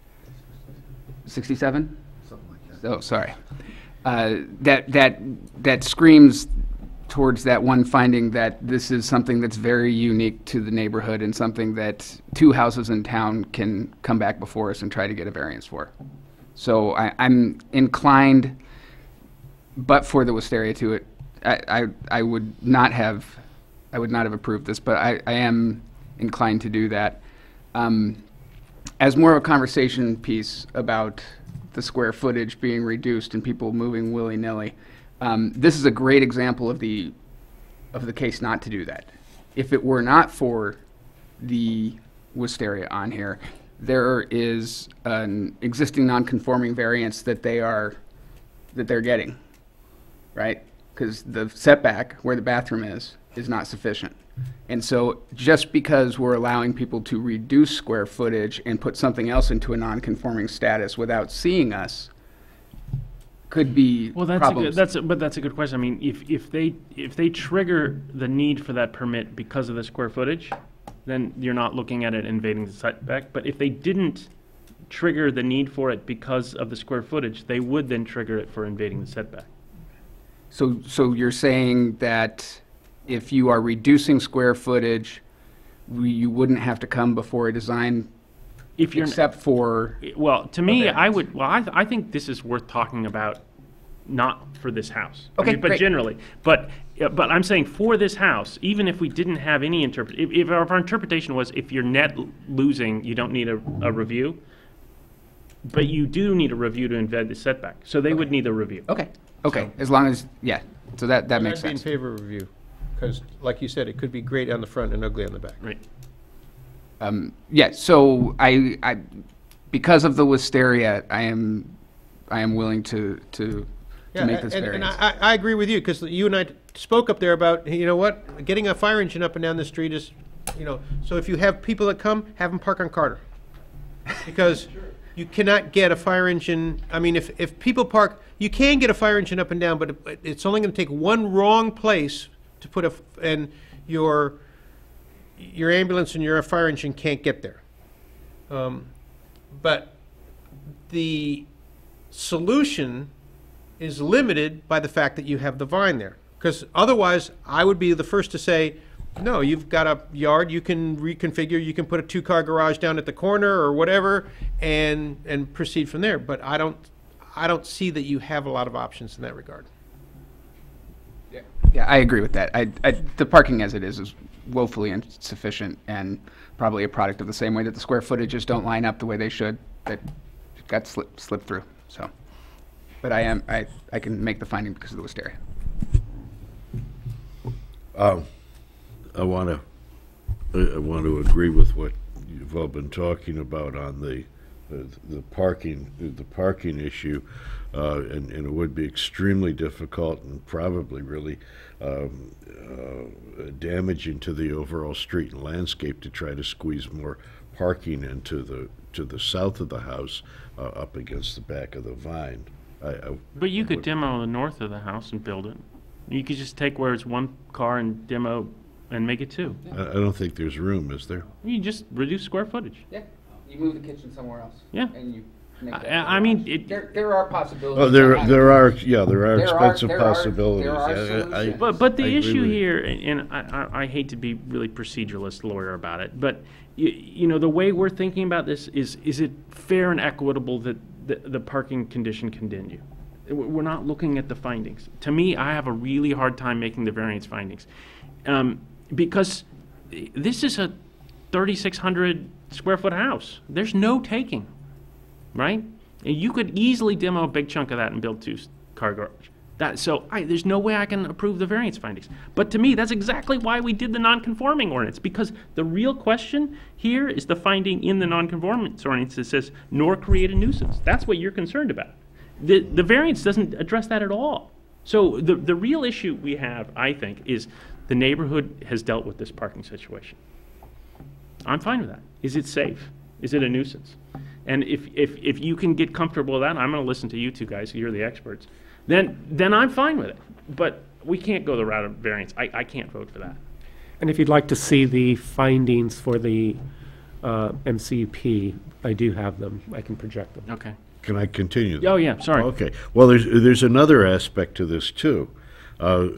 67? Something like that. Oh, sorry. that screams towards that one finding that this is something that's very unique to the neighborhood and something that 2 houses in town can come back before us and try to get a variance for. So I'm inclined, but for the Wisteria to it, I would not have approved this, but I am inclined to do that. As more of a conversation piece about the square footage being reduced and people moving willy-nilly, this is a great example of the case not to do that. If it were not for the Wisteria on here, there is an existing non-conforming variance that they're getting, right? Because the setback where the bathroom is not sufficient. And so just because we're allowing people to reduce square footage and put something else into a non-conforming status without seeing us could be problems. That's a good question. I mean, if they trigger the need for that permit because of the square footage, then you're not looking at it invading the setback. But if they didn't trigger the need for it because of the square footage, they would then trigger it for invading the setback. So you're saying that if you are reducing square footage, you wouldn't have to come before a design except for... Well, to me, I think this is worth talking about, not for this house. Okay, but great. Generally. But I'm saying for this house, even if we didn't have any if our interpretation was if you're net losing, you don't need a review, but you do need a review to invade the setback. So they would need a review. Okay, as long as, yeah, so that makes I'd be in sense. favor of review, because like you said, it could be great on the front and ugly on the back. Right. Yeah, so I because of the Wisteria, I am willing to make this variance. And I agree with you, because you and I spoke up there about, you know what, getting a fire engine up and down the street is, so if you have people that come, have them park on Carter. Because you cannot get a fire engine, I mean, if people park, you can get a fire engine up and down, but it's only going to take one wrong place to put and your ambulance and your fire engine can't get there. But the solution is limited by the fact that you have the vine there. Because otherwise, I would be the first to say, no, you've got a yard, you can reconfigure, you can put a 2-car garage down at the corner or whatever, and proceed from there. But I don't see that you have a lot of options in that regard. Yeah, I agree with that. The parking as it is woefully insufficient and probably a product of the same way that the square footages don't line up the way they should, that got slipped through. So, but I can make the finding because of the Wisteria. I want to agree with what you've all been talking about on the parking issue, and it would be extremely difficult and probably really damaging to the overall street and landscape to try to squeeze more parking into to the south of the house up against the back of the vine. But you could demo the north of the house and build it. You could just take where it's 1 car and demo and make it 2. I don't think there's room, is there? You just reduce square footage. Yeah, you move the kitchen somewhere else. Yeah. And you make that I mean, there are possibilities. Oh, there are expensive possibilities. There are solutions. But the I agree issue with you. here, and I hate to be really proceduralist lawyer about it, but the way we're thinking about this is it fair and equitable that the parking condition continue? We're not looking at the findings. To me, I have a really hard time making the variance findings, because this is a 3,600 square foot house. There's no taking, right? And you could easily demo a big chunk of that and build 2-car garage. There's no way I can approve the variance findings. But to me, that's exactly why we did the non-conforming ordinance, because the real question here is the finding in the non-conformance ordinance that says, nor create a nuisance. That's what you're concerned about. The variance doesn't address that at all. So the real issue we have, I think, is the neighborhood has dealt with this parking situation. I'm fine with that. Is it safe? Is it a nuisance? And if you can get comfortable with that, I'm going to listen to you two guys. You're the experts. Then I'm fine with it. But we can't go the route of variance. I can't vote for that. And if you'd like to see the findings for the MCUP, I do have them. I can project them. Okay. can I continue? Oh, yeah, sorry. Okay. Well, there's another aspect to this too. I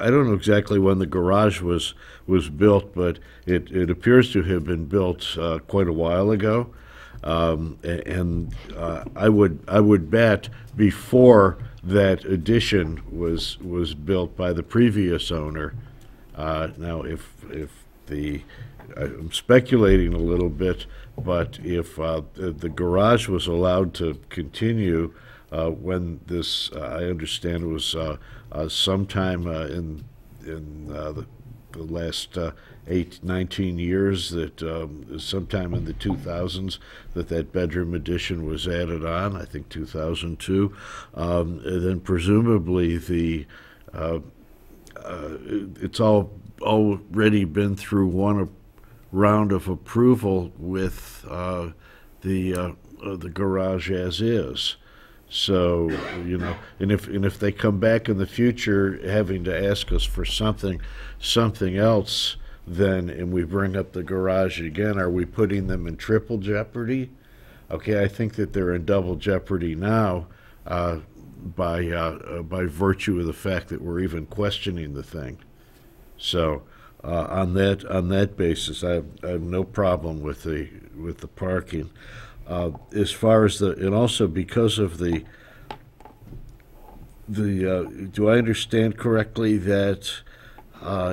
don't know exactly when the garage was built, but it appears to have been built quite a while ago, and I would bet before that addition was built by the previous owner. Now, if I'm speculating a little bit, but if the garage was allowed to continue when this, I understand it was sometime in the last 19 years, that sometime in the 2000s that bedroom addition was added on, I think 2002, then presumably it's already been through one round of approval with the garage as is. So, and if they come back in the future having to ask us for something else, then, and we bring up the garage again, are we putting them in triple jeopardy? Okay, I think that they're in double jeopardy now by virtue of the fact that we're even questioning the thing. So, on that basis, I have no problem with the parking. As far as and also because of the do I understand correctly that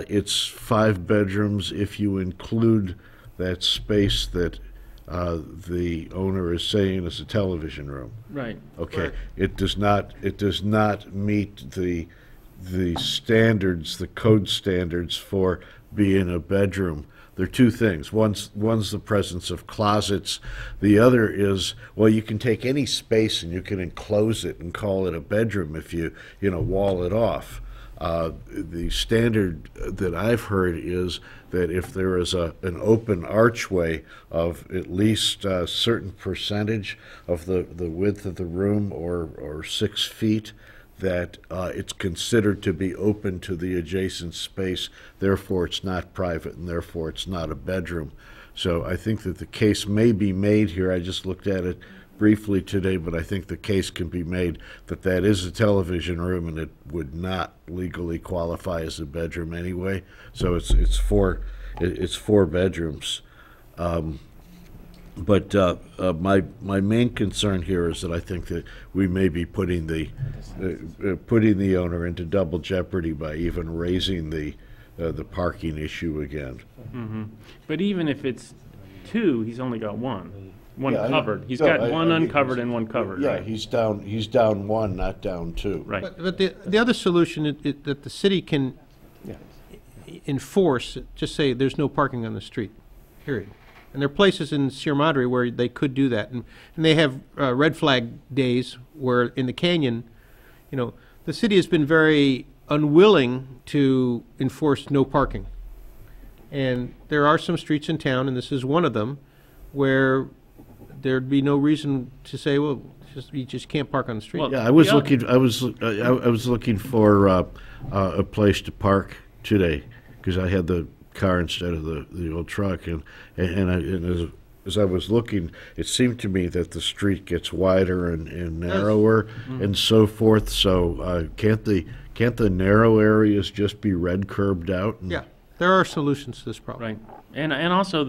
it's 5 bedrooms if you include that space that the owner is saying is a television room? Right. Okay. It does not meet the standards, the code standards for being a bedroom. There are two things. One's the presence of closets. The other is, well, you can take any space and you can enclose it and call it a bedroom if you wall it off. The standard that I've heard is that if there is an open archway of at least a certain percentage of the width of the room or 6 feet, that it's considered to be open to the adjacent space, therefore it's not private, and therefore it's not a bedroom. So I think that the case may be made here. I just looked at it briefly today, but I think the case can be made that is a television room and it would not legally qualify as a bedroom anyway. So it's 4 bedrooms. But my main concern here is that I think that we may be putting the owner into double jeopardy by even raising the parking issue again. Mm-hmm. But even if it's 2, he's only got one Yeah, covered. He's got one uncovered and one covered. Yeah, right? he's down 1, not down 2. Right. But the other solution that the city can enforce, just say there's no parking on the street, period. And there are places in Sierra Madre where they could do that. And they have red flag days where in the canyon, the city has been very unwilling to enforce no parking. And there are some streets in town, and this is one of them, where there'd be no reason to say, well, you just can't park on the street. Well, Yeah, I was looking for a place to park today because I had the car instead of the old truck, and as I was looking, it seemed to me that the street gets wider and narrower and so forth. So can't the narrow areas just be red curbed out? Yeah, there are solutions to this problem. Right. And also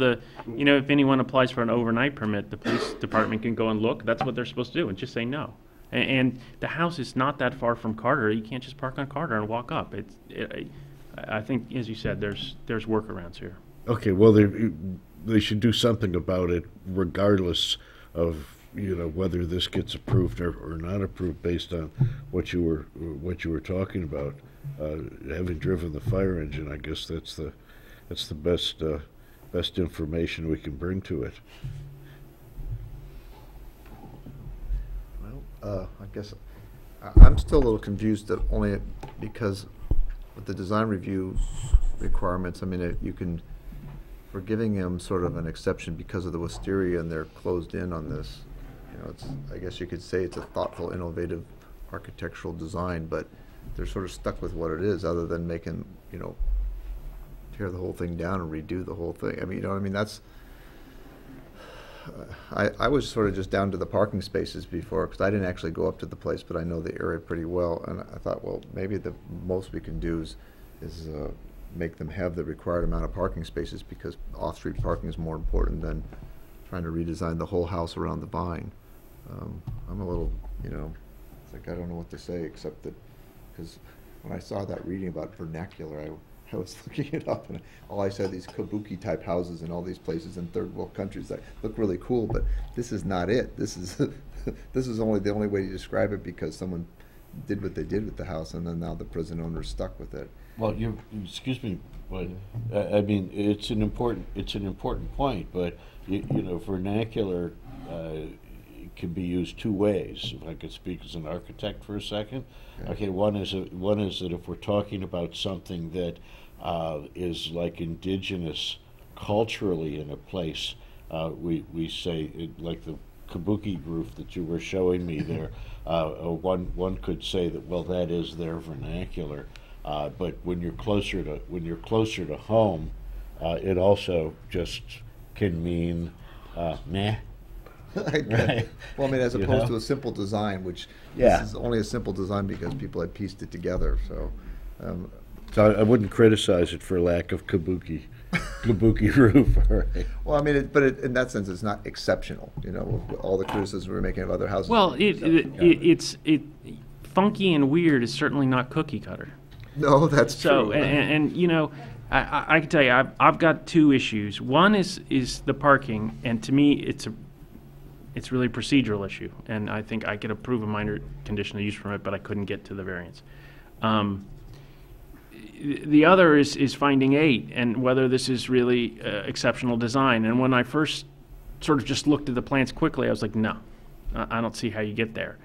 if anyone applies for an overnight permit, the police department can go and look. That's what they're supposed to do, and just say no. And the house is not that far from Carter. You can't just park on Carter and walk up. I think, as you said, there's workarounds here. Okay, well, they should do something about it, regardless of whether this gets approved or not approved, based on what you were talking about. Having driven the fire engine, I guess that's the best information we can bring to it. Well, I guess I'm still a little confused that only because with the design review requirements, I mean, you can, for giving him sort of an exception because of the Wisteria and they're closed in on this, I guess you could say it's a thoughtful, innovative architectural design, but they're sort of stuck with what it is, other than making, tear the whole thing down and redo the whole thing. I mean, that's, I was sort of just down to the parking spaces before, because I didn't actually go up to the place, but I know the area pretty well, and I thought, well, maybe the most we can do is make them have the required amount of parking spaces, because off-street parking is more important than trying to redesign the whole house around the vine. I'm a little, it's like I don't know what to say, except that, because when I saw that reading about vernacular, I was looking it up, and all I said, these kabuki type houses in all these places in third world countries that look really cool, but this is not it. This is this is only the only way to describe it, because someone did what they did with the house, and then now the present owner is stuck with it. Well, excuse me, but I mean, it's an important point, but vernacular can be used two ways. If I could speak as an architect for a second. Okay, one is that if we're talking about something that is like indigenous culturally in a place, we say like the kabuki roof that you were showing me there. One could say that, well, that is their vernacular, but when you're closer to home, it also just can mean meh. Right. Well, I mean, as opposed to a simple design, which this is only a simple design because people had pieced it together. So, so I wouldn't criticize it for lack of kabuki roof. Right. Well, I mean, in that sense, it's not exceptional. All the criticisms we're making of other houses. Well, it's funky and weird is certainly not cookie cutter. No, that's true. So, and I can tell you, I've got two issues. One is the parking, and to me, it's really a procedural issue, and I think I could approve a minor conditional use permit, but I couldn't get to the variance. The other is finding 8 and whether this is really exceptional design. And when I first sort of just looked at the plans quickly, I was like, no, I don't see how you get there.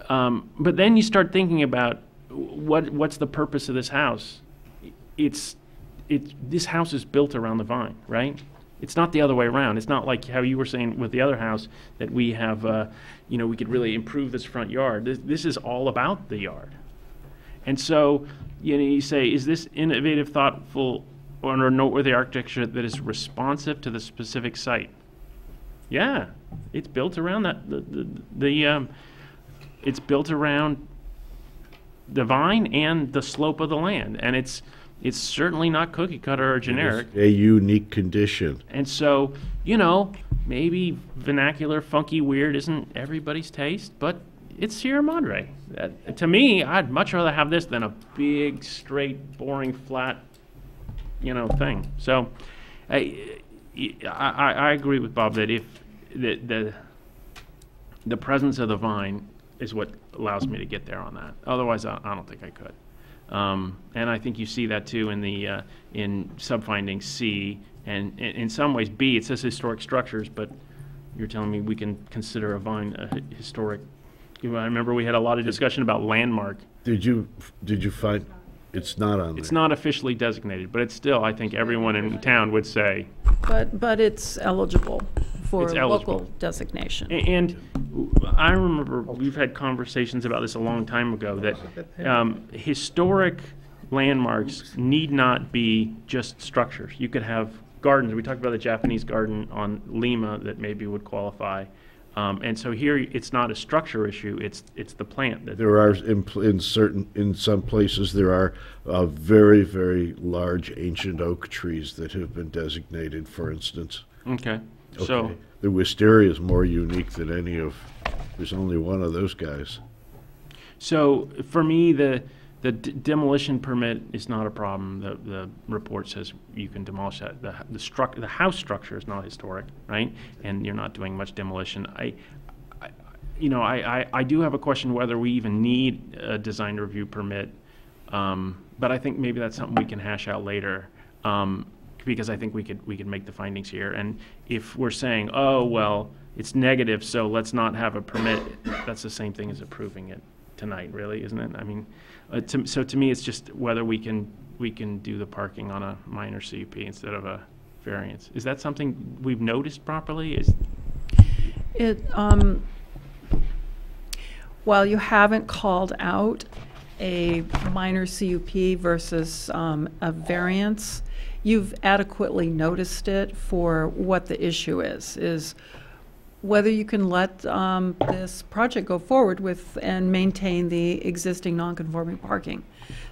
But then you start thinking about what's the purpose of this house. This house is built around the vine, right? It's not the other way around. It's not like how you were saying with the other house that we have, we could really improve this front yard. This is all about the yard. And so, you say, is this innovative, thoughtful, or noteworthy architecture that is responsive to the specific site? Yeah, it's built around that. It's built around the vine and the slope of the land, and it's certainly not cookie cutter or generic. It's a unique condition. And so, maybe vernacular, funky, weird isn't everybody's taste, but it's Sierra Madre. To me, I'd much rather have this than a big, straight, boring, flat, thing. So, I agree with Bob that if the presence of the vine is what allows me to get there on that. Otherwise, I don't think I could. And I think you see that too in the in subfinding C, and in some ways B. It says historic structures, but you're telling me we can consider a vine a historic. I remember we had a lot of discussion about landmark. Did you find it's not on there? It's not officially designated, but it's still, I think everyone in town would say. But it's eligible for local designation. And I remember we've had conversations about this a long time ago, that historic landmarks need not be just structures. You could have gardens. We talked about the Japanese garden on Lima that maybe would qualify. And so here it's not a structure issue, it's the plant. There are, in some places, there are very, very large ancient oak trees that have been designated, for instance. Okay. So the Wisteria is more unique than any of, there's only one of those guys. So for me, the demolition permit is not a problem. The report says you can demolish that. The house structure is not historic, right? And you're not doing much demolition. I do have a question whether we even need a design review permit, but I think maybe that's something we can hash out later, because I think we could make the findings here. And if we're saying, oh well, it's negative, so let's not have a permit, that's the same thing as approving it tonight, really, isn't it? I mean. So to me, it's just whether we can do the parking on a minor CUP instead of a variance. Is that something we've noticed properly? While you haven't called out a minor CUP versus a variance, you've adequately noticed it for what the issue is whether you can let this project go forward with and maintain the existing non-conforming parking.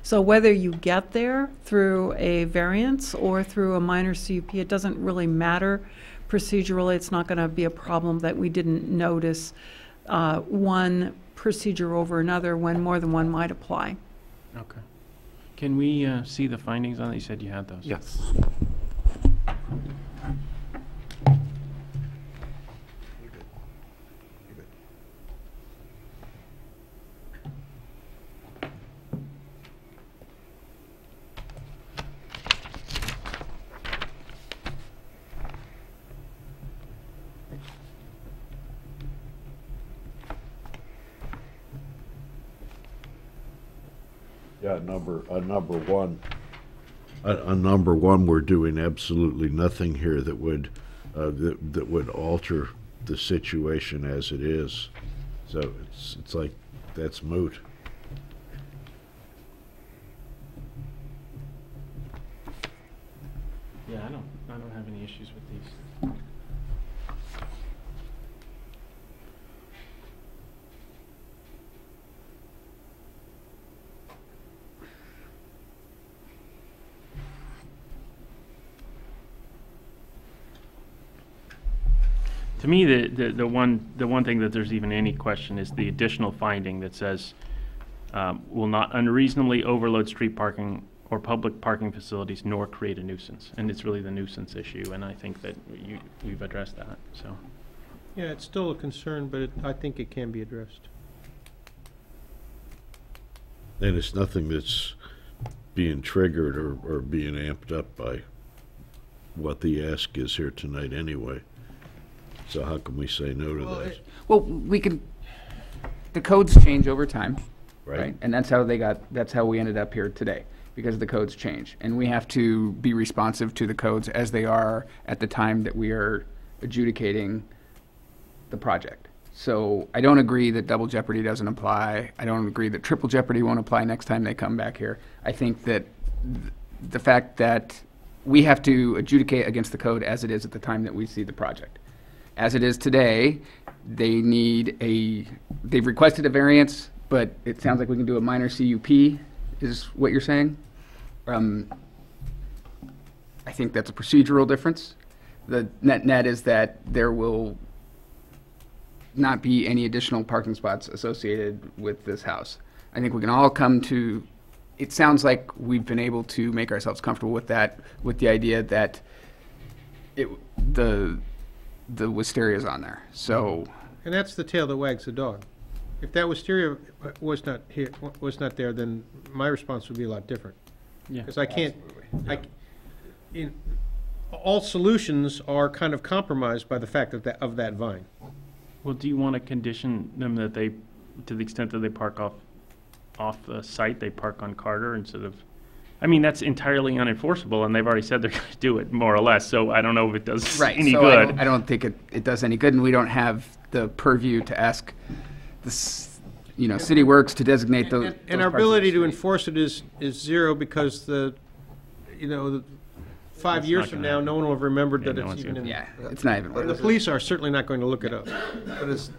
So whether you get there through a variance or through a minor CUP, it doesn't really matter procedurally. It's not going to be a problem that we didn't notice one procedure over another when more than one might apply. Okay. Can we see the findings on it? You said you had those. Yes. Yeah, number one. On number one, we're doing absolutely nothing here that would that would alter the situation as it is. So it's like that's moot. Yeah, I don't have any issues with these. To me, the one thing that there's even any question is the additional finding that says will not unreasonably overload street parking or public parking facilities nor create a nuisance. And it's really the nuisance issue, and I think that we've addressed that. So Yeah, it's still a concern, but I think it can be addressed. And it's nothing that's being triggered or being amped up by what the ask is here tonight anyway. So how can we say no to that? Well, we can, the codes change over time, right? And that's how we ended up here today, because the codes change. And we have to be responsive to the codes as they are at the time that we are adjudicating the project. So I don't agree that double jeopardy doesn't apply. I don't agree that triple jeopardy won't apply next time they come back here. I think that the fact that we have to adjudicate against the code as it is at the time that we see the project. As it is today, they've requested a variance, but it sounds like we can do a minor CUP, is what you're saying? I think that's a procedural difference. The net is that there will not be any additional parking spots associated with this house. I think we can all come to, it sounds like we've been able to make ourselves comfortable with that, with the idea that the wisteria is on there. So, And that's the tail that wags the dog. If that wisteria was not there, then my response would be a lot different. Yeah. Because I can't, all solutions are kind of compromised by the fact of that vine. Well, do you want to condition them that they, to the extent that they park off the site, they park on Carter instead of? I mean, that's entirely unenforceable, and they've already said they're going to do it, more or less, so I don't know if it does any good. I don't think it does any good, and we don't have the purview to ask the City Works to designate those. And our ability to enforce it is zero, because 5 years from now, no one will have remembered that it's even in. Yeah, it's not even. The police are certainly not going to look it up.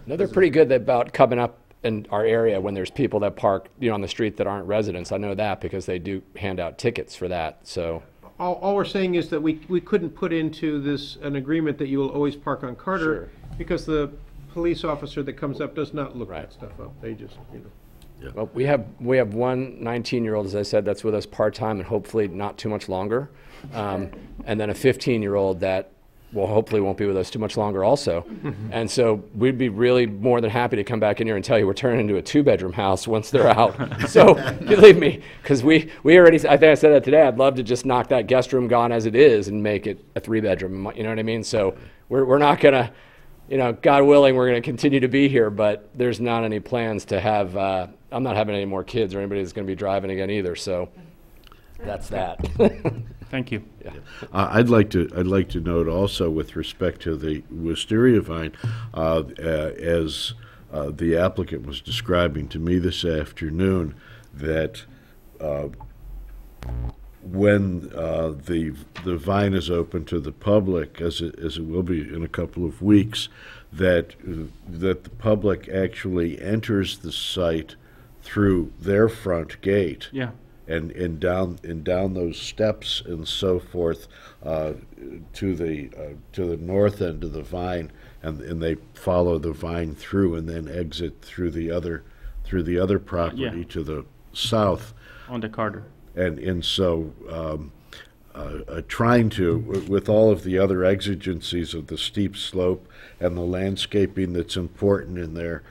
No, they're pretty good about coming up in our area when there's people that park, on the street that aren't residents. I know that because they do hand out tickets for that. So all we're saying is that we couldn't put into this an agreement that you will always park on Carter, because the police officer that comes up does not look that stuff up. They just, Yeah. Well, we have one 19-year-old, as I said, that's with us part-time and hopefully not too much longer. And then a 15-year-old that hopefully won't be with us too much longer also. And so we'd be really more than happy to come back in here and tell you we're turning into a 2-bedroom house once they're out. So believe me, because we already, I think I said that today, I'd love to just knock that guest room gone as it is and make it a 3-bedroom, you know what I mean? So we're not going to, God willing, we're going to continue to be here, but there's not any plans to have, I'm not having any more kids or anybody that's going to be driving again either, so that's that. Thank you. Yeah. I'd like to note also with respect to the wisteria vine, as the applicant was describing to me this afternoon, that when the vine is open to the public, as it will be in a couple of weeks, that the public actually enters the site through their front gate. Yeah. And down those steps and so forth to the north end of the vine, and they follow the vine through and then exit through the other property to the south onto Carter. And so trying to, with all of the other exigencies of the steep slope and the landscaping that's important in there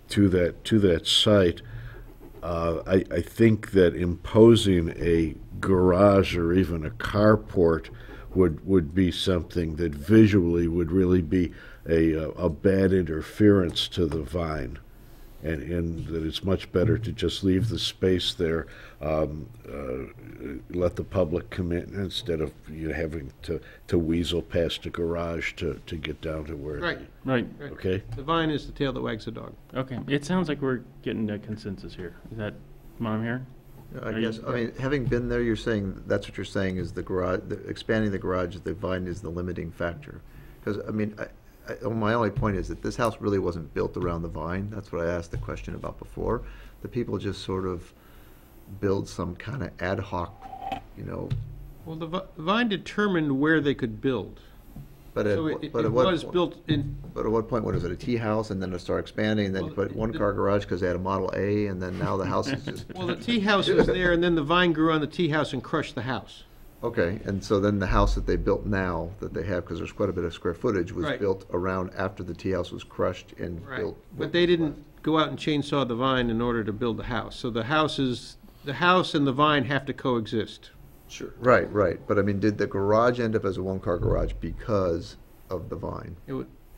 to that site. I think that imposing a garage or even a carport would be something that visually would really be a bad interference to the vine, and that it's much better to just leave the space there, let the public come in instead of having to weasel past a garage to get down to where. Right. Okay. The vine is the tail that wags the dog. Okay. It sounds like we're getting a consensus here. Is that what I'm hearing? I guess, I mean, having been there, you're saying, that's what you're saying is the garage, expanding the garage, the vine is the limiting factor. Because, I mean, my only point is that this house really wasn't built around the vine. That's what I asked the question about before. The people just sort of build some kind of ad hoc, Well, the vine determined where they could build. But So it was built in. But at what point, what is it, a tea house, and then it started expanding, and then you put one-car garage because they had a Model A, and then now the house is just... Well, the tea house was there, and then the vine grew on the tea house and crushed the house. Okay, and so then the house that they built now, that they have, because there's quite a bit of square footage, was Right. built around after the tea house was crushed and Right. built. But they didn't go out and chainsaw the vine in order to build the house. So the house and the vine have to coexist. Sure. Right, but I mean, did the garage end up as a one-car garage because of the vine?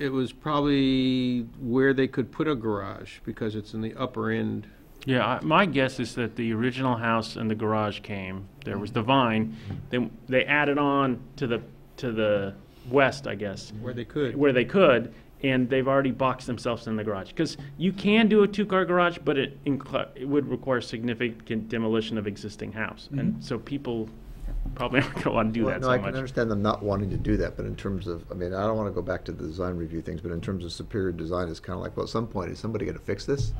It was probably where they could put a garage, because it's in the upper end. Yeah, my guess is that the original house and the garage came. There was the vine. Then they added on to the west, I guess. Where they could. Where they could, and they've already boxed themselves in the garage. Because you can do a two-car garage, but it would require significant demolition of existing house. And so people probably aren't going to want to do that No, so I much. can understand them not wanting to do that, but in terms of, I mean, I don't want to go back to the design review things, but in terms of superior design, it's kind of like, well, at some point, is somebody going to fix this?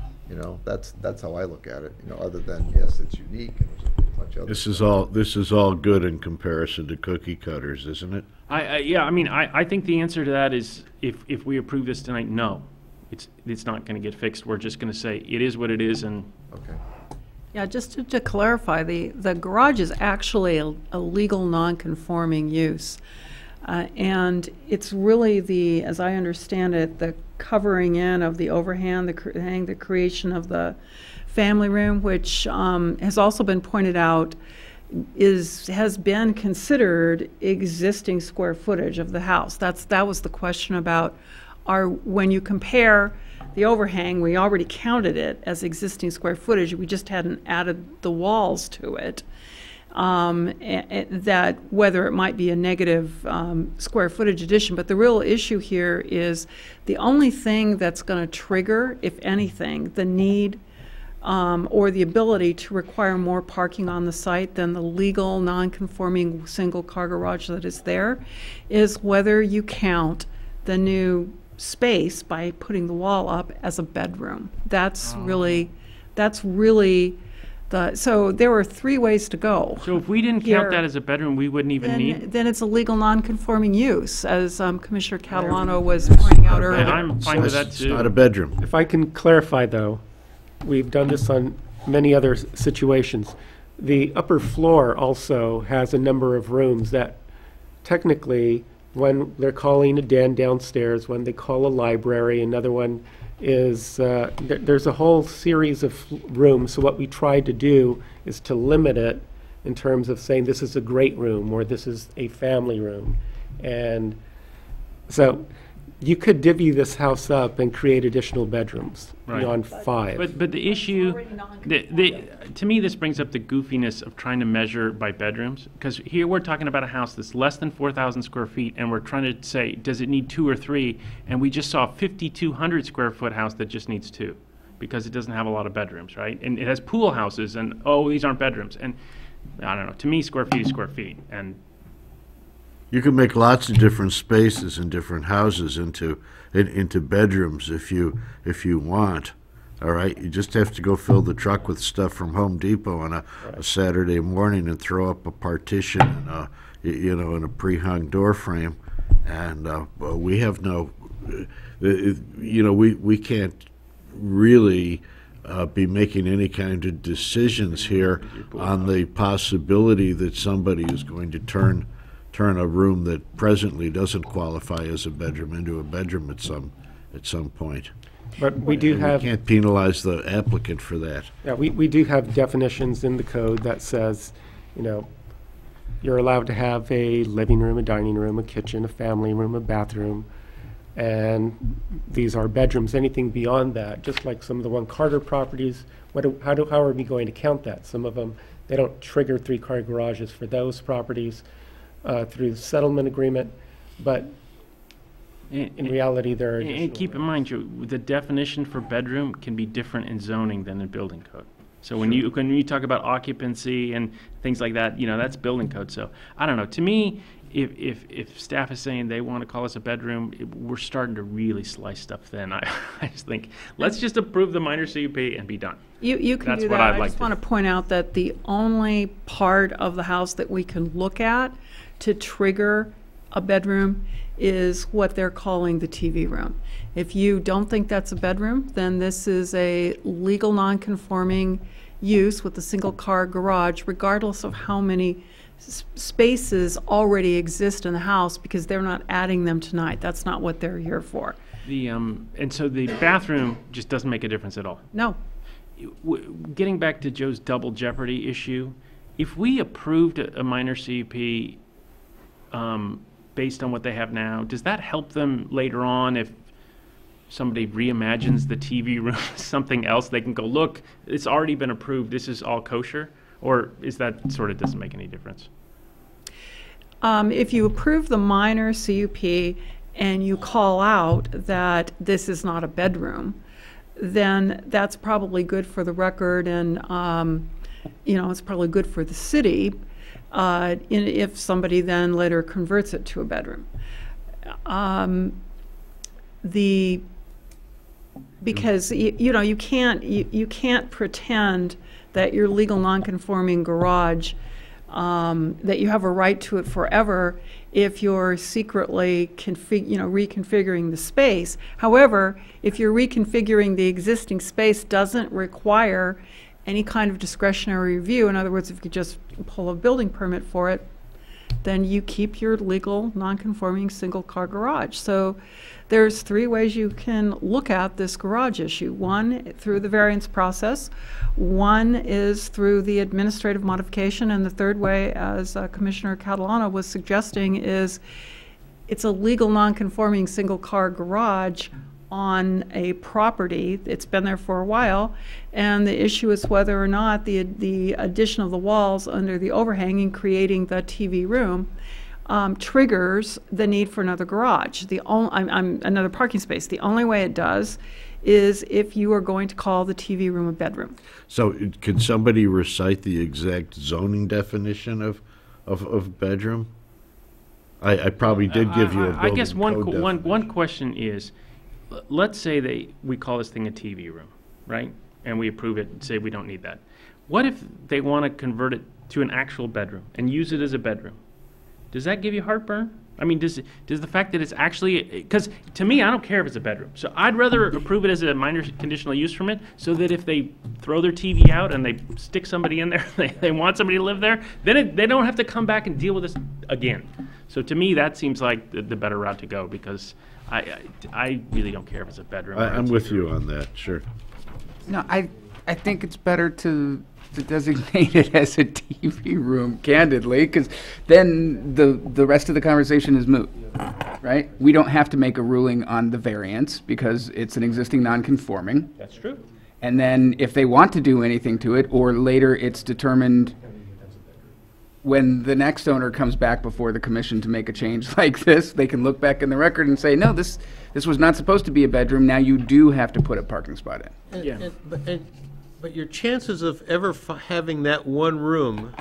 That's how I look at it, other than, yes, it's unique and there's a bunch of other This is all good in comparison to cookie cutters, isn't it? I think the answer to that is if we approve this tonight, no. It's not going to get fixed. We're just going to say it is what it is, and Okay. Yeah, just to clarify, the garage is actually a legal non-conforming use. And it's really as I understand it, the covering in of the overhang, the creation of the family room, which has also been pointed out, has been considered existing square footage of the house. That was the question about when you compare the overhang, we already counted it as existing square footage. We just hadn't added the walls to it. That whether it might be a negative square footage addition, but the real issue here is the only thing that's going to trigger, if anything, the need or the ability to require more parking on the site than the legal non-conforming single-car garage that is there, is whether you count the new space by putting the wall up as a bedroom. That's really so there were three ways to go. So if we didn't count that as a bedroom, we wouldn't even need? Then it's a legal non-conforming use, as Commissioner Catalano was pointing out earlier. I'm fine with that too. It's not a bedroom. If I can clarify, though, we've done this on many other situations. The upper floor also has a number of rooms that technically, when they're calling a den downstairs, when they call a library, another one is, there's a whole series of rooms. So what we tried to do is to limit it in terms of saying this is a great room or this is a family room. And so you could divvy this house up and create additional bedrooms beyond 5. But the issue, to me, this brings up the goofiness of trying to measure by bedrooms. Because here we're talking about a house that's less than 4,000 square feet, and we're trying to say, does it need 2 or 3? And we just saw a 5,200 square foot house that just needs 2. because it doesn't have a lot of bedrooms, right? And it has pool houses, and oh, these aren't bedrooms. And I don't know. To me, square feet is square feet, and You can make lots of different spaces in different houses into bedrooms if you want. All right, you just have to go fill the truck with stuff from Home Depot on a Saturday morning and throw up a partition and in a pre-hung door frame, and we have no, we can't really be making any kind of decisions here on the possibility that somebody is going to turn a room that presently doesn't qualify as a bedroom into a bedroom at some point. But we do have... We can't penalize the applicant for that. Yeah, we do have definitions in the code that says, you're allowed to have a living room, a dining room, a kitchen, a family room, a bathroom, and these are bedrooms. Anything beyond that, just like some of the one Carter properties, how are we going to count that? Some of them, they don't trigger 3-car garages for those properties through the settlement agreement, but in reality, there are... And keep in mind, Joe, the definition for bedroom can be different in zoning than in building code. So when you talk about occupancy and things like that, that's building code. So I don't know. To me, if staff is saying they want to call us a bedroom, we're starting to really slice stuff thin. I just think, let's just approve the minor CUP and be done. You can That's do what that. I'd like I just want to point out that the only part of the house that we can look at to trigger a bedroom is what they're calling the TV room. If you don't think that's a bedroom, then this is a legal non-conforming use with a single-car garage, regardless of how many spaces already exist in the house, because they're not adding them tonight. That's not what they're here for. And so the bathroom just doesn't make a difference at all. No. Getting back to Joe's double jeopardy issue, if we approved a minor CUP based on what they have now, does that help them later on if somebody reimagines the TV room as something else? They can go, look, it's already been approved, this is all kosher? Or is that sort of doesn't make any difference? If you approve the minor CUP and you call out that this is not a bedroom, then that's probably good for the record, and it's probably good for the city if somebody then later converts it to a bedroom. Because you can't pretend that your legal non-conforming garage, that you have a right to it forever if you're secretly reconfiguring the space. However, if you're reconfiguring the existing space doesn't require any kind of discretionary review, in other words, if you just pull a building permit for it, then you keep your legal non-conforming single-car garage. So there's 3 ways you can look at this garage issue. One, through the variance process. One is through the administrative modification. And the third way, as Commissioner Catalano was suggesting, is it's a legal non-conforming single-car garage on a property. It's been there for a while. And the issue is whether or not the addition of the walls under the overhanging, creating the TV room, triggers the need for another garage, another parking space. The only way it does is if you are going to call the TV room a bedroom. So can somebody recite the exact zoning definition of bedroom? I probably did give you a building I guess code one question is, let's say we call this thing a TV room, right? And we approve it and say we don't need that. What if they want to convert it to an actual bedroom and use it as a bedroom? Does that give you heartburn? I mean, does the fact that it's actually, because to me, I don't care if it's a bedroom. So I'd rather approve it as a minor conditional use permit, so that if they throw their TV out and they stick somebody in there, they want somebody to live there, then they don't have to come back and deal with this again. So to me, that seems like the better route to go, because I really don't care if it's a bedroom. I'm with you on that, sure. No, I think it's better to designate it as a TV room, candidly, because then the rest of the conversation is moot, right? We don't have to make a ruling on the variance because it's an existing non-conforming. That's true. And then if they want to do anything to it, or later it's determined when the next owner comes back before the commission to make a change like this, they can look back in the record and say, no, this was not supposed to be a bedroom. Now you do have to put a parking spot in. Yeah. But your chances of ever having that one room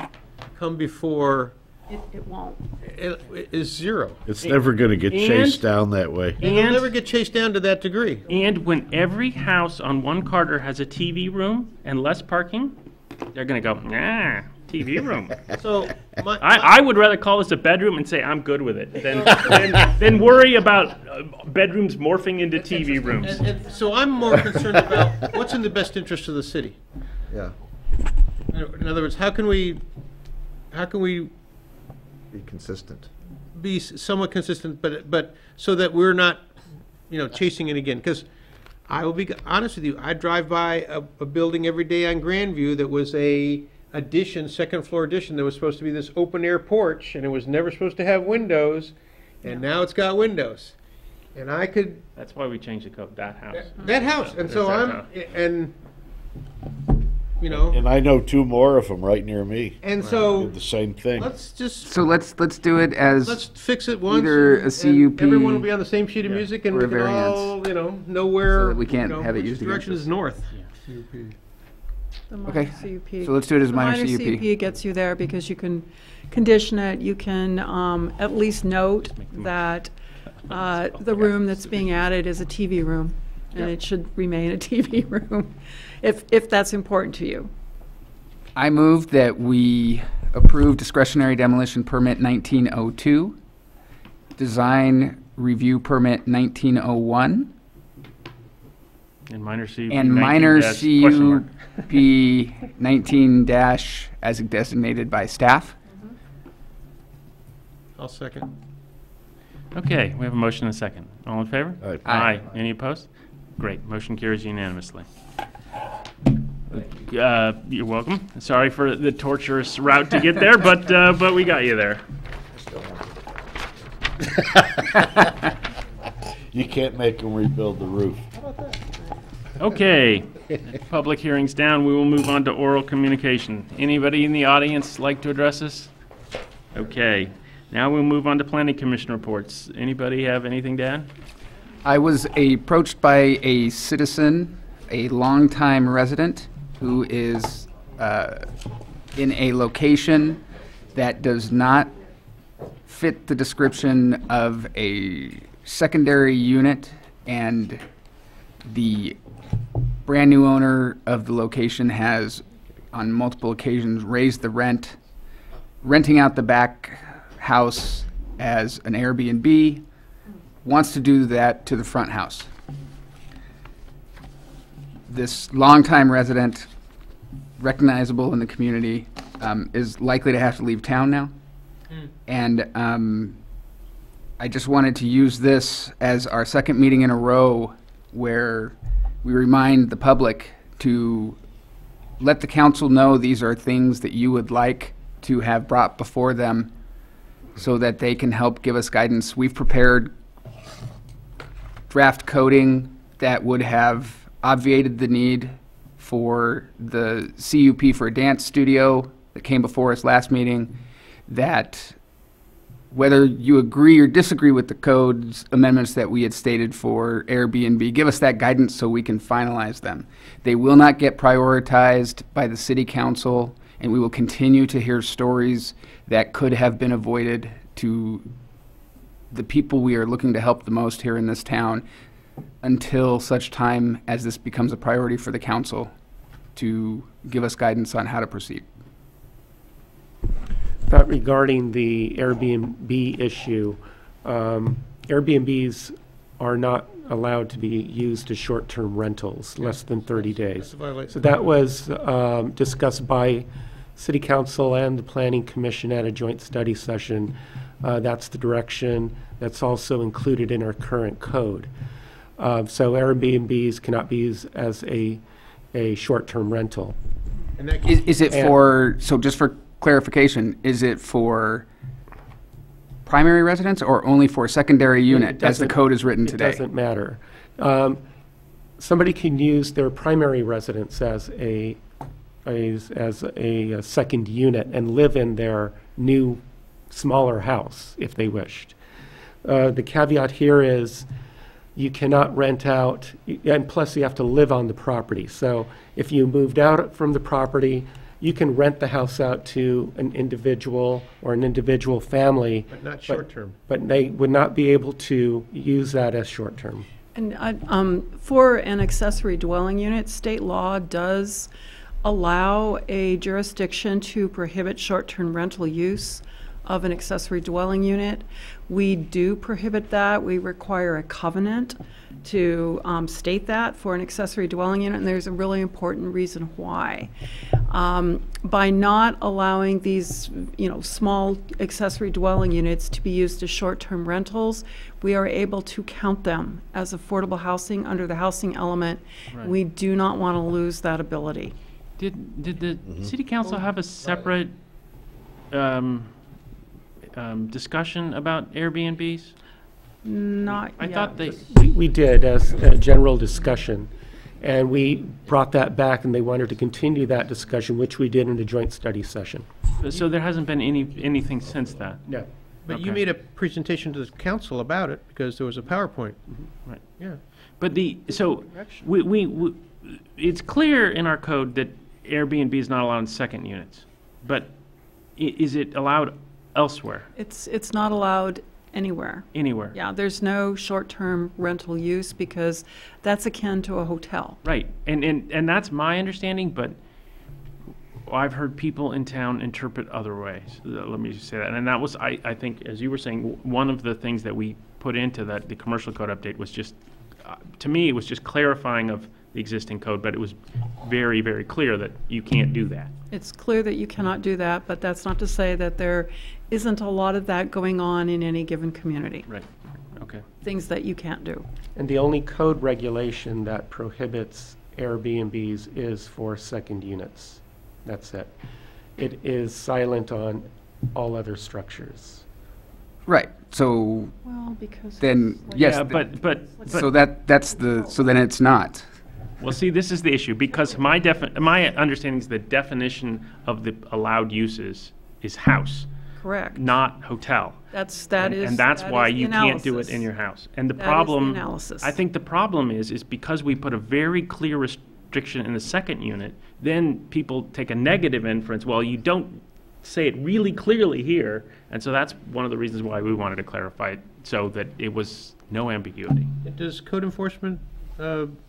come before It won't. is zero. It's never going to get chased down that way. And it'll never get chased down to that degree. And when every house on one corner has a TV room and less parking, they're going to go, nah, TV room. So I would rather call this a bedroom and say I'm good with it than worry about bedrooms morphing into TV rooms. And so I'm more concerned about what's in the best interest of the city. Yeah, In other words, how can we be consistent. be somewhat consistent, but so that we're not, chasing it again? Because I will be honest with you, I drive by a building every day on Grandview that was a addition, second floor addition, that was supposed to be this open air porch, and it was never supposed to have windows, and now it's got windows. And I could. That's why we changed the code, that house. That house, and so And I know two more of them right near me. And so Did the same thing. let's just. So let's do it as Let's fix it once. either a and CUP everyone will be on the same sheet of Yeah. music, and or we a can variance. all, know where. So that we can't have it which used against direction us. is north. The minor Okay. CUP. So let's do it as The minor CUP. CUP gets you there because you can condition it, you can at least note that the room that's being added is a TV room, and it should remain a TV room, if that's important to you. I move that we approve discretionary demolition permit 1902, design review permit 1901, And minor CUP. and minor 19 question mark. CUP 19 dash as designated by staff. I'll second. Okay, we have a motion and a second. All in favor? Aye. Aye. Any opposed? Great, motion carries unanimously. You're welcome. Sorry for the torturous route to get there, but we got you there. You can't make them rebuild the roof. Okay, public hearing's down. We will move on to oral communication. Anybody in the audience like to address us? Okay, now we'll move on to planning commission reports. Anybody have anything to add? I was approached by a citizen, a longtime resident, who is in a location that does not fit the description of a secondary unit, and the brand new owner of the location has on multiple occasions raised the rent, renting out the back house as an Airbnb, wants to do that to the front house. This longtime resident, recognizable in the community, is likely to have to leave town now. And I just wanted to use this as our second meeting in a row where we remind the public to let the council know these are things that you would like to have brought before them so that they can help give us guidance. We've prepared draft coding that would have obviated the need for the CUP for a dance studio that came before us last meeting, that whether you agree or disagree with the code's amendments that we had stated for Airbnb, give us that guidance so we can finalize them. They will not get prioritized by the city council, and we will continue to hear stories that could have been avoided to the people we are looking to help the most here in this town until such time as this becomes a priority for the council to give us guidance on how to proceed. That regarding the Airbnb issue, Airbnbs are not allowed to be used as short-term rentals, less than 30 days. So that was discussed by City Council and the Planning Commission at a joint study session. That's the direction that's also included in our current code. So Airbnbs cannot be used as a short-term rental. And that Is it for, so just for clarification, is it for primary residence or only for secondary unit as the code is written today? It doesn't matter. Somebody can use their primary residence as a as a second unit and live in their new, smaller house if they wished. The caveat here is you cannot rent out, and plus you have to live on the property. So if you moved out from the property, you can rent the house out to an individual or an individual family. But not short-term. But they would not be able to use that as short-term. And for an accessory dwelling unit, state law does allow a jurisdiction to prohibit short-term rental use of an accessory dwelling unit. We do prohibit that. We require a covenant to state that for an accessory dwelling unit, and there's a really important reason why. By not allowing these, small accessory dwelling units to be used as short-term rentals, we are able to count them as affordable housing under the housing element. Right. We do not want to lose that ability. Did the city council have a separate discussion about Airbnbs? Not I yet. thought they. We did as a general discussion, and we brought that back, and they wanted to continue that discussion, which we did in the joint study session. So there hasn't been anything since that? No. But you Okay. made a presentation to the council about it because there was a PowerPoint. Right. Yeah. But we it's clear in our code that Airbnb is not allowed in second units, but is it allowed elsewhere? It's not allowed anywhere. Anywhere? Yeah, there's no short-term rental use because that's akin to a hotel. Right, and that's my understanding, but I've heard people in town interpret other ways. Let me just say that. And that was, I think, as you were saying, one of the things that we put into the commercial code update was just, to me, it was just clarifying of the existing code, but it was very, very clear that you can't do that. It's clear that you cannot do that, but that's not to say that there isn't a lot of that going on in any given community. Right, okay. Things that you can't do. And the only code regulation that prohibits Airbnbs is for second units. That's it. It is silent on all other structures. Right, so Well, because. then, yes. Yeah, but So so then it's not. well, see, this is the issue, because my understanding is the definition of the allowed uses is house, Correct. not hotel. And that's why the you can't do it analysis. in your house. And the That is problem, the analysis. I think the problem is because we put a very clear restriction in the second unit, then people take a negative inference. Well, you don't say it really clearly here, and so that's one of the reasons why we wanted to clarify it so that it was no ambiguity. Does code enforcement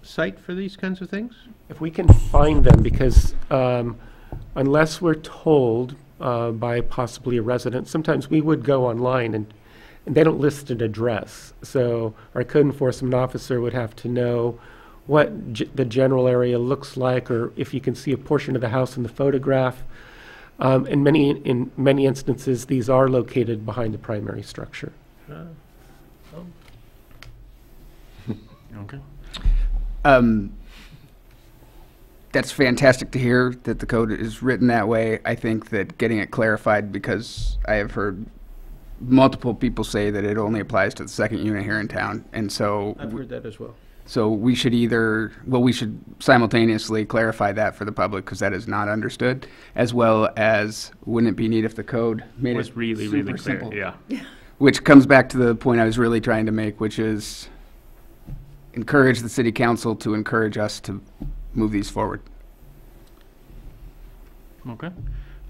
cite for these kinds of things? If we can find them, because unless we're told by possibly a resident, sometimes we would go online and they don't list an address. So our code enforcement officer would have to know what the general area looks like, or if you can see a portion of the house in the photograph. In many instances, these are located behind the primary structure. Okay. That's fantastic to hear that the code is written that way. I think that getting it clarified, because I have heard multiple people say that it only applies to the second unit here in town, and so I've heard that as well. So we should we should simultaneously clarify that for the public, because that is not understood, as well as, wouldn't it be neat if the code made It was it really, super really clear, simple? yeah. Which comes back to the point I was really trying to make, which is encourage the city council to encourage us to move these forward. Okay.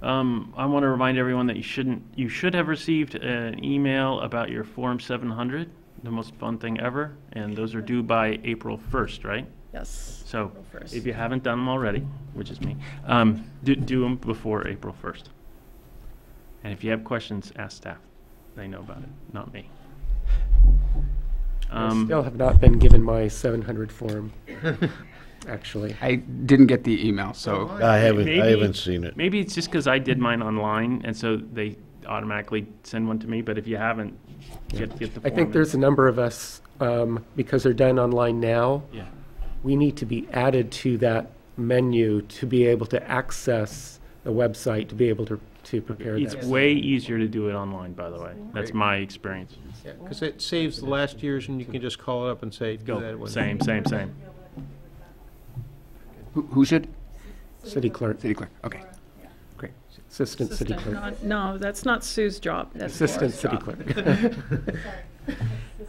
I want to remind everyone that you should have received an email about your Form 700, the most fun thing ever, and those are due by April 1st, right? Yes. So April 1st. if you haven't done them already, which is me, do them before April 1st. And if you have questions, ask staff. They know about it, not me. I still have not been given my 700 form, actually. I didn't get the email, so. I haven't seen it. Maybe it's just because I did mine online, and so they automatically send one to me, but if you haven't, get the form. I think there's a number of us, because they're done online now. Yeah. We need to be added to that menu to be able to access the website, to be able to prepare It's that. way easier to do it online, by the way. That's my experience. Yeah, because it saves the last year's, and you can just call it up and say, do that Go, one. same. Who should? City clerk, City clerk, okay. Great. assistant city clerk. No, that's not Sue's job. That's Assistant Laura's city job.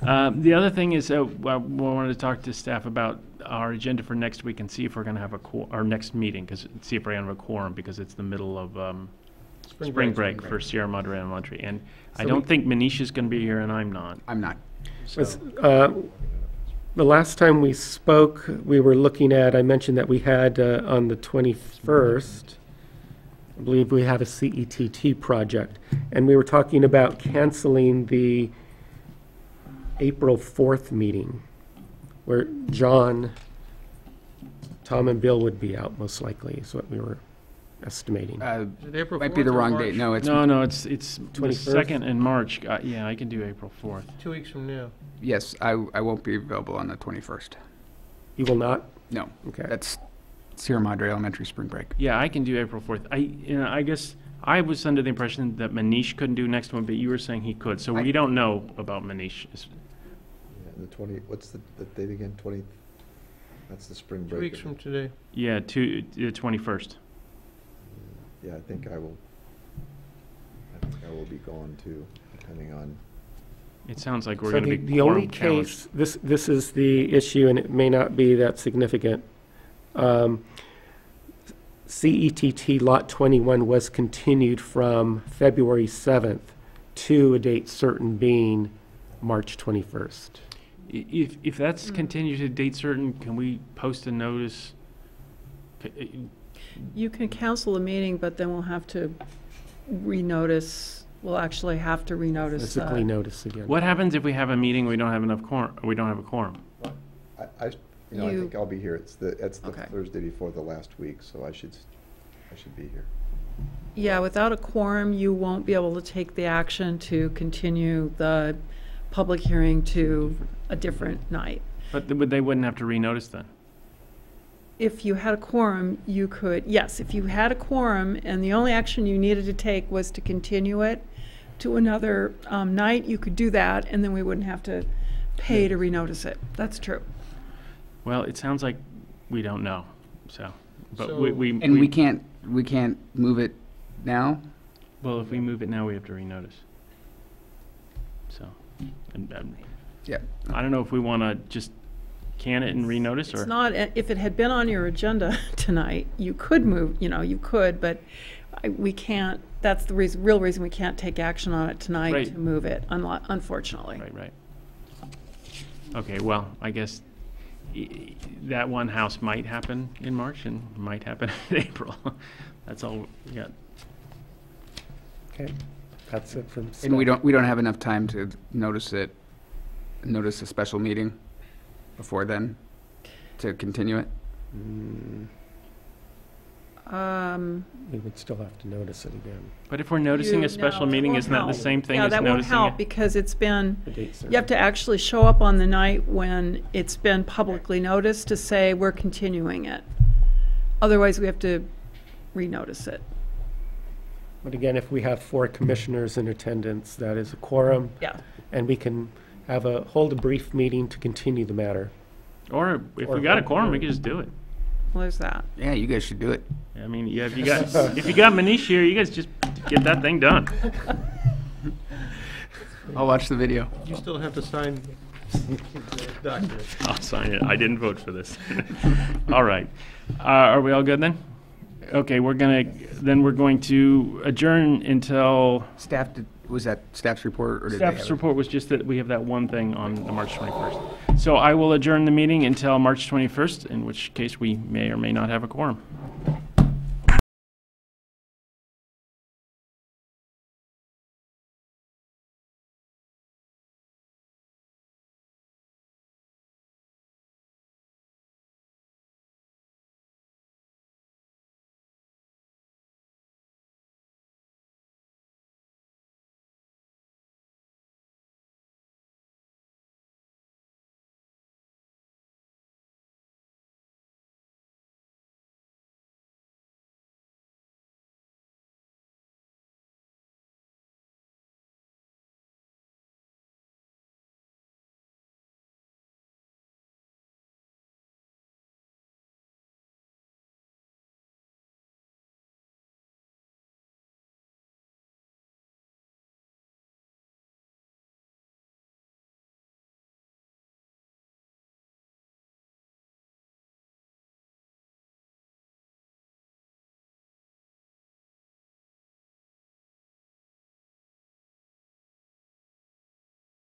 clerk. The other thing is, we wanted to talk to staff about our agenda for next week and see if we're going to have our next meeting, see if we're going to have a quorum, because it's the middle of spring break for Sierra Madre Elementary. And I don't think Manish is going to be here, and I'm not. I'm not. So. The last time we spoke, we were looking at, I mentioned that we had on the 21st, I believe we have a CETT project, and we were talking about canceling the April 4th meeting, where John, Tom, and Bill would be out most likely, is what we were estimating. April Might be 4th the or wrong March? date. No, it's No, it's the 21st? 2nd in March. Yeah, I can do April 4th. 2 weeks from now. yes. I won't be available on the 21st. You will not? No, Okay. that's Sierra Madre Elementary spring break. Yeah, I can do April 4th. I guess I was under the impression that Manish couldn't do next one, but you were saying he could. So we don't know about Manish. Yeah, the 20, what's the date again? 20, that's the spring 2 break. weeks from today. Yeah, the 21st. Yeah, I think I will be gone too, depending on. It sounds like we're So going to be the only quorum challenged. case, this is the issue, and it may not be that significant. CETT Lot 21 was continued from February 7th to a date certain being March 21st. If that's continued to date certain, can we post a notice? You can cancel the meeting, but then we'll have to renotice, we'll actually have to renotice. Physically notice again. What happens if we have a meeting, we don't have enough quorum, we don't have a quorum? I think I'll be here. It's the Okay. Thursday before the last week, so I should be here. Yeah, without a quorum, you won't be able to take the action to continue the public hearing to a different night. But they wouldn't have to renotice then? If you had a quorum, you could, yes, if you had a quorum and the only action you needed to take was to continue it to another night, you could do that, and then we wouldn't have to pay to renotice it. That's true. Well, it sounds like we don't know, so. But So- We can't move it now? Well, if we move it now, we have to renotice. So, Yeah. I don't know if we want to just can it and renotice, or? It's not, if it had been on your agenda tonight, you could move, you could, but we can't, that's the real reason we can't take action on it tonight Right. to move it, unfortunately. Right. Okay, well, I guess that one house might happen in March and might happen in April. That's all we got. Okay, that's it from staff. And we don't have enough time to notice a special meeting before then to continue it? We would still have to notice it again. But if we're noticing a special meeting, isn't that the same thing as Yeah, that won't noticing help it? because it's been, The date certain. you have to actually show up on the night when it's been publicly noticed to say we're continuing it. Otherwise, we have to renotice it. But again, if we have 4 commissioners in attendance, that is a quorum, Yeah. and we can hold a brief meeting to continue the matter. Or if Or we got a hold quorum, we hearing. could just do it. Well, there's that. Yeah, you guys should do it. I mean, yeah, if you got Manish here, you guys just get that thing done. I'll watch the video. You still have to sign the document. I'll sign it. I didn't vote for this. All right. Are we all good then? Okay, we're going to adjourn until Was that staff's report, or did they have staff's it? report was just that we have that one thing on the March 21st. So I will adjourn the meeting until March 21st, in which case we may or may not have a quorum.